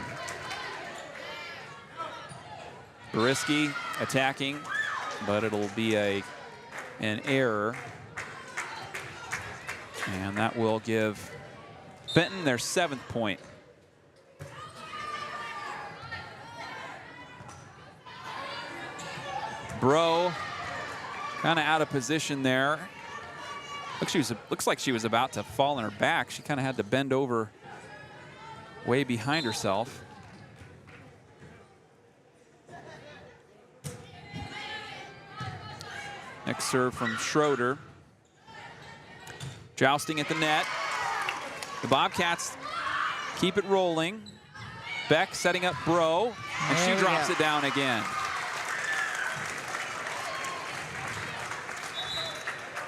Boriski attacking, but it'll be an error. And that will give Benton their 7th point. Bro kind of out of position there. Looks like she was about to fall on her back. She kind of had to bend over way behind herself. Next serve from Schroeder. Jousting at the net. The Bobcats keep it rolling. Beck setting up Bro, and she drops it down again.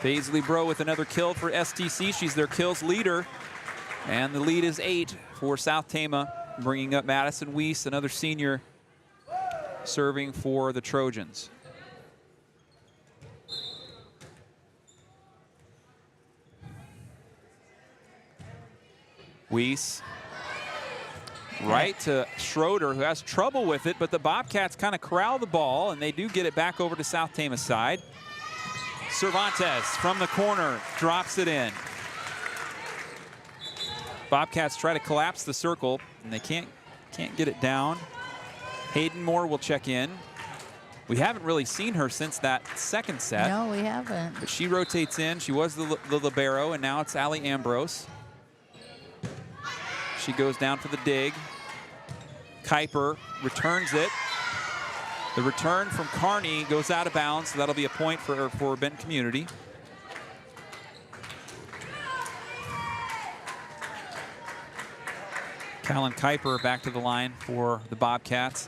Paisley Bro with another kill for STC. She's their kills leader. And the lead is 8 for South Tama, bringing up Madison Weiss, another senior, serving for the Trojans. Weiss right to Schroeder, who has trouble with it, but the Bobcats kind of corral the ball, and they do get it back over to South Tama's side. Cervantes from the corner drops it in. Bobcats try to collapse the circle, and they can't get it down. Hayden Moore will check in. We haven't really seen her since that second set. No, we haven't. But she rotates in. She was the libero, and now it's Allie Ambrose. She goes down for the dig. Kuiper returns it. The return from Carney goes out of bounds, so that'll be a point for Benton Community. Callan Kuiper back to the line for the Bobcats,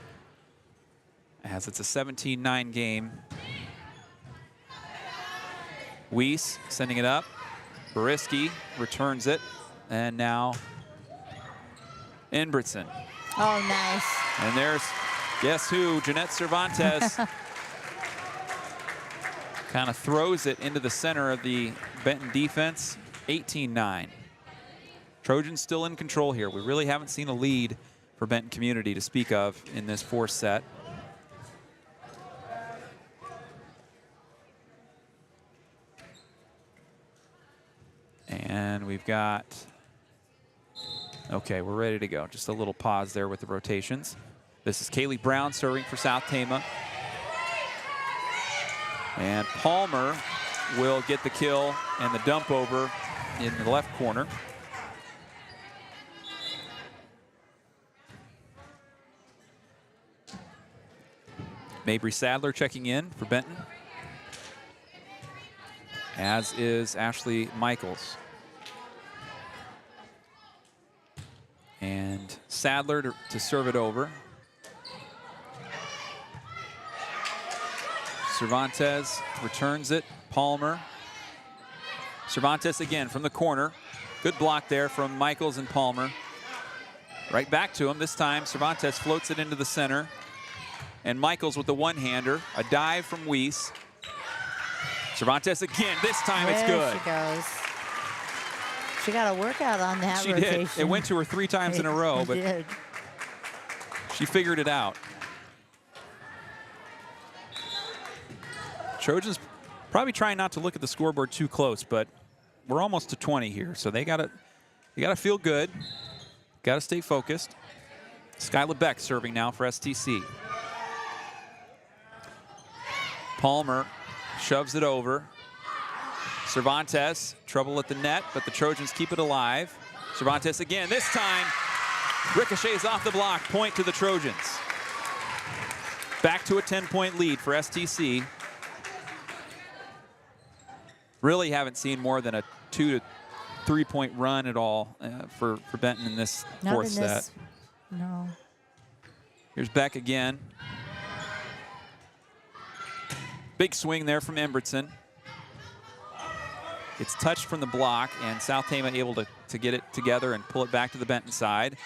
as it's a 17-9 game. Weiss sending it up. Boriski returns it, and now Inbertson. Oh, nice. And there's, guess who, Jeanette Cervantes. Kind of throws it into the center of the Benton defense. 18-9. Trojans still in control here. We really haven't seen a lead for Benton Community to speak of in this fourth set. And we've got, okay, we're ready to go. Just a little pause there with the rotations. This is Kaylee Brown serving for South Tama. And Palmer will get the kill and the dump over in the left corner. Mabry Sadler checking in for Benton, as is Ashley Michaels. And Sadler to serve it over. Cervantes returns it. Palmer. Cervantes again from the corner. Good block there from Michaels and Palmer. Right back to him. This time Cervantes floats it into the center. And Michaels with the one-hander. A dive from Weiss. Cervantes again. This time it's good. There she goes. She got a workout on that she rotation. Did. It went to her 3 times in a row, but did. She figured it out. Trojans probably trying not to look at the scoreboard too close, but we're almost to 20 here, so they gotta feel good. Gotta stay focused. Skyla Beck serving now for STC. Palmer shoves it over. Cervantes, trouble at the net, but the Trojans keep it alive. Cervantes again, this time ricochets off the block, point to the Trojans. Back to a 10-point lead for STC. Really haven't seen more than a 2 to 3 point run at all for Benton in this fourth set. No. Here's Beck again. Big swing there from Embertson. It's touched from the block, and South Tama able to get it together and pull it back to the Benton side.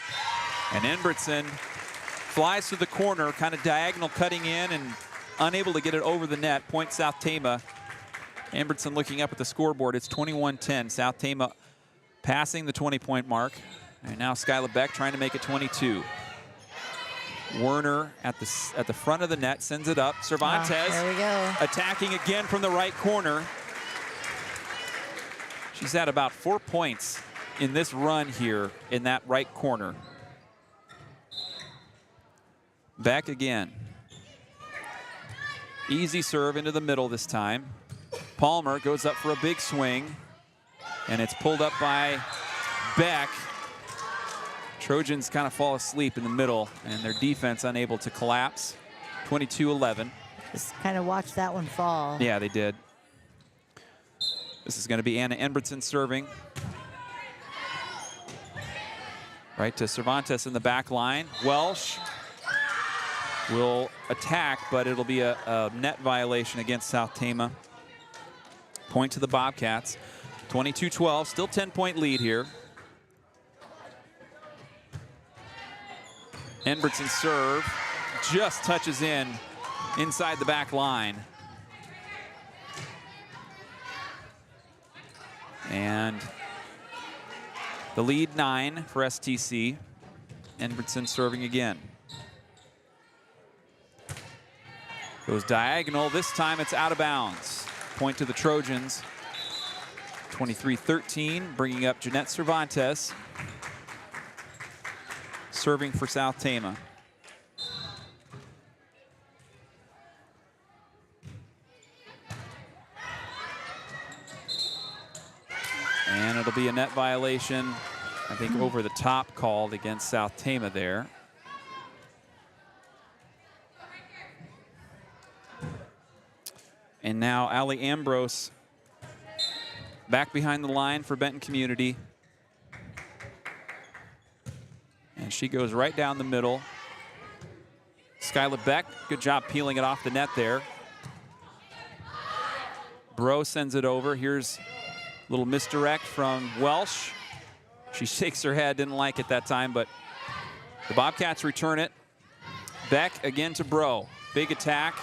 And Embertson flies to the corner, kind of diagonal cutting in and unable to get it over the net. Point South Tama. Embertson looking up at the scoreboard. It's 21-10. South Tama passing the 20-point mark. And now Skyla Beck trying to make it 22. Werner at the front of the net sends it up. Cervantes there we go. Attacking again from the right corner. She's had about 4 points in this run here in that right corner. Beck again. Easy serve into the middle this time. Palmer goes up for a big swing, and it's pulled up by Beck. Trojans kind of fall asleep in the middle, and their defense unable to collapse. 22-11. Just kind of watch that one fall. Yeah, they did. This is going to be Anna Embertson serving. Right to Cervantes in the back line. Welsh will attack, but it'll be a net violation against South Tama. Point to the Bobcats. 22-12, still 10-point lead here. Enbertson serve just touches in inside the back line. And the lead 9 for STC. Enbertson serving again. Goes diagonal. This time it's out of bounds. Point to the Trojans. 23-13, bringing up Jeanette Cervantes. Serving for South Tama. And it'll be a net violation, I think, over the top called against South Tama there. And now Allie Ambrose back behind the line for Benton Community. And she goes right down the middle. Skyla Beck, good job peeling it off the net there. Bro sends it over. Here's a little misdirect from Welsh. She shakes her head, didn't like it that time, but the Bobcats return it. Beck again to Bro. Big attack.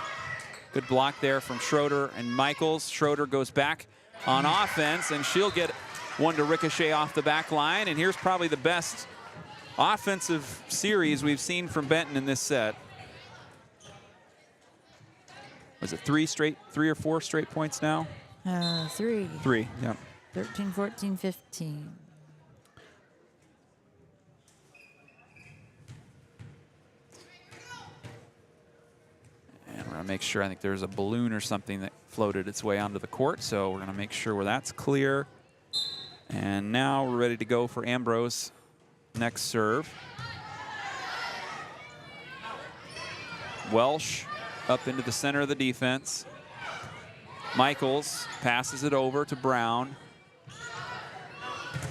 Good block there from Schroeder and Michaels. Schroeder goes back on offense, and she'll get one to ricochet off the back line. And here's probably the best offensive series we've seen from Benton in this set. Was it three or four straight points now? 3. 3, yeah. 13, 14, 15. And we're gonna make sure, I think there's a balloon or something that floated its way onto the court, so we're gonna make sure where that's clear. And now we're ready to go for Ambrose. Next serve. Welsh up into the center of the defense. Michaels passes it over to Brown.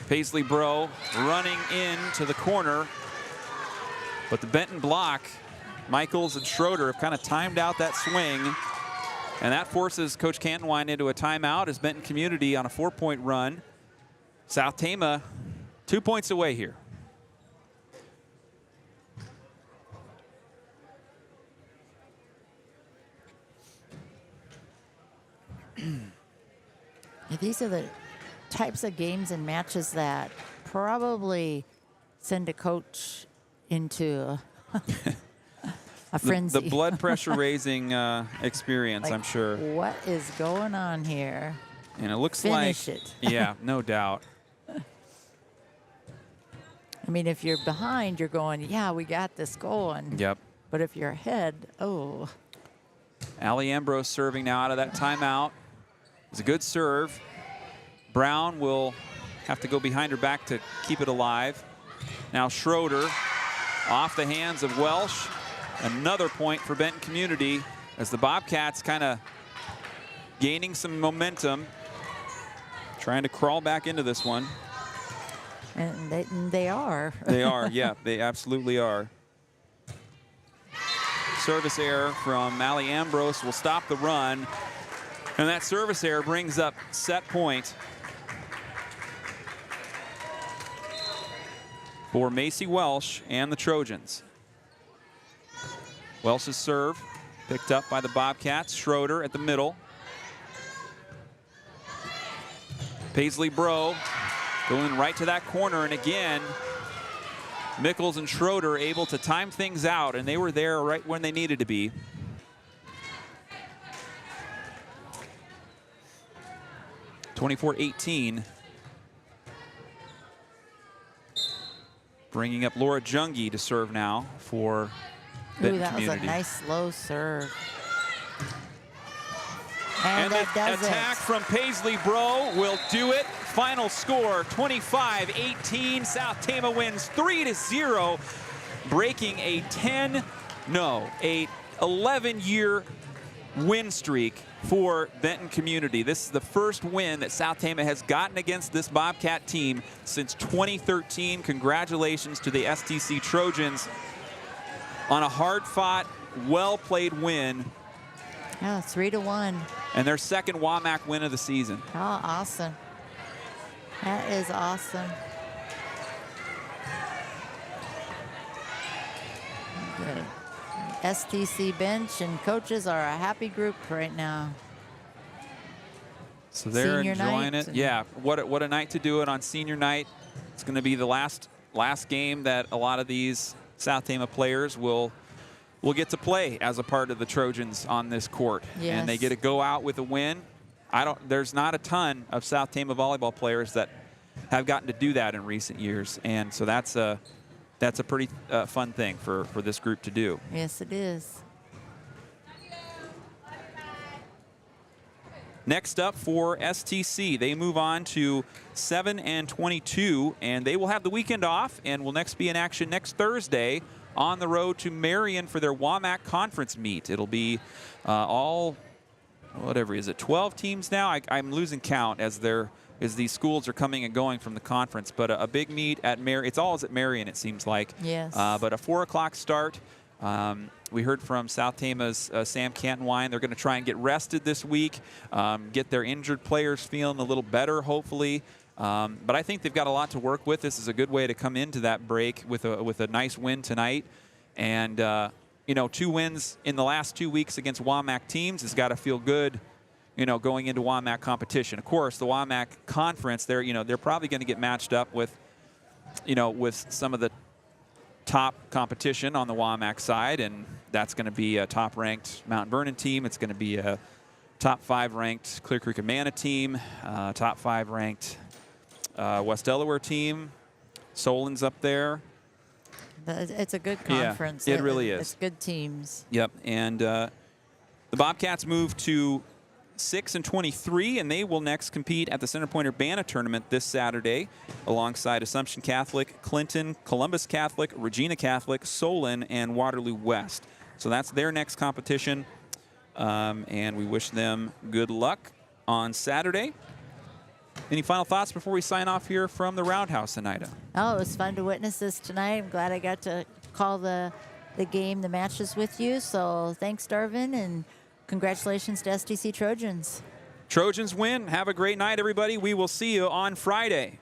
Paisley Bro running into the corner, but the Benton block, Michaels and Schroeder have kind of timed out that swing, and that forces Coach Cantonwine into a timeout as Benton Community on a 4-point run. South Tama 2 points away here. These are the types of games and matches that probably send a coach into a frenzy. The blood pressure raising experience, Like, I'm sure. What is going on here? And it looks Finish like, it. yeah, no doubt. I mean, if you're behind, you're going, yeah, we got this going. Yep. But if you're ahead, oh. Allie Ambrose serving now out of that timeout. It's a good serve. Brown will have to go behind her back to keep it alive. Now Schroeder off the hands of Welsh. Another point for Benton Community as the Bobcats kind of gaining some momentum, trying to crawl back into this one. And they are. They are, yeah, they absolutely are. Service error from Allie Ambrose will stop the run. And that service error brings up set point for Macy Welsh and the Trojans. Welsh's serve picked up by the Bobcats. Schroeder at the middle. Paisley Bro going right to that corner, and again, Mickles and Schroeder able to time things out, and they were there right when they needed to be. (24-18). Bringing up Laura Jungi to serve now for Benton that Community. was a nice slow serve. And the that does attack it. from Paisley Bro will do it. Final score, 25-18. South Tama wins 3-0, breaking a 11-year win streak for Benton Community. This is the first win that South Tama has gotten against this Bobcat team since 2013. Congratulations to the STC Trojans on a hard-fought, well-played win Yeah, 3-1. And their second WaMaC win of the season. Oh, awesome. That is awesome. Good. STC bench and coaches are a happy group right now. So they're Senior enjoying night. it. Yeah, what a night to do it on senior night. It's going to be the last game that a lot of these South Tama players will get to play as a part of the Trojans on this court. Yes. And they get to go out with a win. There's not a ton of South Tama volleyball players that have gotten to do that in recent years. And so that's a pretty fun thing for this group to do. Yes, it is. Next up for STC, they move on to 7-22, and they will have the weekend off and will next be in action next Thursday on the road to Marion for their WaMaC Conference meet. It'll be all, whatever, is it 12 teams now? I'm losing count as these schools are coming and going from the conference, but a big meet at Marion. It's always at Marion, it seems like. Yes. But a 4 o'clock start. We heard from South Tama's Sam Cantonwine. They're going to try and get rested this week, get their injured players feeling a little better, hopefully. But I think they've got a lot to work with. This is a good way to come into that break with a nice win tonight. And, 2 wins in the last 2 weeks against WaMaC teams has got to feel good, going into WaMaC competition. Of course, the WaMaC Conference, they're probably going to get matched up with some of the top competition on the WaMaC side, and that's going to be a top-ranked Mount Vernon team. It's going to be a top 5-ranked Clear Creek Amana team, top 5-ranked West Delaware team. Solon's up there. It's a good conference. Yeah, it really is. It's good teams. Yep, and the Bobcats move to 6-23, and they will next compete at the Centerpoint Urbana tournament this Saturday alongside Assumption Catholic, Clinton, Columbus Catholic, Regina Catholic, Solon, and Waterloo West. So that's their next competition, and we wish them good luck on Saturday. Any final thoughts before we sign off here from the Roundhouse, Anita? Oh, it was fun to witness this tonight. I'm glad I got to call the game, the matches with you. So thanks, Darvin, and congratulations to STC Trojans. Trojans win. Have a great night, everybody. We will see you on Friday.